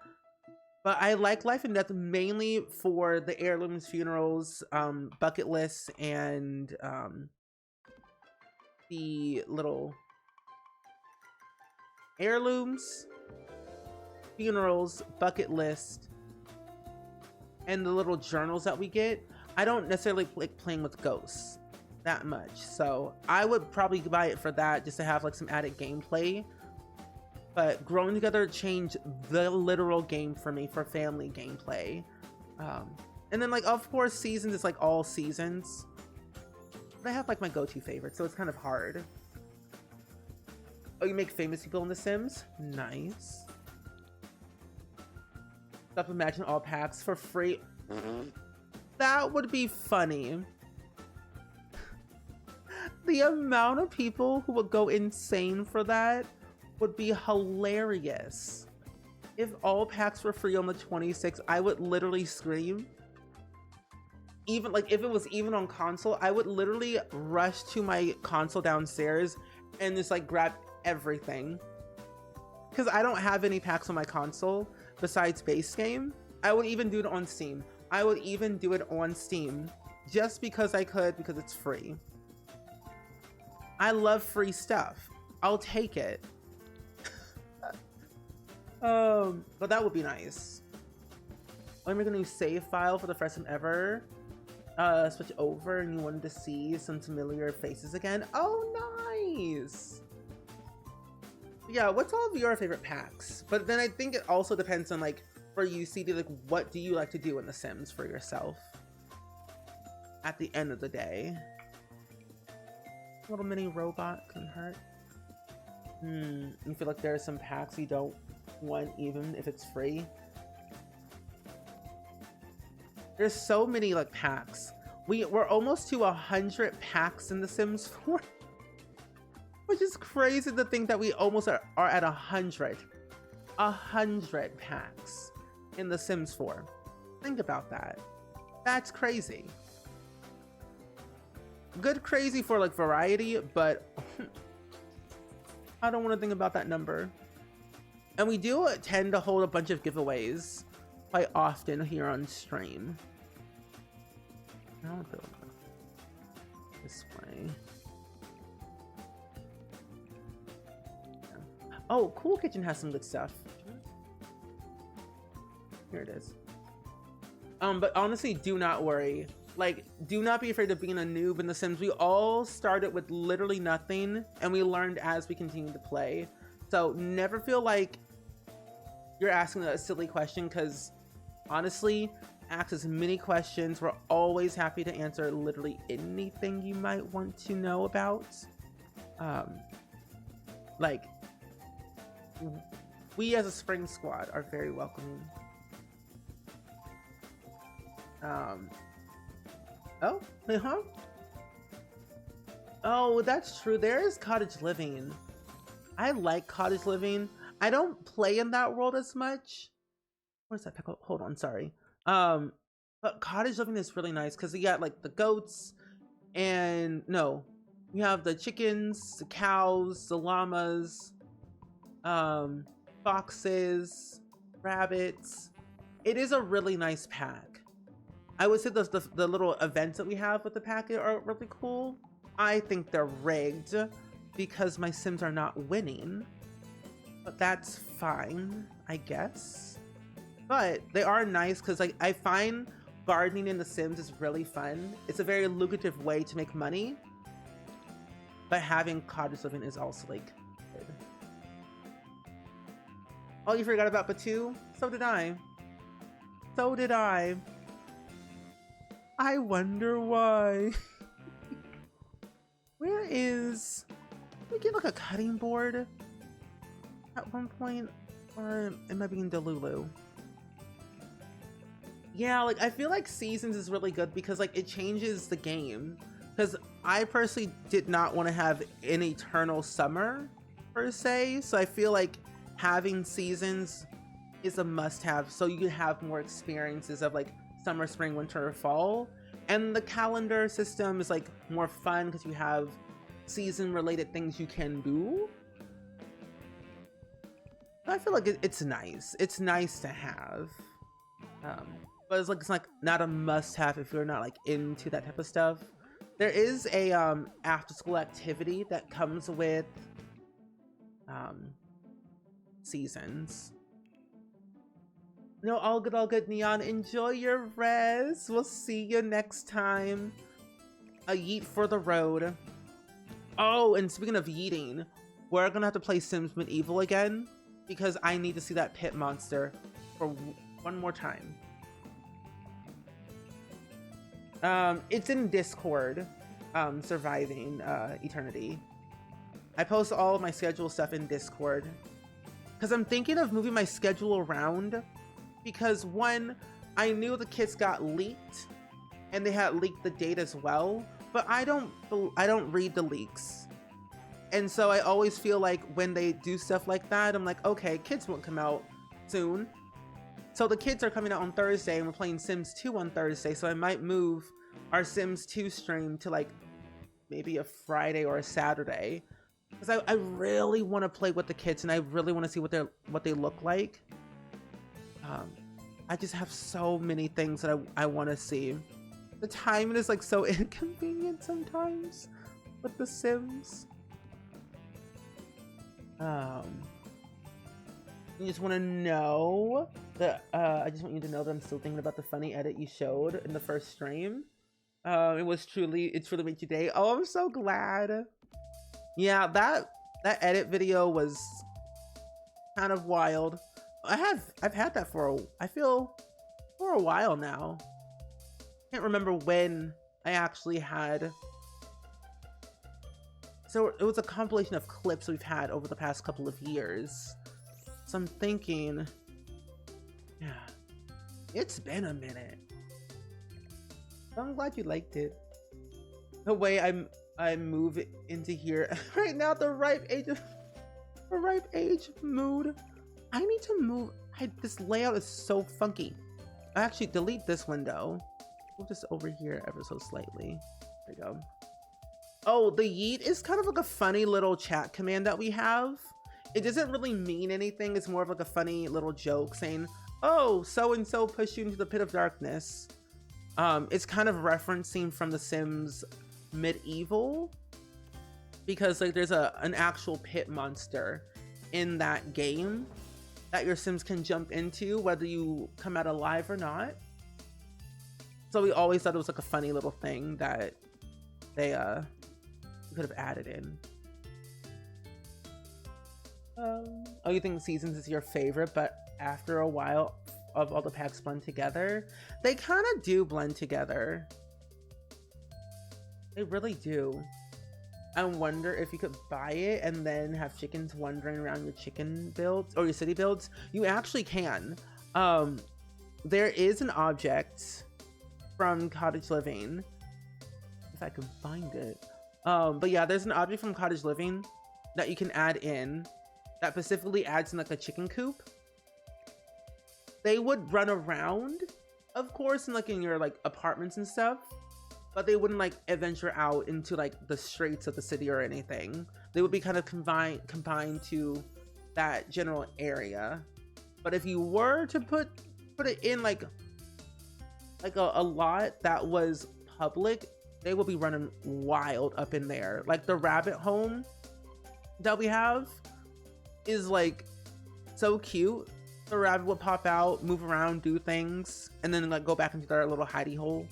But I like Life and Death mainly for the heirlooms, funerals, bucket lists, and the little heirlooms, funerals, bucket list, and the little journals that we get. I don't necessarily like playing with ghosts that much, so I would probably buy it for that, just to have like some added gameplay. But Growing Together changed the literal game for me for family gameplay. And then, like, of course, Seasons is like all seasons, but I have like my go-to favorite, so it's kind of hard. Oh, you make famous people in The Sims? Nice. Stop Imagine all packs for free. That would be funny. The amount of people who would go insane for that would be hilarious. If all packs were free on the 26th, I would literally scream. Even like if it was even on console, I would literally rush to my console downstairs and just like grab everything. Because I don't have any packs on my console besides base game. I would even do it on Steam. I would even do it on Steam just because I could, because it's free. I love free stuff. I'll take it. But that would be nice. I'm making a new save file for the first time ever. Switch over and you wanted to see some familiar faces again. Oh, nice. Yeah, what's all of your favorite packs? But then I think it also depends on, like, for you, CD, like, what do you like to do in The Sims for yourself at the end of the day? Little mini robot can hurt. You feel like there are some packs you don't want even if it's free? There's so many like packs. We're almost to 100 packs in The Sims 4. Which is crazy to think that we almost are at 100. 100 packs in The Sims 4. Think about that. That's crazy. Good crazy for like variety, but I don't want to think about that number. And we do tend to hold a bunch of giveaways quite often here on stream. I don't feel this way. Yeah. Oh, Cool Kitchen has some good stuff. Here it is. But honestly, do not worry. Like, do not be afraid of being a noob in The Sims. We all started with literally nothing, and we learned as we continued to play. So never feel like you're asking a silly question, because honestly, ask as many questions. We're always happy to answer literally anything you might want to know about. Like, we as a Spring Squad are very welcoming. Oh, huh? Oh, that's true. There is cottage living. I like cottage living. I don't play in that world as much. What is that? Hold on, sorry. But cottage living is really nice because you got like the goats, and no, you have the chickens, the cows, the llamas, foxes, rabbits. It is a really nice pack. I would say the little events that we have with the packet are really cool. I think they're rigged because my Sims are not winning, but that's fine, I guess. But they are nice because like I find gardening in The Sims is really fun. It's a very lucrative way to make money, but having cottage living is also like good. Oh, you forgot about Batu? So did I. So did I. I wonder why. Where is... Did we get like a cutting board at one point? Or am I being Delulu? Yeah, like I feel like Seasons is really good because like it changes the game. Because I personally did not want to have an eternal summer per se. So I feel like having Seasons is a must-have so you can have more experiences of like summer, spring, winter, or fall. And the calendar system is like more fun because you have season related things you can do. I feel like it's nice. It's nice to have. But it's like not a must-have if you're not like into that type of stuff. There is a after school activity that comes with Seasons. No, all good, Neon. Enjoy your rest. We'll see you next time. A yeet for the road. Oh, and speaking of yeeting, we're gonna have to play Sims Medieval again because I need to see that pit monster for one more time. It's in Discord, Surviving Eternity. I post all of my schedule stuff in Discord because I'm thinking of moving my schedule around. Because one, I knew the kits got leaked and they had leaked the date as well, but I don't read the leaks. And so I always feel like when they do stuff like that, I'm like, okay, kits won't come out soon. So the kits are coming out on Thursday and we're playing Sims 2 on Thursday. So I might move our Sims 2 stream to like maybe a Friday or a Saturday. Because I really want to play with the kits and I really want to see what they look like. I just have so many things that I want to see. The timing is like so inconvenient sometimes with The Sims. I just want to know that I just want you to know that I'm still thinking about the funny edit you showed in the first stream. It truly made your day. Oh, I'm so glad. Yeah, that edit video was kind of wild. I've had that for a while now. Can't remember when I actually had. So it was a compilation of clips we've had over the past couple of years. So I'm thinking, yeah, it's been a minute. I'm glad you liked it. The way I move into here right now, the ripe age mood. I need to move. This layout is so funky. I actually delete this window. Move this over here ever so slightly. There we go. Oh, the yeet is kind of like a funny little chat command that we have. It doesn't really mean anything. It's more of like a funny little joke saying, oh, so-and-so pushed you into the pit of darkness. It's kind of referencing from The Sims Medieval because like there's an actual pit monster in that game that your Sims can jump into whether you come out alive or not. So we always thought it was like a funny little thing that they could have added in. Oh, you think Seasons is your favorite, but after a while of all the packs blend together? They kind of do blend together. They really do. I wonder if you could buy it and then have chickens wandering around your chicken builds or your city builds. You actually can. There is an object from Cottage Living, if I can find it. But yeah, there's an object from Cottage Living that you can add in that specifically adds in like a chicken coop. They would run around, of course, in like in your like apartments and stuff, but they wouldn't like adventure out into like the streets of the city or anything. They would be kind of confined to that general area. But if you were to put it in like a lot that was public, they will be running wild up in there. Like the rabbit home that we have is like so cute. The rabbit would pop out, move around, do things, and then like go back into their little hidey hole.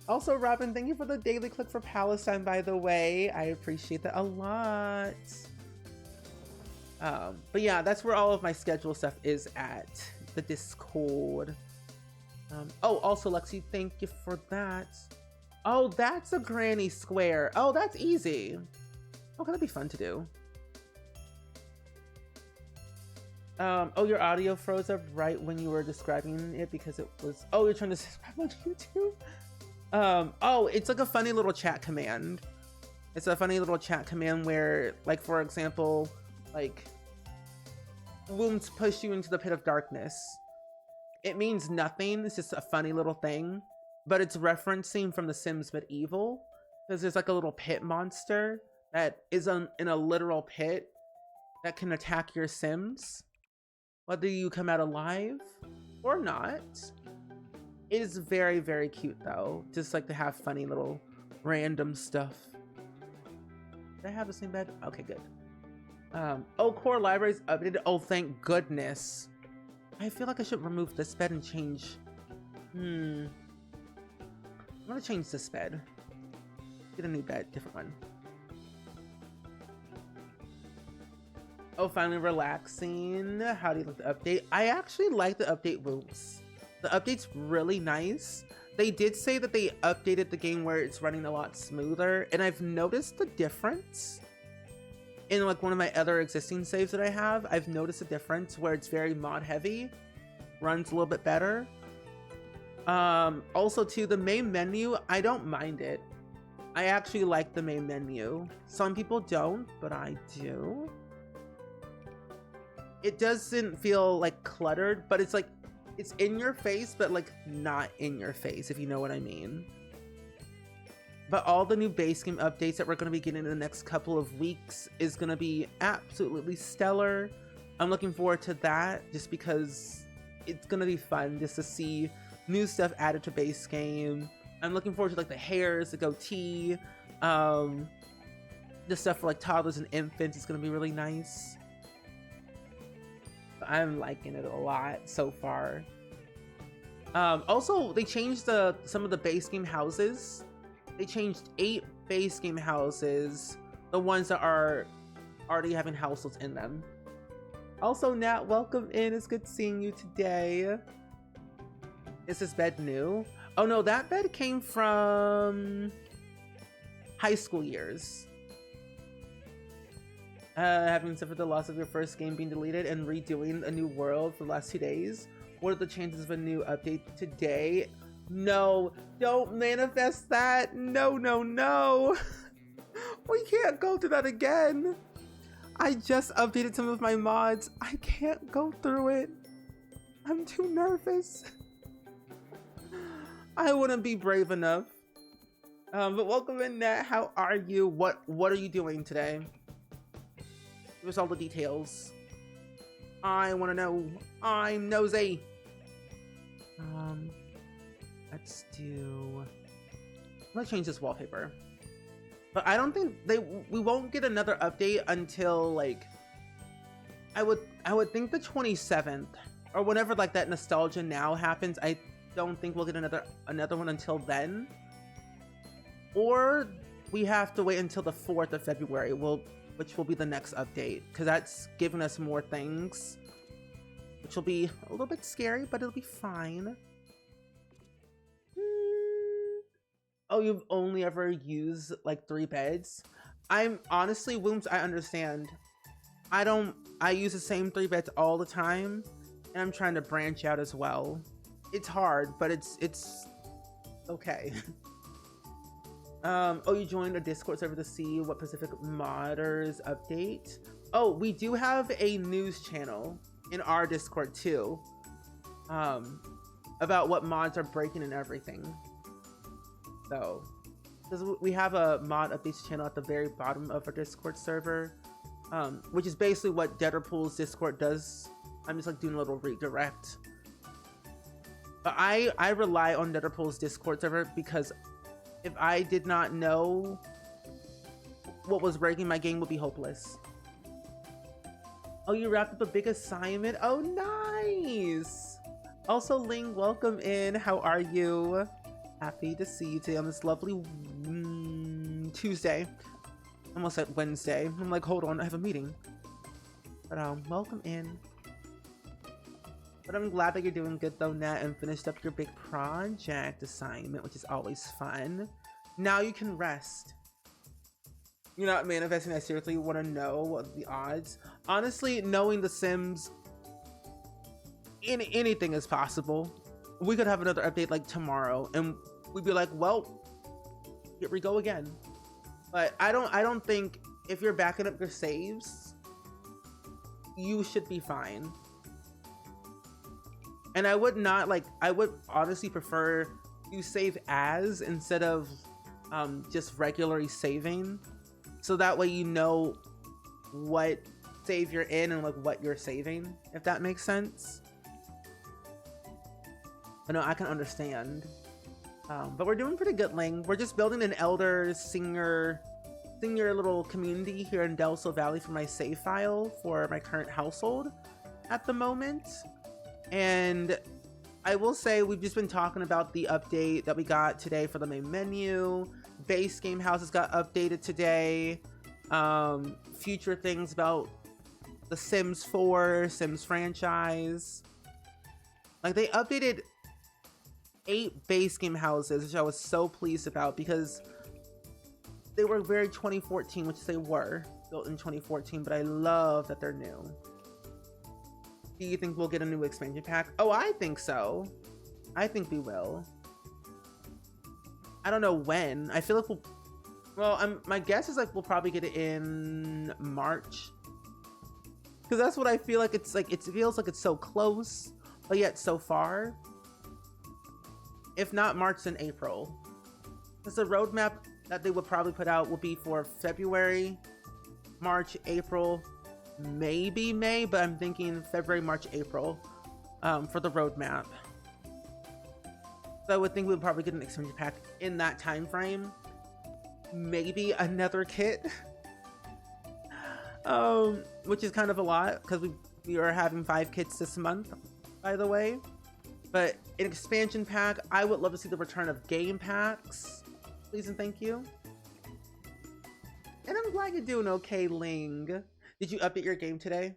Also, Robin, thank you for the daily click for Palestine, by the way. I appreciate that a lot. But yeah, that's where all of my schedule stuff is at, the Discord. Oh, also, Lexi, thank you for that. Oh, that's a granny square. Oh, that's easy. Oh, that'd be fun to do. Oh, your audio froze up right when you were describing it because it was... Oh, you're trying to subscribe on YouTube? Oh, it's like a funny little chat command. It's a funny little chat command where, like, for example, like, wounds push you into the pit of darkness. It means nothing. It's just a funny little thing, but it's referencing from The Sims Medieval, because there's like a little pit monster that is in a literal pit that can attack your Sims, whether you come out alive or not. It is very, very cute though. Just like to have funny little random stuff. Did I have the same bed? Okay, good. Oh, core libraries updated. Oh, thank goodness. I feel like I should remove this bed and change. I'm gonna change this bed. Get a new bed, different one. Oh, finally relaxing. How do you like the update? I actually like the update rules. The update's really nice. They did say that they updated the game where it's running a lot smoother, and I've noticed the difference. In like one of my other existing saves that I have, I've noticed a difference where it's very mod heavy, runs a little bit better. Also too, the main menu, I don't mind it. I actually like the main menu. Some people don't, but I do. It doesn't feel like cluttered, but it's like, it's in your face, but like not in your face, if you know what I mean. But all the new base game updates that we're going to be getting in the next couple of weeks is going to be absolutely stellar. I'm looking forward to that just because it's going to be fun just to see new stuff added to base game. I'm looking forward to like the hairs, the goatee, the stuff for like toddlers and infants is going to be really nice. I'm liking it a lot so far. Also, they changed some of the base game houses. They changed 8 base game houses, the ones that are already having households in them. Also, Nat, welcome in. It's good seeing you today. Is this bed new? Oh no, that bed came from high school years. Having suffered the loss of your first game being deleted and redoing a new world for the last 2 days, what are the chances of a new update today? No, don't manifest that. No, no, no. We can't go through that again. I just updated some of my mods. I can't go through it. I'm too nervous. I wouldn't be brave enough. But welcome in, Nat. How are you? What are you doing today? Give us all the details. I want to know. I'm nosy. Let's do... I'm gonna change this wallpaper. But I don't think we won't get another update until like I would think the 27th or whenever like that Nostalgia Now happens. I don't think we'll get another one until then. Or we have to wait until the 4th of February, which will be the next update, because that's giving us more things, which will be a little bit scary, but it'll be fine. Oh, you've only ever used like 3 beds? I'm honestly, Wooms, I understand. I use the same 3 beds all the time, and I'm trying to branch out as well. It's hard, but it's okay. Oh, you joined a Discord server to see what Pacific Modders update? Oh, we do have a news channel in our Discord too, about what mods are breaking and everything. So, because we have a mod updates channel at the very bottom of our Discord server, which is basically what Deaderpool's Discord does. I'm just like doing a little redirect. But I rely on Deaderpool's Discord server because if I did not know what was breaking, my game would be hopeless. Oh, you wrapped up a big assignment? Oh, nice! Also, Ling, welcome in. How are you? Happy to see you today on this lovely Tuesday. Almost at Wednesday. I'm like, hold on, I have a meeting. But welcome in. But I'm glad that you're doing good though, Nat, and finished up your big project assignment, which is always fun. Now you can rest. You're not manifesting. I seriously want to know what the odds. Honestly, knowing The Sims, anything is possible. We could have another update like tomorrow, and we'd be like, well, here we go again. But I don't think if you're backing up your saves, you should be fine. And I would not I would honestly prefer you save as instead of just regularly saving. So that way you know what save you're in and like what you're saving, if that makes sense. But no, I can understand. But we're doing pretty good, Ling. We're just building an elder senior little community here in Del Sol Valley for my save file for my current household at the moment. And I will say we've just been talking about the update that we got today for the main menu. Base game houses got updated today. Future things about the Sims 4, Sims franchise. Like they updated 8 base game houses, which I was so pleased about because they were very 2014, which they were built in 2014, but I love that they're new. Do you think we'll get a new expansion pack? Oh, I think so. I think we will. I don't know when. I feel like my guess is like we'll probably get it in March. Because that's what I feel like. It feels like it's so close, but yet so far. If not March, then April. Because the roadmap that they would probably put out will be for February, March, April, maybe May, but I'm thinking February, March, April for the roadmap. So I would think we'd probably get an expansion pack in that time frame. Maybe another kit, which is kind of a lot because we are having 5 kits this month, by the way. But an expansion pack, I would love to see the return of game packs. Please and thank you. And I'm glad you're doing okay, Ling. Did you update your game today?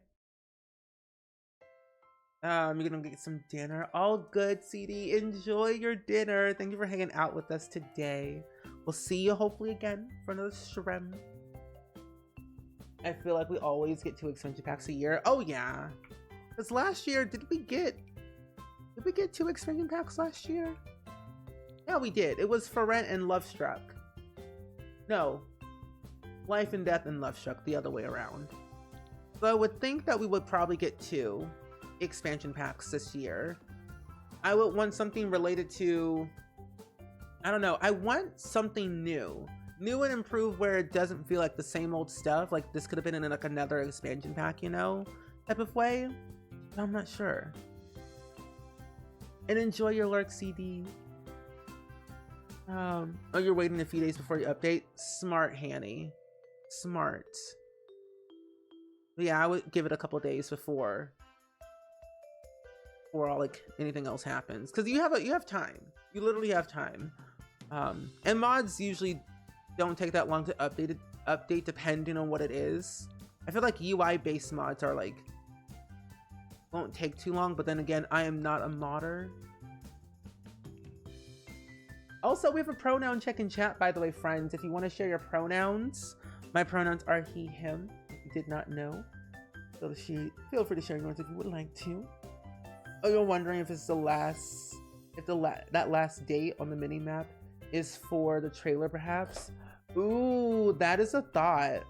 You're gonna get some dinner. All good, CD. Enjoy your dinner. Thank you for hanging out with us today. We'll see you hopefully again for another stream. I feel like we always get 2 expansion packs a year. Oh yeah. Because last year, did we get 2 expansion packs last year? Yeah, we did. It was For Rent and Lovestruck. No. Life and Death and Lovestruck, the other way around. So I would think that we would probably get 2 expansion packs this year. I would want something related to, I don't know, I want something new and improved where it doesn't feel like the same old stuff. Like this could have been in like another expansion pack, you know, type of way. But I'm not sure. And enjoy your lurk, CD. Oh, you're waiting a few days before you update? Smart, Hanny. Smart. But yeah, I would give it a couple days before all like anything else happens, because you have time. You literally have time. And mods usually don't take that long to update depending on what it is. I feel like UI based mods are like won't take too long, but then again, I am not a modder. Also, we have a pronoun check in chat, by the way, friends. If you want to share your pronouns, my pronouns are he, him. If you did not know, feel free to share yours if you would like to. Oh, you're wondering if it's that last date on the mini map is for the trailer, perhaps? Ooh, that is a thought.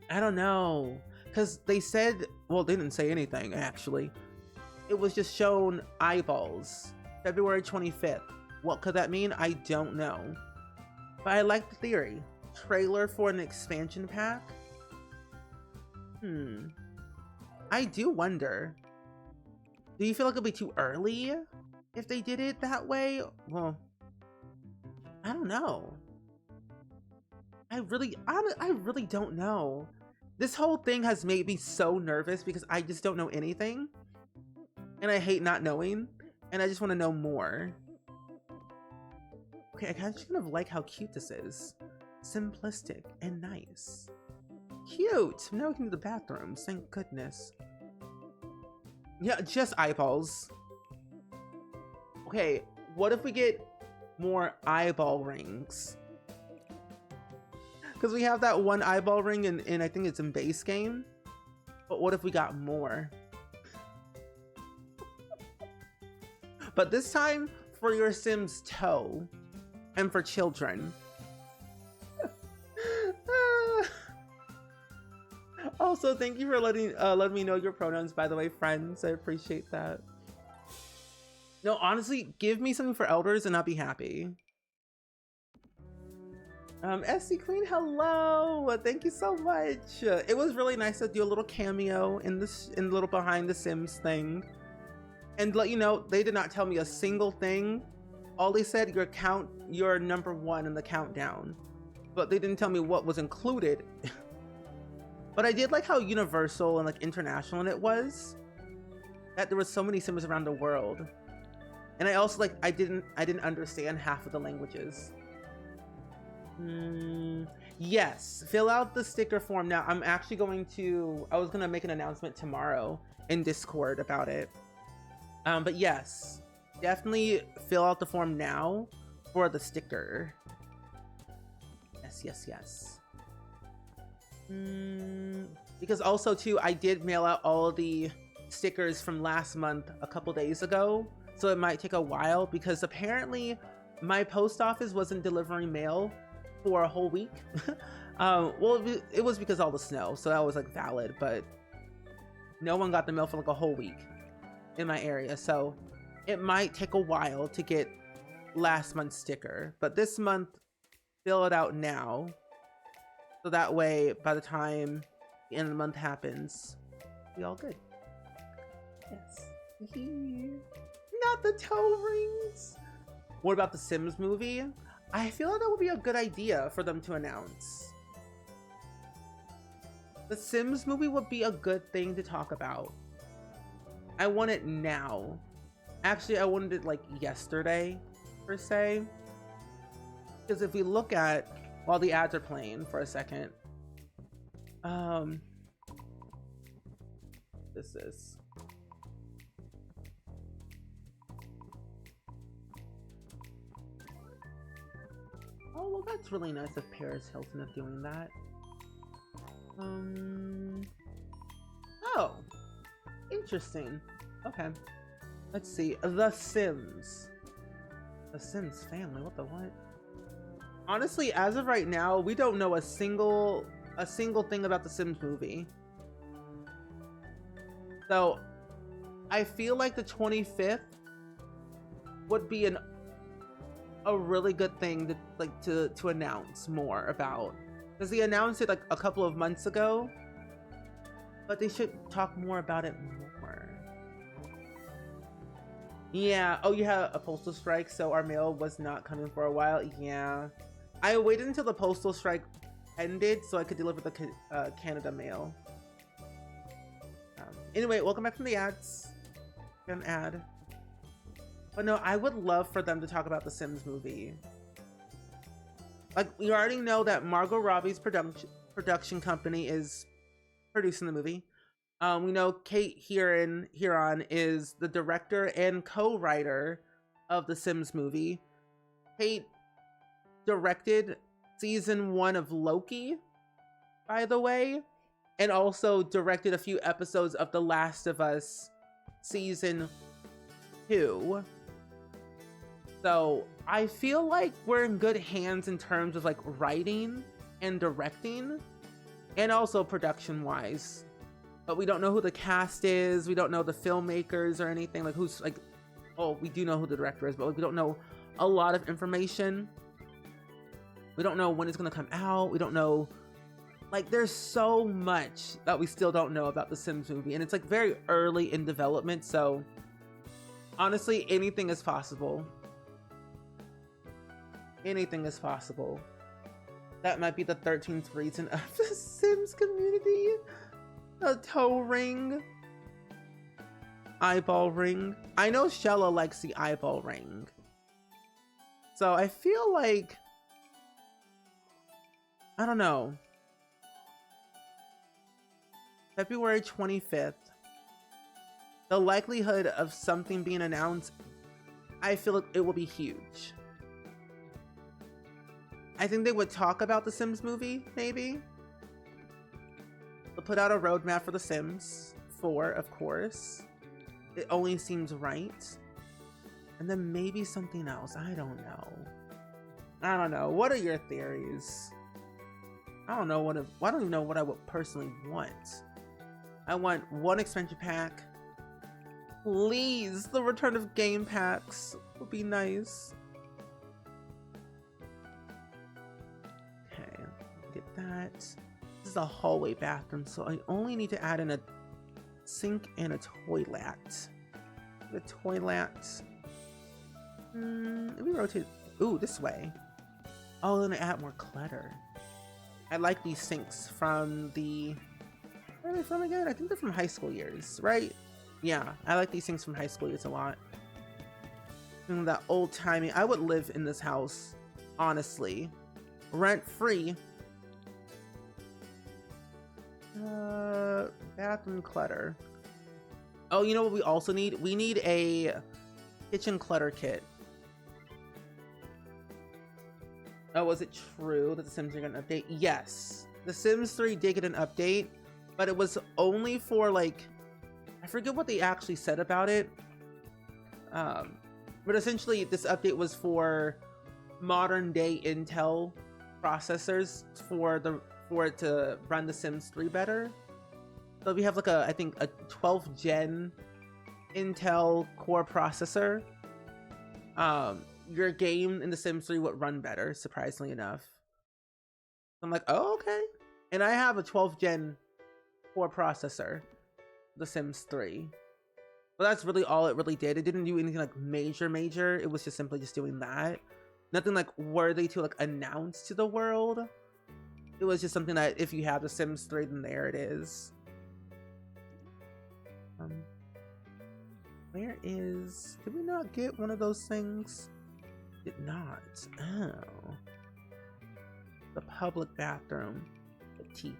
I don't know, because they said, well, they didn't say anything actually. It was just shown eyeballs. February 25th. What could that mean? I don't know. But I like the theory. Trailer for an expansion pack? I do wonder. Do you feel like it'll be too early if they did it that way? Well, I don't know. I really don't know. This whole thing has made me so nervous because I just don't know anything. And I hate not knowing. And I just want to know more. Okay, I kind of like how cute this is. Simplistic and nice. Cute! Now we can do the bathrooms, thank goodness. Yeah, just eyeballs. Okay, what if we get more eyeball rings? Because we have that one eyeball ring in I think it's in base game. But what if we got more? But this time for your Sims toe and for children. Also, thank you for letting me know your pronouns, by the way, friends. I appreciate that. No, honestly, give me something for elders and I'll be happy. SC Queen, hello! Thank you so much. It was really nice to do a little cameo in the little behind the Sims thing. And let you know, they did not tell me a single thing. All they said, you're number 1 in the countdown. But they didn't tell me what was included. But I did like how universal and like international it was. That there was so many Sims around the world. And I also like, I didn't understand half of the languages. Yes, fill out the sticker form now. I'm actually I was gonna make an announcement tomorrow in Discord about it. But yes, definitely fill out the form now for the sticker. Yes. Because also too, I did mail out all the stickers from last month a couple days ago, so it might take a while because apparently my post office wasn't delivering mail for a whole week. Well, it was because of all the snow, so that was like valid, but no one got the mail for like a whole week in my area, so it might take a while to get last month's sticker. But this month, fill it out now, so that way by the time the end of the month happens, be all good. Yes. Not the toe rings. What about the Sims movie? I feel like that would be a good idea for them to announce. The Sims movie would be a good thing to talk about. I want it now. Actually, I wanted it like yesterday, per se. Because if we look at, while the ads are playing for a second, this is. Oh, well, that's really nice of Paris Hilton of doing that. Oh, interesting. Okay, let's see. The Sims. The Sims family. What the what? Honestly, as of right now, we don't know a single thing about the Sims movie. So, I feel like the 25th would be a really good thing to announce more about, because they announced it like a couple of months ago, but they should talk more about it more. Yeah. Oh, you had a postal strike, so our mail was not coming for a while. Yeah, I waited until the postal strike ended so I could deliver the Canada mail. Anyway, welcome back from the ads. An ad. But no, I would love for them to talk about the Sims movie. Like, we already know that Margot Robbie's production company is producing the movie. We know Kate Huron is the director and co-writer of the Sims movie. Kate directed season 1 of Loki, by the way, and also directed a few episodes of The Last of Us season 2. So I feel like we're in good hands in terms of like writing and directing, and also production wise. But we don't know who the cast is. We don't know the filmmakers or anything, like who's like, oh, we do know who the director is, but like, we don't know a lot of information. We don't know when it's going to come out. We don't know Like, there's so much that we still don't know about the Sims movie, and it's like very early in development, so honestly, anything is possible. Anything is possible. That might be the 13th reason of the Sims community. A toe ring. Eyeball ring. I know Shella likes the eyeball ring. So I feel like, I don't know. February 25th. The likelihood of something being announced, I feel like it will be huge. I think they would talk about the Sims movie, maybe. They'll put out a roadmap for the Sims 4, of course. It only seems right. And then maybe something else. I don't know. What are your theories? I don't even know what I would personally want. I want one expansion pack. Please, the return of game packs would be nice. Okay, get that. This is a hallway bathroom, so I only need to add in a sink and a toilet. The toilet. Let me rotate. Ooh, this way. Oh, then I add more clutter. I like these sinks from the... Where are they from again? I think they're from high school years, right? Yeah, I like these things from high school years a lot. And that old timey. I would live in this house, honestly. Rent free. Bathroom clutter. Oh, you know what we also need? We need a kitchen clutter kit. Oh, was it true that The Sims are gonna update? Yes. The Sims 3 did get an update, but it was only for like, I forget what they actually said about it. But essentially this update was for modern day Intel processors for it to run The Sims 3 better. So we have like I think a 12th gen Intel Core processor. Your game in The Sims 3 would run better, surprisingly enough. I'm like, oh, okay. And I have a 12th gen Core processor, The Sims 3. But that's really all it really did. It didn't do anything like major. It was just simply just doing that. Nothing like worthy to like announce to the world. It was just something that if you have The Sims 3, then there it is. Where is... Did we not get one of those things? Did not. Oh. The public bathroom. The teeth.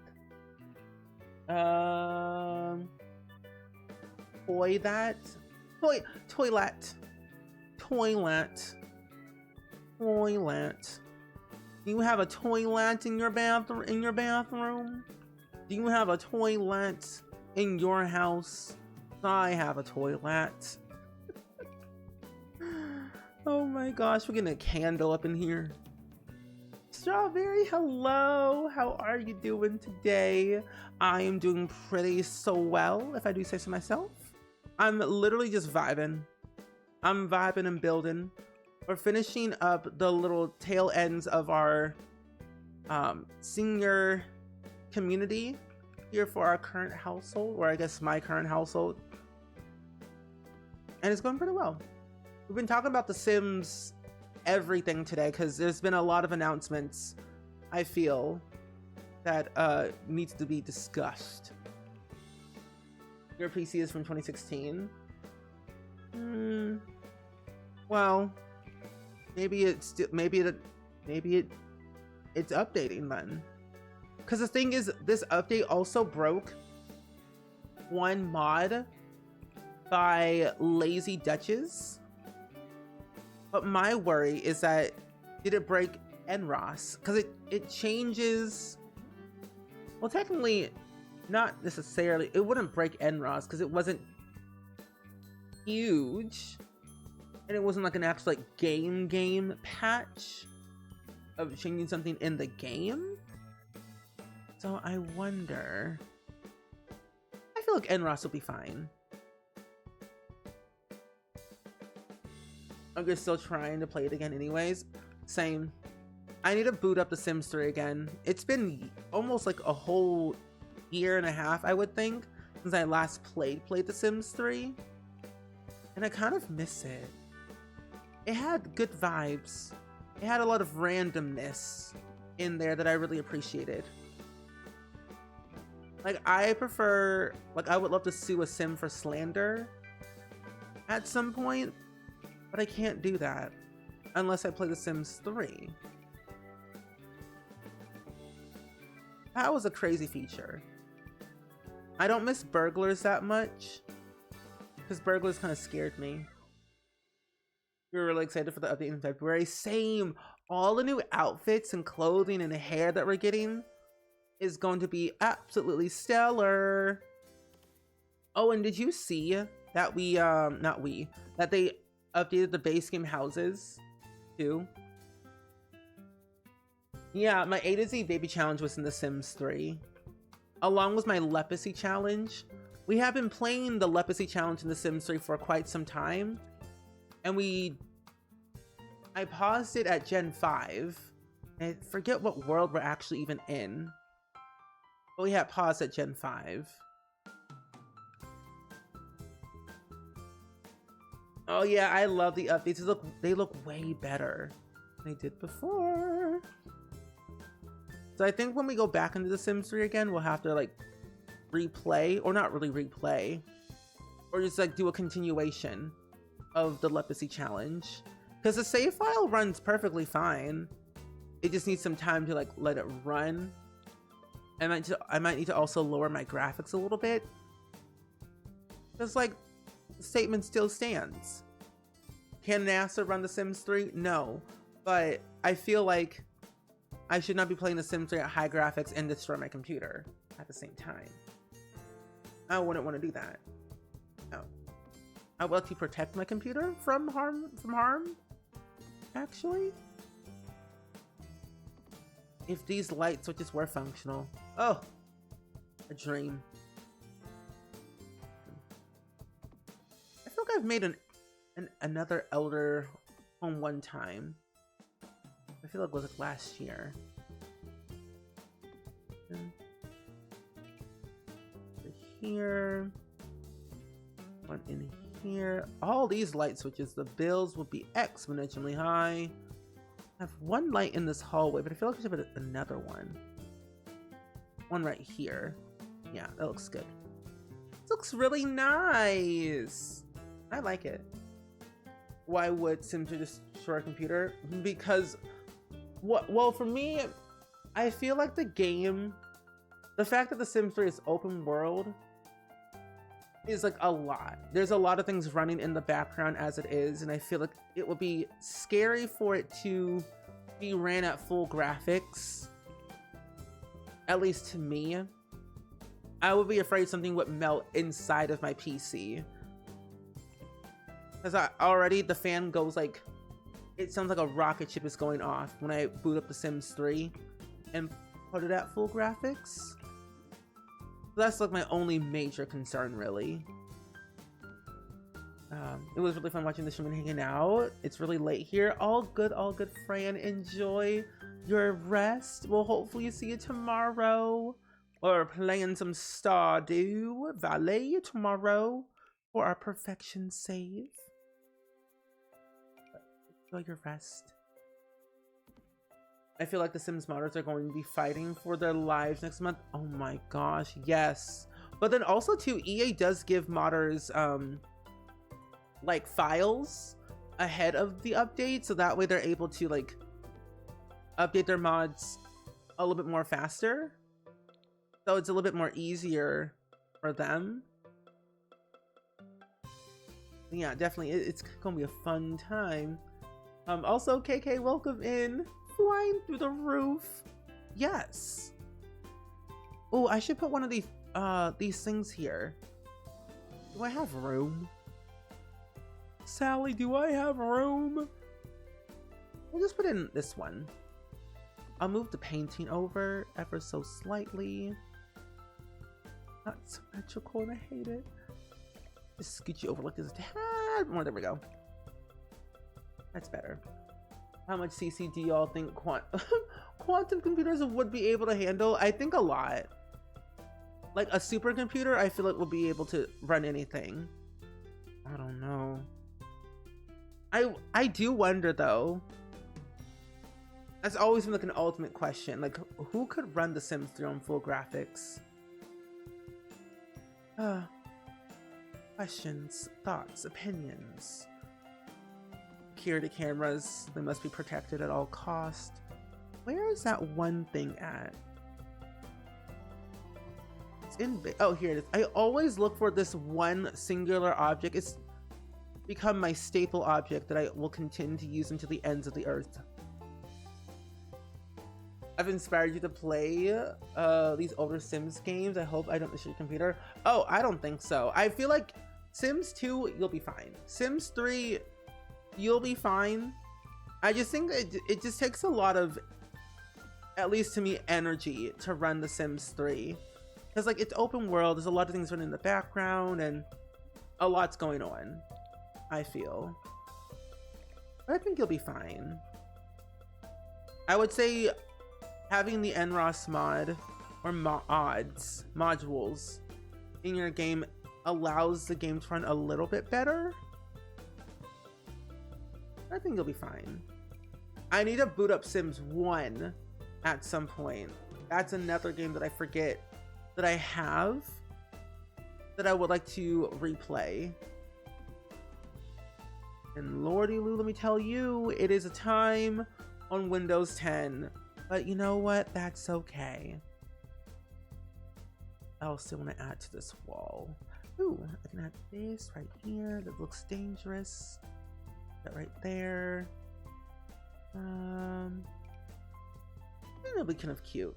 Toilet. Do you have a toilet in your bathroom? Do you have a toilet in your house? I have a toilet. Oh my gosh, we're getting a candle up in here. Strawberry, hello. How are you doing today? I am doing pretty so well, if I do say so myself. I'm literally just vibing. I'm vibing and building. We're finishing up the little tail ends of our senior community here for our current household, or I guess my current household. And it's going pretty well. We've been talking about The Sims everything today because there's been a lot of announcements, I feel, that needs to be discussed. Your PC is from 2016. Well, maybe it's updating then. Because the thing is, this update also broke one mod by Lazy Duchess. But my worry is that, did it break NROS? Because it changes... Well, technically, not necessarily. It wouldn't break NROS because it wasn't huge. And it wasn't like an actual like game patch of changing something in the game. So I wonder... I feel like NROS will be fine. I'm just still trying to play it again anyways. Same. I need to boot up The Sims 3 again. It's been almost like a whole year and a half, I would think, since I last played The Sims 3. And I kind of miss it. It had good vibes. It had a lot of randomness in there that I really appreciated. Like, I prefer, like, I would love to sue a sim for slander at some point, but I can't do that unless I play The Sims 3. That was a crazy feature. I don't miss burglars that much, because burglars kind of scared me. We were really excited for the update in February. Same! All the new outfits and clothing and hair that we're getting is going to be absolutely stellar. Oh, and did you see that that they updated the base game houses too? Yeah, my A to Z baby challenge was in The Sims 3, along with my leprosy challenge. We have been playing the leprosy challenge in The Sims 3 for quite some time, and I paused it at Gen 5. I forget what world we're actually even in, but we had paused at Gen 5. Oh yeah, I love the updates. They look way better than they did before. So I think when we go back into The Sims 3 again, we'll have to like replay, or not really replay, or just like do a continuation of the leprosy challenge. Because the save file runs perfectly fine. It just needs some time to like let it run. I might need to also lower my graphics a little bit. Because like, the statement still stands. Can NASA run The Sims 3? No. But I feel like I should not be playing The Sims 3 at high graphics and destroy my computer at the same time. I wouldn't want to do that. No. I would like to protect my computer from harm, actually. If these light switches were functional. Oh, a dream. I feel like I've made another Elder home one time. I feel like it was like last year. Here. One in here. All these light switches, the bills will be exponentially high. I have one light in this hallway, but I feel like I should put another one. One right here. Yeah, that looks good. This looks really nice. I like it. Why would Sims destroy a computer? Because, well, for me, I feel like the fact that The Sims 3 is open world is like a lot. There's a lot of things running in the background as it is, and I feel like it would be scary for it to be ran at full graphics. At least to me. I would be afraid something would melt inside of my PC. Because already the fan goes like, it sounds like a rocket ship is going off when I boot up The Sims 3 and put it at full graphics. That's like my only major concern, really. It was really fun watching the stream and hanging out. It's really late here. All good, Fran. Enjoy your rest. We'll hopefully see you tomorrow. Or playing some Stardew Valley tomorrow for our perfection save. Enjoy your rest. I feel like the Sims modders are going to be fighting for their lives next month. Oh my gosh, yes. But then also too, EA does give modders like files ahead of the update, so that way they're able to like update their mods a little bit more faster. So it's a little bit more easier for them. Yeah, definitely, it's gonna be a fun time. Also, KK, welcome in. Flying through the roof. Yes. Oh, I should put one of these things here. Do I have room? Sally, do I have room? We'll just put in this one. I'll move the painting over ever so slightly. Not symmetrical and I hate it. Just scoot you over like this a tad more. There we go. That's better. How much CC do y'all think quantum computers would be able to handle? I think a lot. Like a supercomputer, I feel like would be able to run anything. I don't know. I do wonder though. That's always been like an ultimate question. Like, who could run The Sims 3 on full graphics? Questions, thoughts, opinions. Security cameras, they must be protected at all costs. Where is that one thing at? It's in, oh, here it is. I always look for this one singular object. It's become my staple object that I will continue to use until the ends of the earth. I've inspired you to play these older Sims games. I hope I don't miss your computer. Oh, I don't think so. I feel like Sims 2, you'll be fine. Sims 3, you'll be fine. I just think it just takes a lot of, at least to me, energy to run The Sims 3. Because like it's open world, there's a lot of things running in the background and a lot's going on, I feel. But I think you'll be fine. I would say having the NROS mod or modules in your game allows the game to run a little bit better. I think you'll be fine. I need to boot up Sims 1 at some point. That's another game that I forget that I have that I would like to replay. And lordy Lou, let me tell you, it is a time on Windows 10. But you know what? That's okay. I also want to add to this wall. Ooh, I can add this right here. That looks dangerous. That right there. It'll be kind of cute.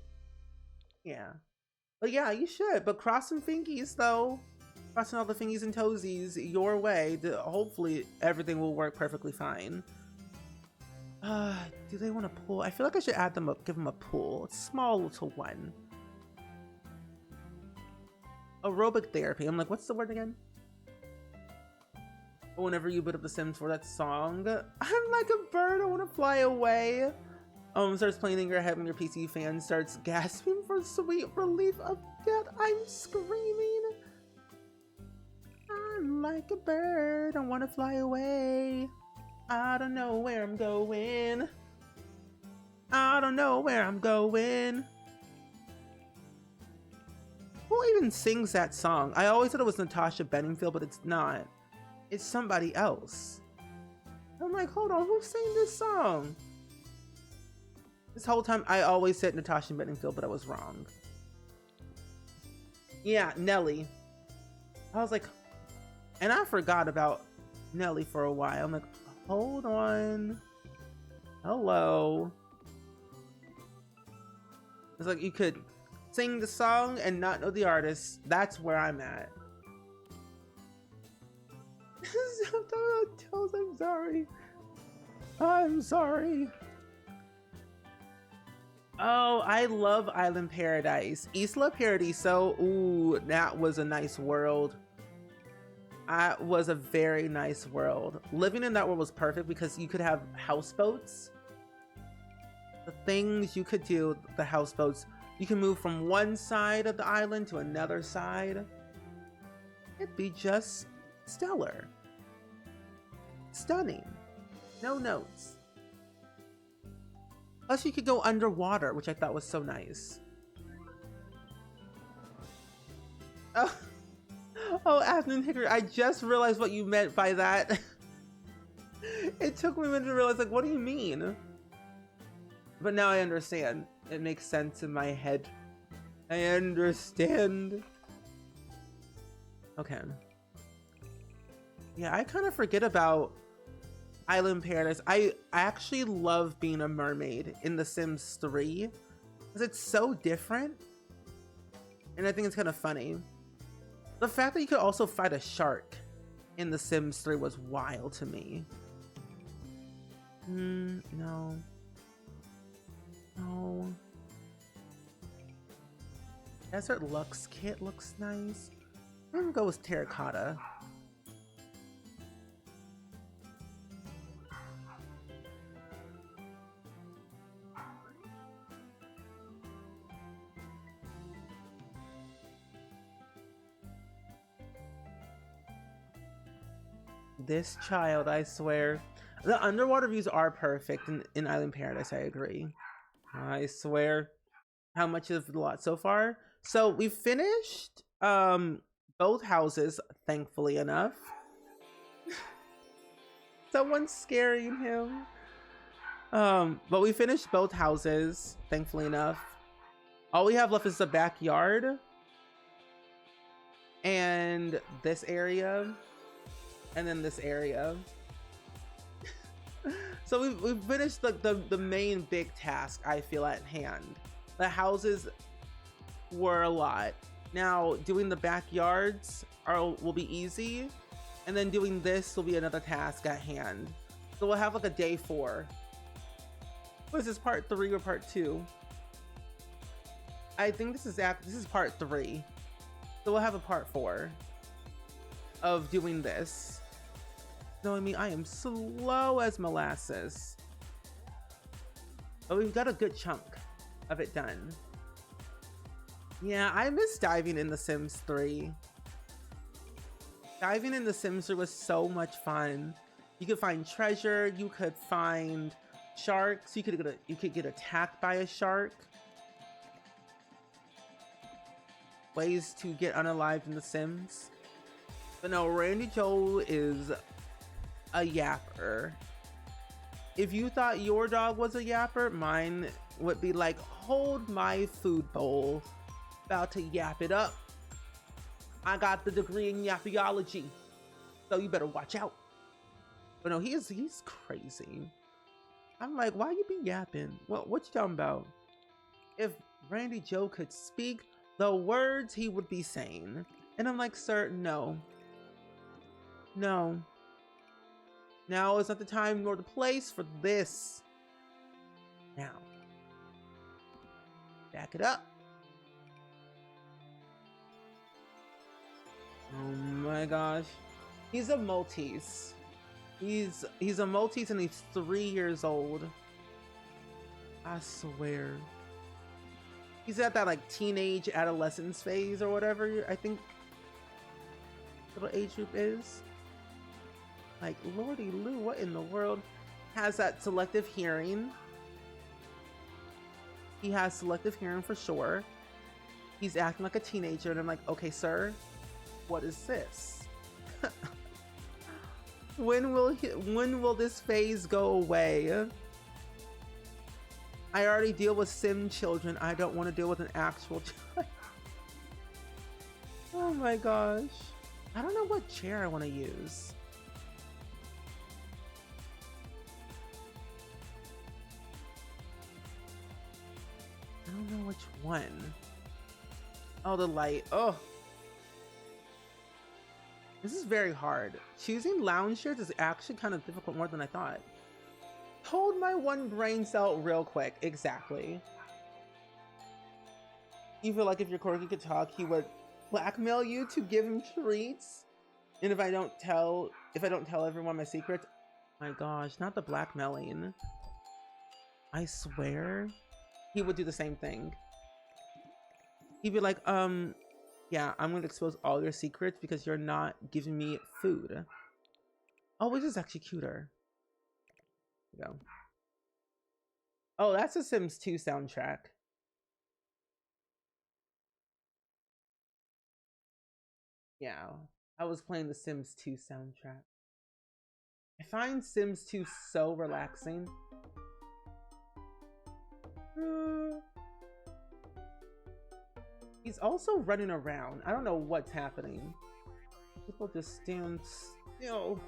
Yeah. But yeah, you should. But cross some fingies though. Crossing all the fingies and toesies your way. Hopefully everything will work perfectly fine. Do they want a pool? I feel like I should add them up, give them a pool. It's a small little one. Aerobic therapy. I'm like, what's the word again? Whenever you boot up The Sims for that song, I'm like a bird, I want to fly away. Starts playing in your head when your PC fan starts gasping for sweet relief of death. I'm screaming. I'm like a bird, I want to fly away. I don't know where I'm going. I don't know where I'm going. Who even sings that song? I always thought it was Natasha Bedingfield, but it's not. It's somebody else. I'm like, hold on, who sang this song? This whole time, I always said Natasha Bedingfield, but I was wrong. Yeah, Nelly. I was like, and I forgot about Nelly for a while. I'm like, hold on. Hello. It's like you could sing the song and not know the artist. That's where I'm at. I'm sorry. I'm sorry. Oh, I love Island Paradise. Isla Paradiso. Ooh, that was a nice world. That was a very nice world. Living in that world was perfect because you could have houseboats. The things you could do, the houseboats, you can move from one side of the island to another side. It'd be just stellar. Stunning. No notes. Plus you could go underwater, which I thought was so nice. Oh, Afternoon Hickory, I just realized what you meant by that. It took me a minute to realize, like, what do you mean? But now I understand. It makes sense in my head. I understand. Okay. Yeah, I kind of forget about Island Paradise. I actually love being a mermaid in The Sims 3 because it's so different, and I think it's kind of funny. The fact that you could also fight a shark in The Sims 3 was wild to me. No. No. Desert Lux kit looks nice. I'm gonna go with terracotta. This child, I swear. The underwater views are perfect in Island Paradise, I agree. I swear. How much of the lot so far? So we finished both houses, thankfully enough. Someone's scaring him. But we finished both houses, thankfully enough. All we have left is the backyard and this area, and then this area. So we've finished the main big task, I feel, at hand. The houses were a lot. Now doing the backyards will be easy, and then doing this will be another task at hand. So we'll have like a day 4. What is this, part 3 or part 2? I think this is part 3. So we'll have a part 4 of doing this. Knowing me, I am slow as molasses. But we've got a good chunk of it done. Yeah, I miss diving in The Sims 3. Diving in The Sims 3 was so much fun. You could find treasure, you could find sharks, you could get attacked by a shark. Ways to get unalived in The Sims. But no, Randy Joe is a yapper. If you thought your dog was a yapper, mine would be like, hold my food bowl. About to yap it up. I got the degree in yappiology, so you better watch out. But no, he's crazy. I'm like, why you be yapping? What you talking about? If Randy Joe could speak the words he would be saying. And I'm like, sir, no. No. Now is not the time nor the place for this. Now. Back it up. Oh my gosh. He's a Maltese. He's a Maltese and he's 3 years old. I swear. He's at that like teenage adolescence phase or whatever, I think little age group is. Like, lordy Lou, what in the world? Has that selective hearing. He has selective hearing for sure. He's acting like a teenager and I'm like, okay, sir, what is this? When will this phase go away? I already deal with sim children. I don't want to deal with an actual child. Oh my gosh. I don't know what chair I want to use. I don't know which one. Oh, the light. Oh. This is very hard. Choosing lounge chairs is actually kind of difficult, more than I thought. Hold my one brain cell real quick. Exactly. You feel like if your corgi could talk, he would blackmail you to give him treats? And if I don't tell everyone my secrets, my gosh, not the blackmailing. I swear, he would do the same thing. He'd be like, yeah, I'm gonna expose all your secrets because you're not giving me food. Oh, which is actually cuter. There we go. Oh, that's a Sims 2 soundtrack. Yeah, I was playing the Sims 2 soundtrack. I find Sims 2 so relaxing. He's also running around. I don't know what's happening. People just stand still.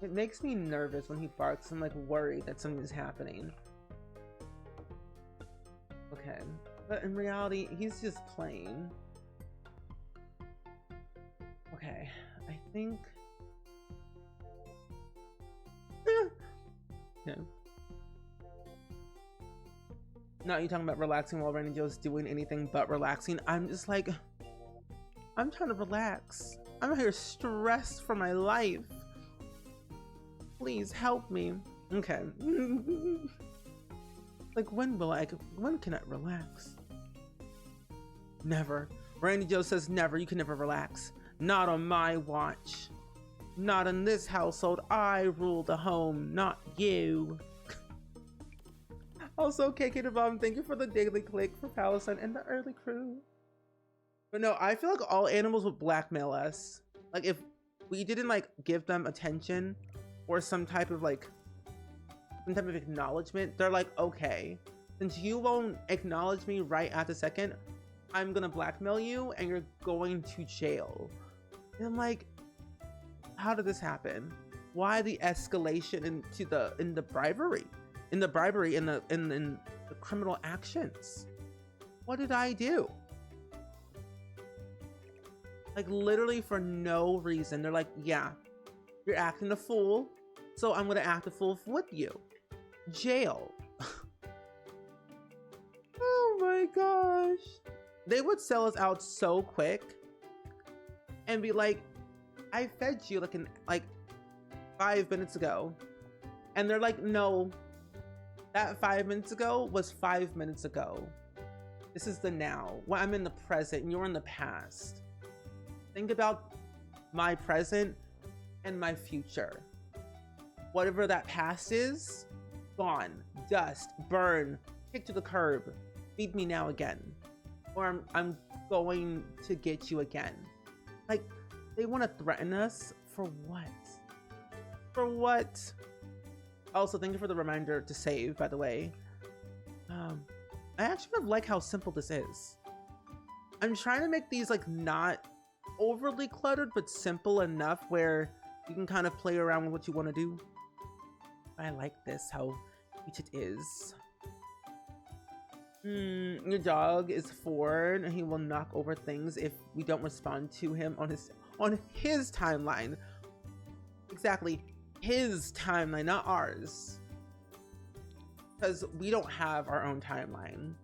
It makes me nervous when he barks. I'm like worried that something's happening. Okay, but in reality, he's just playing. Okay, I think. Yeah. Not you talking about relaxing while Randy Joe's doing anything but relaxing. I'm just like, I'm trying to relax. I'm here stressed for my life. Please help me. Okay. Like, when can I relax? Never. Randy Joe says never. You can never relax. Not on my watch. Not in this household. I rule the home, not you. Also, KK the Bomb, thank you for the daily click for Palestine and the early crew. But no, I feel like all animals would blackmail us. Like if we didn't like give them attention or some type of acknowledgement, they're like, okay, since you won't acknowledge me right at the second, I'm gonna blackmail you and you're going to jail. And I'm like, how did this happen? Why the escalation into the bribery in the criminal actions? What did I do? Like literally for no reason. They're like, yeah, you're acting a fool, so I'm gonna act a fool with you. Jail. Oh my gosh. They would sell us out so quick and be like, I fed you like 5 minutes ago. And they're like, no, that 5 minutes ago was 5 minutes ago. This is the now. Well, I'm in the present and you're in the past. Think about my present and my future. Whatever that past is, gone, dust, burn, kick to the curb, feed me now again. Or I'm going to get you again. Like, they want to threaten us for what? For what? Also, thank you for the reminder to save, by the way. I actually kind of like how simple this is. I'm trying to make these like not overly cluttered, but simple enough where you can kind of play around with what you want to do. I like this, how cute it is. Your dog is 4 and he will knock over things if we don't respond to him on his timeline. Exactly, his timeline, not ours. Because we don't have our own timeline.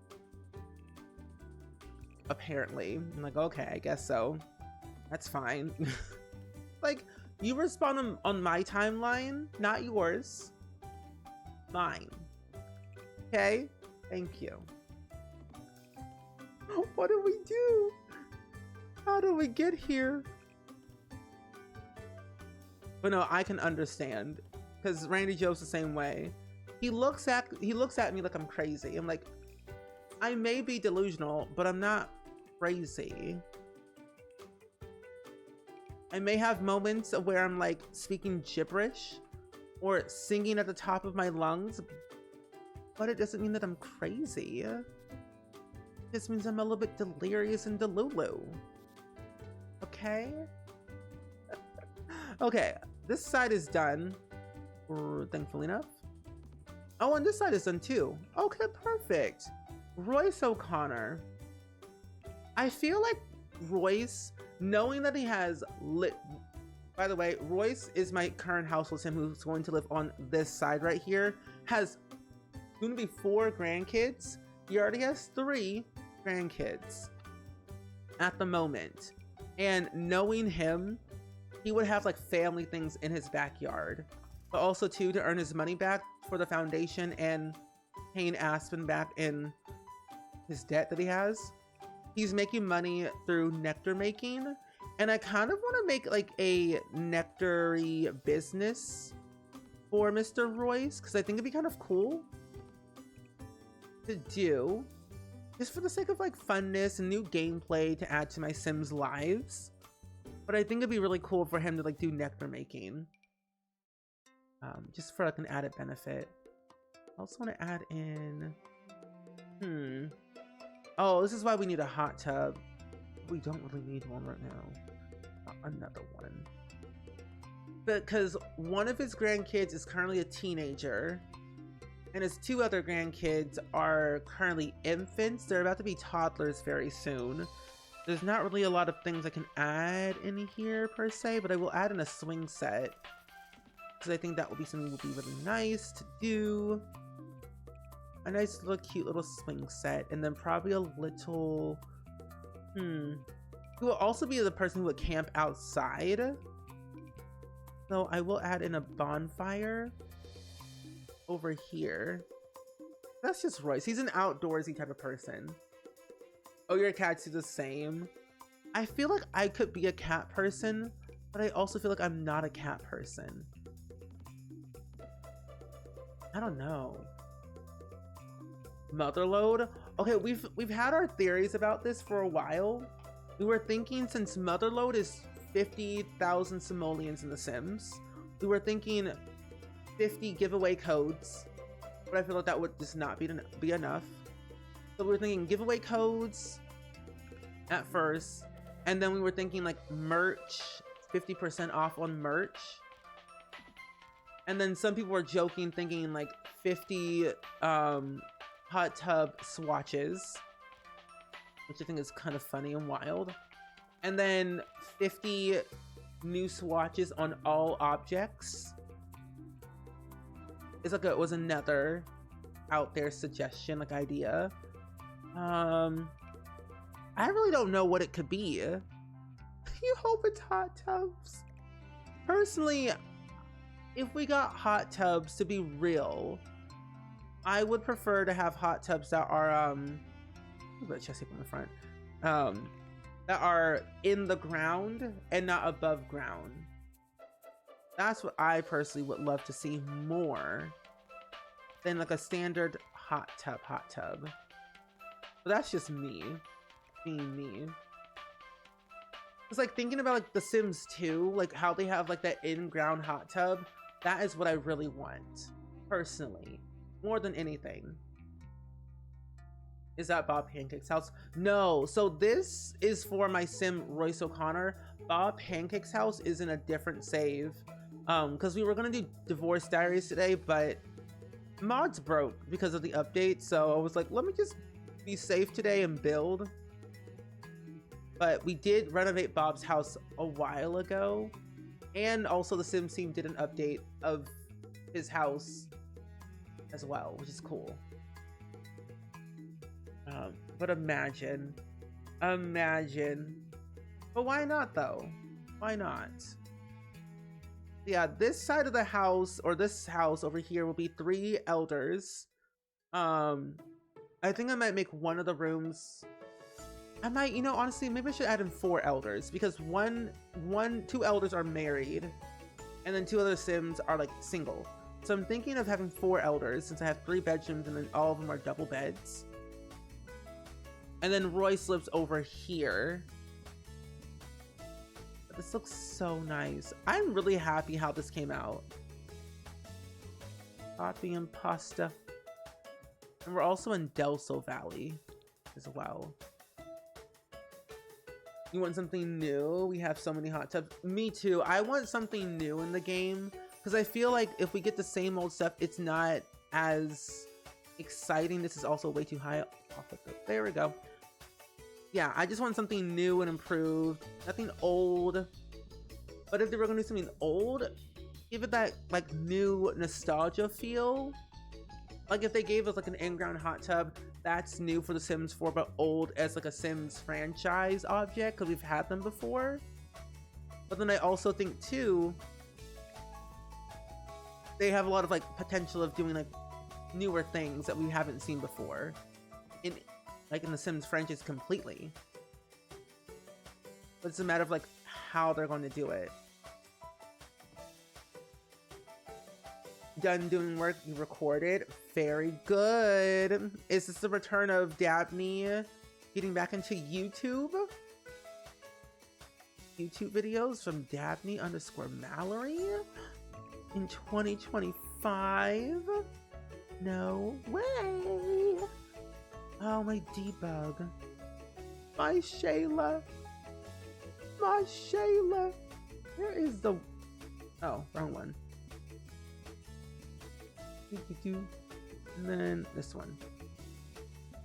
Apparently. I'm like, okay, I guess so. That's fine. Like, you respond on my timeline, not yours. Mine. Okay? Thank you. What do we do? How do we get here? But no, I can understand. Because Randy Joe's the same way. He looks at me like I'm crazy. I'm like, I may be delusional, but I'm not crazy. I may have moments where I'm like speaking gibberish or singing at the top of my lungs, but it doesn't mean that I'm crazy. It just means I'm a little bit delirious and delulu. Okay? Okay, this side is done, thankfully enough. Oh, and this side is done too. Okay, perfect. Royce O'Connor. I feel like Royce, knowing that he has by the way, Royce is my current household sim who's going to live on this side right here, has soon to be 4 grandkids. He already has 3 grandkids at the moment. And knowing him, he would have like family things in his backyard, but also too to earn his money back for the foundation and paying Aspen back in his debt that he has. He's making money through nectar making, and I kind of want to make like a nectary business for Mr. Royce because I think it'd be kind of cool to do, just for the sake of like funness and new gameplay to add to my Sims lives. But I think it'd be really cool for him to like do nectar making, just for like an added benefit. I also want to add in, oh, this is why we need a hot tub. We don't really need one right now. Another one. Because one of his grandkids is currently a teenager, and his 2 other grandkids are currently infants. They're about to be toddlers very soon. There's not really a lot of things I can add in here per se, but I will add in a swing set, because I think that will be something that will be really nice to do. A nice little cute little swing set, and then probably a little who will also be the person who would camp outside. So I will add in a bonfire over here. That's just Royce. He's an outdoorsy type of person. Oh, your cats do the same. I feel like I could be a cat person, but I also feel like I'm not a cat person. I don't know. Motherload? Okay, we've had our theories about this for a while. We were thinking, since Motherload is 50,000 simoleons in The Sims, we were thinking 50 giveaway codes, but I feel like that would just not be enough. So we were thinking giveaway codes at first, and then we were thinking like merch, 50% off on merch. And then some people were joking, thinking like 50 hot tub swatches, which I think is kind of funny and wild. And then 50 new swatches on all objects. It's like it was another out there suggestion, like idea. I really don't know what it could be. You hope it's hot tubs. Personally, if we got hot tubs, to be real, I would prefer to have hot tubs that are chest tape on the front, that are in the ground and not above ground. That's what I personally would love to see more than like a standard hot tub. But that's just me being me. It's like thinking about like The Sims 2, like how they have like that in-ground hot tub. That is what I really want, personally, more than anything. Is that Bob Pancake's house? No. So this is for my sim Royce O'Connor. Bob Pancake's house is in a different save. Because we were gonna do Divorce Diaries today, but mods broke because of the update. So I was like, let me just be safe today and build. But we did renovate Bob's house a while ago. And also the Sims team did an update of his house as well, which is cool. But imagine. But why not though? Why not? Yeah, this side of the house, or this house over here, will be 3 elders. I think I might make one of the rooms. I might, you know, honestly, maybe I should add in 4 elders, because 2 elders are married, and then 2 other Sims are like single. So I'm thinking of having 4 elders, since I have 3 bedrooms and then all of them are double beds. And then Royce lives over here. But this looks so nice. I'm really happy how this came out. Coffee and pasta. And we're also in Delso Valley as well. You want something new? We have so many hot tubs. Me too. I want something new in the game, because I feel like if we get the same old stuff, it's not as exciting. This is also way too high up. There we go. Yeah, I just want something new and improved. Nothing old. But if they were gonna do something old, give it that like new nostalgia feel. Like if they gave us like an in-ground hot tub, that's new for The Sims 4, but old as like a Sims franchise object, because we've had them before. But then I also think too, they have a lot of like potential of doing like newer things that we haven't seen before in The Sims franchise completely. But it's a matter of like how they're going to do it. Done doing work, you recorded. Very good. Is this the return of Dabney getting back into YouTube? YouTube videos from Dabney_Mallory in 2025? No way. Oh, my debug. My Shayla. My Shayla. Where is the... Oh, wrong one. And then this one.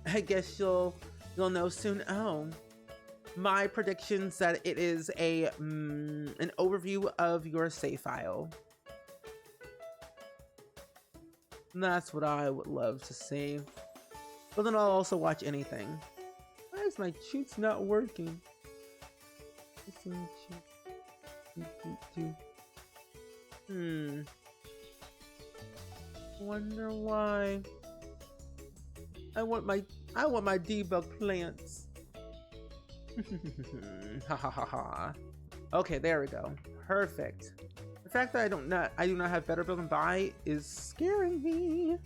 I guess you'll know soon. Oh, my predictions that it is an overview of your save file. And that's what I would love to see. But then I'll also watch anything. Why is my cheats not working? Wonder why. I want my debug plants. Ha ha ha ha. Okay, there we go. Perfect. The fact that I do not have Better Build and Buy is scaring me.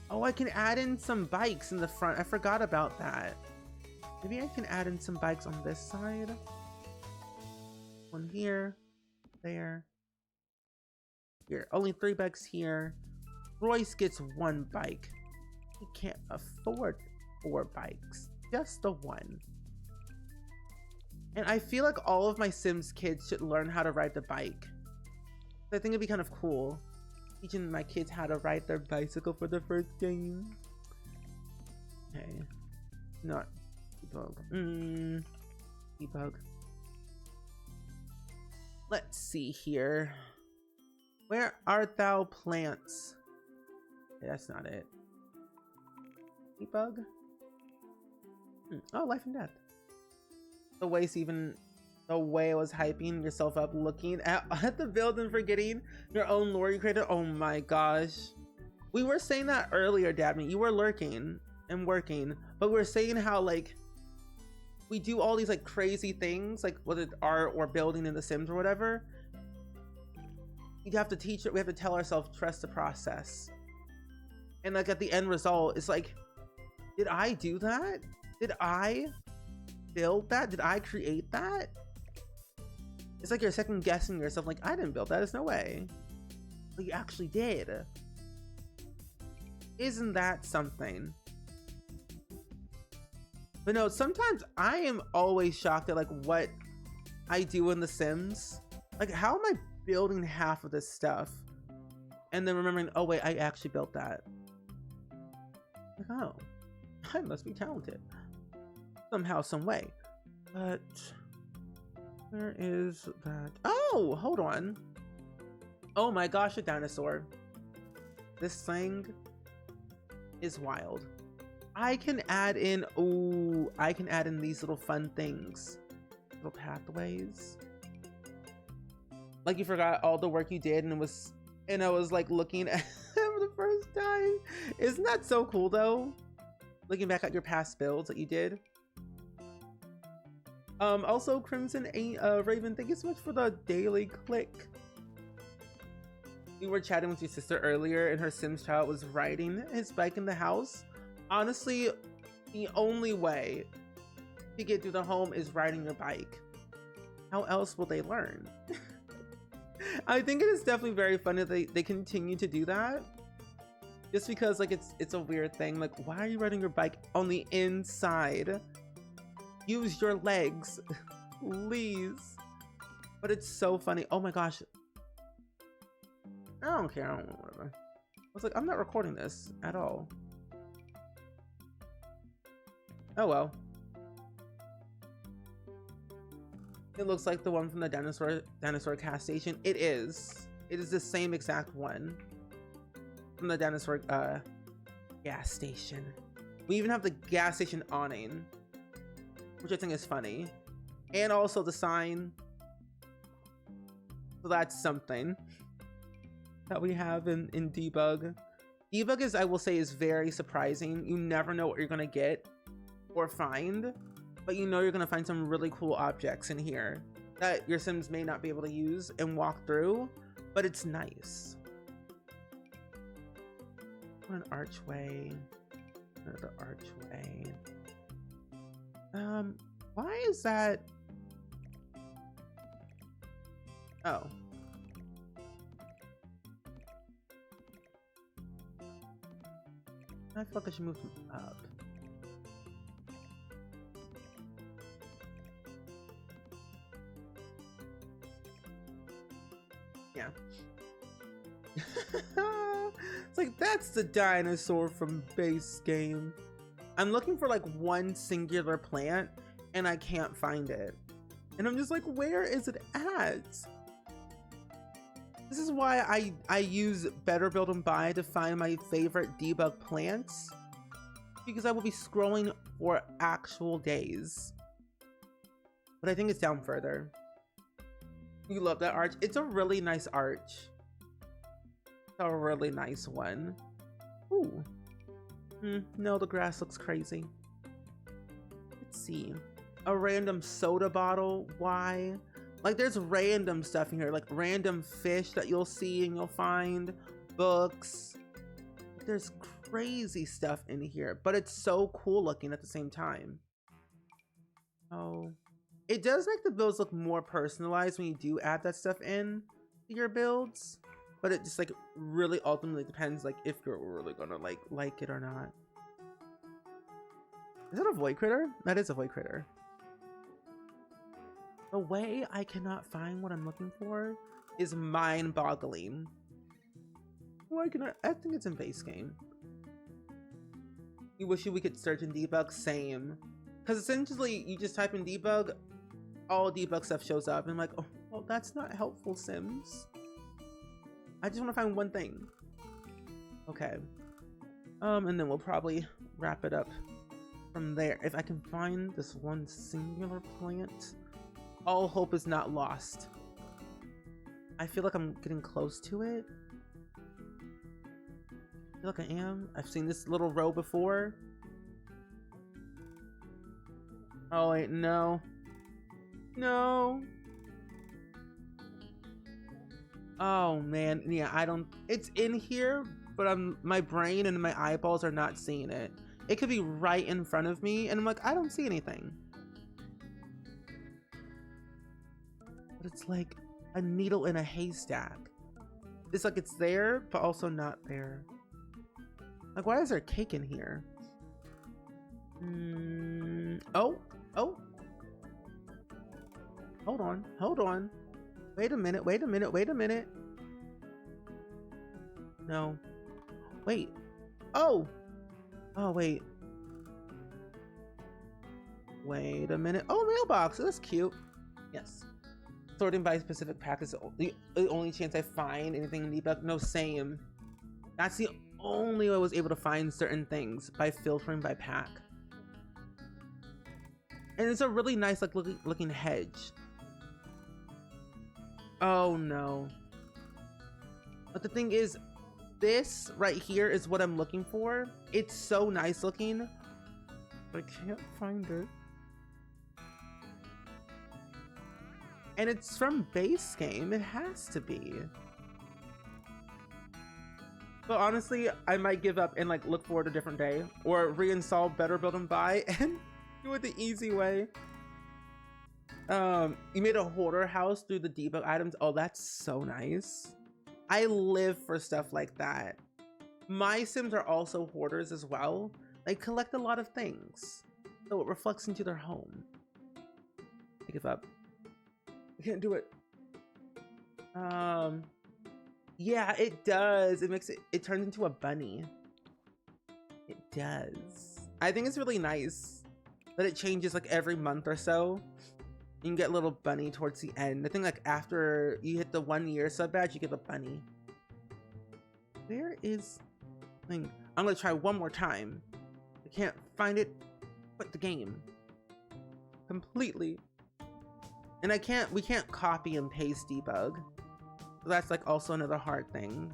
Oh, I can add in some bikes in the front. I forgot about that. Maybe I can add in some bikes on this side. One here, there, here. Only 3 bikes here. Royce gets 1 bike. He can't afford 4 bikes. Just the 1. And I feel like all of my Sims kids should learn how to ride the bike. I think it'd be kind of cool. Teaching my kids how to ride their bicycle for the first game. Okay. Not debug. Debug. Let's see here. Where art thou, plants? Okay, that's not it. Debug. Oh, life and death. The way I was hyping yourself up, looking at the build and forgetting your own lore you created. Oh my gosh. We were saying that earlier, Dabney. You were lurking and working, but we were saying how like we do all these like crazy things, like whether it's art or building in The Sims or whatever. You have to teach it. We have to tell ourselves, trust the process. And like at the end result, it's like, did I do that? Did I build that? Did I create that? It's like you're second guessing yourself, like, I didn't build that, there's no way. But you actually did. Isn't that something? But no, sometimes I am always shocked at like what I do in The Sims. Like, how am I building half of this stuff? And then remembering, oh wait, I actually built that. Like, oh, I must be talented. Somehow, some way. But where is that? Oh, hold on. Oh my gosh, a dinosaur. This thing is wild. I can add in, oh, I can add in these little fun things. Little pathways. Like you forgot all the work you did and I was like looking at for the first time. Isn't that so cool though? Looking back at your past builds that you did. Also, Crimson Raven, thank you so much for the daily click. We were chatting with your sister earlier and her Sims child was riding his bike in the house. Honestly, the only way to get through the home is riding your bike. How else will they learn? I think it is definitely very funny that they continue to do that. Just because like it's a weird thing. Like, why are you riding your bike on the inside? Use your legs, please. But it's so funny. Oh my gosh. I don't care. I don't know, whatever. I was like, I'm not recording this at all. Oh well. It looks like the one from the dinosaur gas station. It is. It is the same exact one from the dinosaur gas station. We even have the gas station awning, which I think is funny. And also the sign. So that's something that we have in Debug. Debug is, I will say, is very surprising. You never know what you're gonna get or find, but you know you're gonna find some really cool objects in here that your Sims may not be able to use and walk through, but it's nice. An archway. Another archway. Why is that? Oh. I feel like I should move them up. Yeah. It's like, that's the dinosaur from base game. I'm looking for like one singular plant and I can't find it. And I'm just like, where is it at? This is why I use Better Build and Buy to find my favorite debug plants, because I will be scrolling for actual days. But I think it's down further. You love that arch. It's a really nice arch. It's a really nice one. Ooh. No, the grass looks crazy. Let's see. A random soda bottle. Why? Like there's random stuff in here, like random fish that you'll see and you'll find, books. There's crazy stuff in here, but it's so cool looking at the same time. Oh, it does make the builds look more personalized when you do add that stuff in to your builds, but it just like really ultimately depends like if you're really gonna like it or not. Is that a void critter? That is a void critter. The way I cannot find what I'm looking for is mind-boggling. Why can I think it's in base game. You wish we could search and debug? Same. Because essentially, you just type in debug, all debug stuff shows up. And I'm like, oh, well, that's not helpful, Sims. I just want to find one thing. Okay. And then we'll probably wrap it up from there. If I can find this one singular plant, all hope is not lost. I feel like I'm getting close to it. I feel like I am. I've seen this little row before. Oh wait, no. No. Oh man, yeah, I don't, it's in here, but my brain and my eyeballs are not seeing it. It could be right in front of me and I'm like, I don't see anything. But it's like a needle in a haystack. It's like it's there, but also not there. Like, why is there cake in here? Oh. Hold on. Wait a minute. No. Wait. Oh, wait. Wait a minute. Oh, mailbox. That's cute. Yes. Sorting by specific pack is the only chance I find anything in debug. No, same. That's the only way I was able to find certain things, by filtering by pack. And it's a really nice like looking hedge. Oh no. But the thing is, this right here is what I'm looking for. It's so nice looking, but I can't find it. And it's from base game. It has to be. But honestly, I might give up and like look for it a different day, or reinstall Better Build and Buy and do it the easy way. You made a hoarder house through the debug items. Oh, that's so nice. I live for stuff like that. My Sims are also hoarders as well. They collect a lot of things, so it reflects into their home. I give up. I can't do it. Yeah, it does. It makes it turns into a bunny. It does. I think it's really nice that it changes like every month or so. You can get a little bunny towards the end. I think like after you hit the 1 year sub badge, you get a bunny. Where is thing? I'm gonna try one more time. I can't find it. Quit the game completely. And we can't copy and paste debug. That's like also another hard thing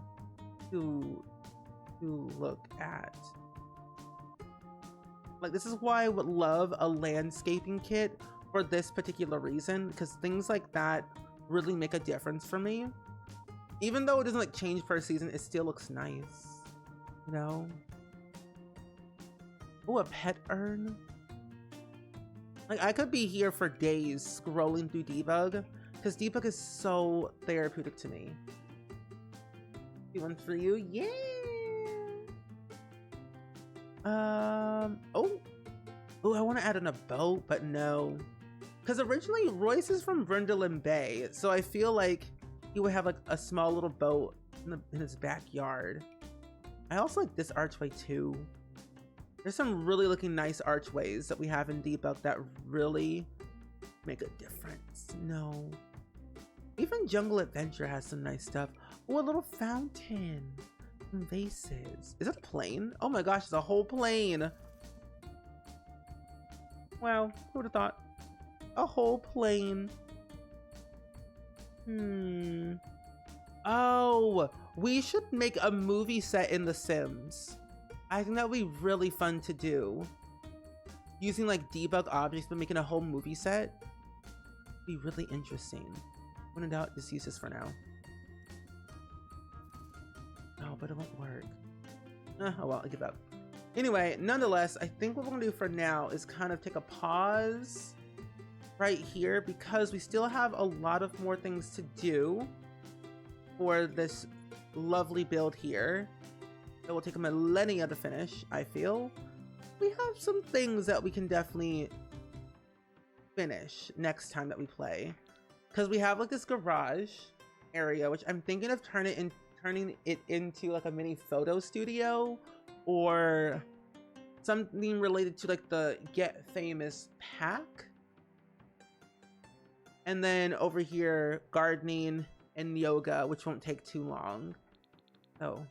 to look at. Like, this is why I would love a landscaping kit for this particular reason, because things like that really make a difference for me. Even though it doesn't like change per season, it still looks nice, you know? Oh, a pet urn. Like, I could be here for days scrolling through debug, because debug is so therapeutic to me. One for you, yeah. Oh, I want to add in a boat, but no, because originally Royce is from Brindleton Bay, so I feel like he would have like a small little boat in his backyard. I also like this archway too. There's some really looking nice archways that we have in debug that really make a difference. No, even Jungle Adventure has some nice stuff. Oh, a little fountain, some vases. Is that a plane? Oh my gosh, it's a whole plane. Wow, who would have thought? A whole plane. Oh, we should make a movie set in The Sims. I think that would be really fun to do. Using like debug objects, but making a whole movie set. Be really interesting. When in doubt, just use this for now. No, but it won't work. Oh well, I give up. Anyway, nonetheless, I think what we're gonna do for now is kind of take a pause right here because we still have a lot of more things to do for this lovely build here. It will take a millennia to finish, I feel. We have some things that we can definitely finish next time that we play. Because we have like this garage area, which I'm thinking of turning it into like a mini photo studio or something related to like the Get Famous pack. And then over here, gardening and yoga, which won't take too long. So,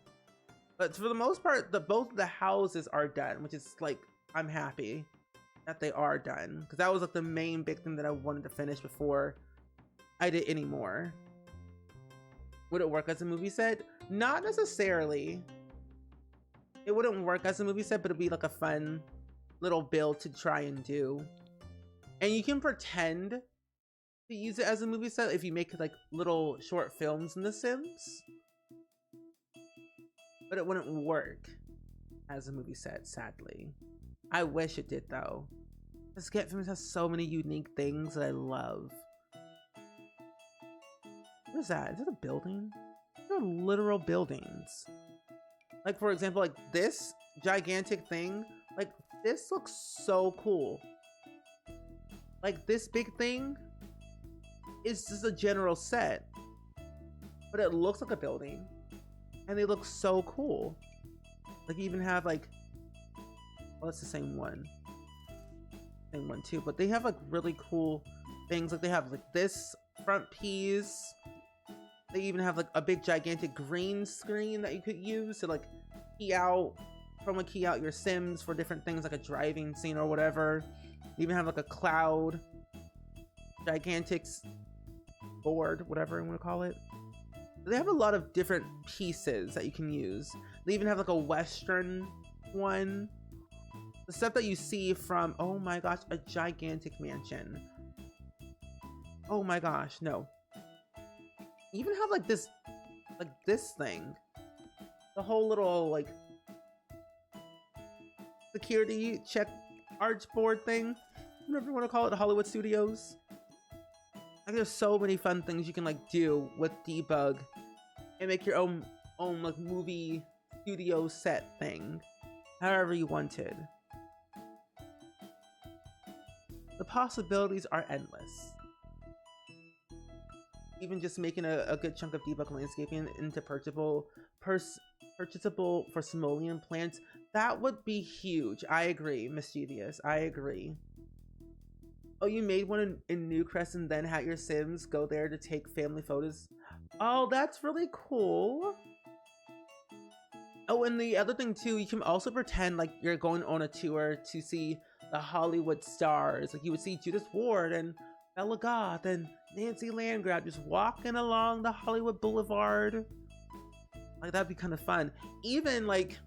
but for the most part, both of the houses are done, which is like, I'm happy that they are done. Because that was like the main big thing that I wanted to finish before I did any more. Would it work as a movie set? Not necessarily. It wouldn't work as a movie set, but it'd be like a fun little build to try and do. And you can pretend to use it as a movie set if you make like little short films in The Sims. But it wouldn't work as a movie set, sadly. I wish it did though. This Get Famous has so many unique things that I love. What is that? Is it a building? They're literal buildings. Like for example, like this gigantic thing, like this looks so cool. Like this big thing is just a general set, but it looks like a building and they look so cool. Like you even have like, well, it's the same one too, but they have like really cool things. Like they have like this front piece. They even have like a big gigantic green screen that you could use to like key out your Sims for different things like a driving scene or whatever. You even have like a cloud gigantic board, whatever you want to call it. They have a lot of different pieces that you can use. They even have like a Western one. The stuff that you see from, oh my gosh, a gigantic mansion. Oh my gosh, no. You even have like this thing. The whole little like security check arch board thing. Whatever you want to call it, the Hollywood Studios. Like there's so many fun things you can like do with Debug and make your own like movie studio set thing. However you wanted. The possibilities are endless. Even just making a good chunk of Debug landscaping into purchasable for simoleon plants, that would be huge. I agree, Mischievous. I agree. Oh, you made one in Newcrest and then had your Sims go there to take family photos. Oh, that's really cool. Oh, and the other thing too, you can also pretend like you're going on a tour to see the Hollywood stars. Like you would see Judith Ward and Bella Goth and Nancy Landgraf just walking along the Hollywood Boulevard. Like that'd be kind of fun. Even like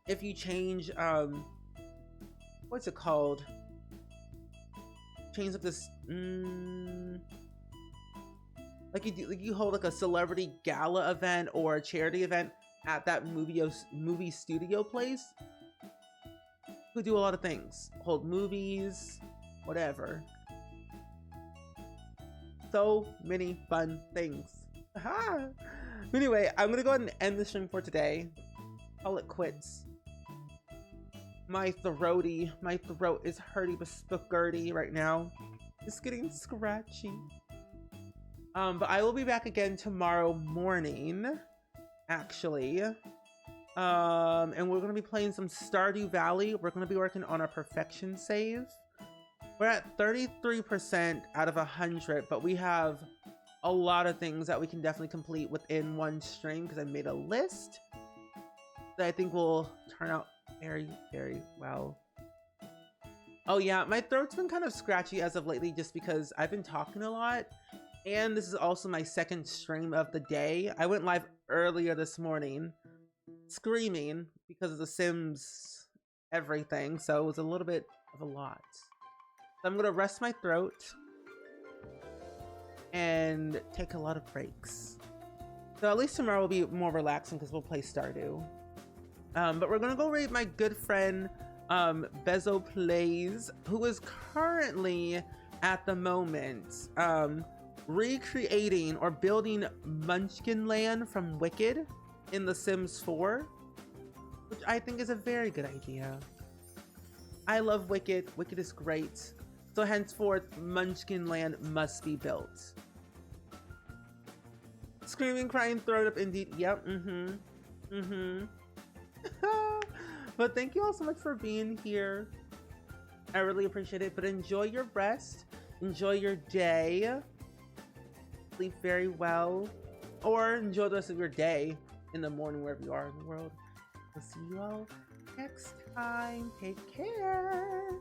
if you change what's it called? Change like this like you hold like a celebrity gala event or a charity event at that movie studio place. You could do a lot of things. Hold movies, whatever. So many fun things. Aha! Anyway, I'm gonna go ahead and end the stream for today. Call it quits. My throat is hurty spagurty right now. It's getting scratchy. But I will be back again tomorrow morning, actually. And we're gonna be playing some Stardew Valley. We're gonna be working on our perfection save. We're at 33% out of 100, but we have a lot of things that we can definitely complete within one stream because I made a list that I think will turn out very, very well. Oh yeah, my throat's been kind of scratchy as of lately just because I've been talking a lot. And this is also my second stream of the day. I went live earlier this morning screaming because of The Sims everything. So it was a little bit of a lot. So I'm going to rest my throat. and take a lot of breaks. So at least tomorrow will be more relaxing because we'll play Stardew. But we're gonna go raid my good friend Bezo Plays, who is currently at the moment recreating or building Munchkin Land from Wicked in The Sims 4, which I think is a very good idea. I love Wicked. Wicked is great. So henceforth, Munchkin Land must be built. Screaming, crying, throw it up, indeed. Yep, But thank you all so much for being here. I really appreciate it. But enjoy your rest. Enjoy your day. Sleep very well. Or enjoy the rest of your day in the morning, wherever you are in the world. We'll see you all next time. Take care.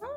Bye.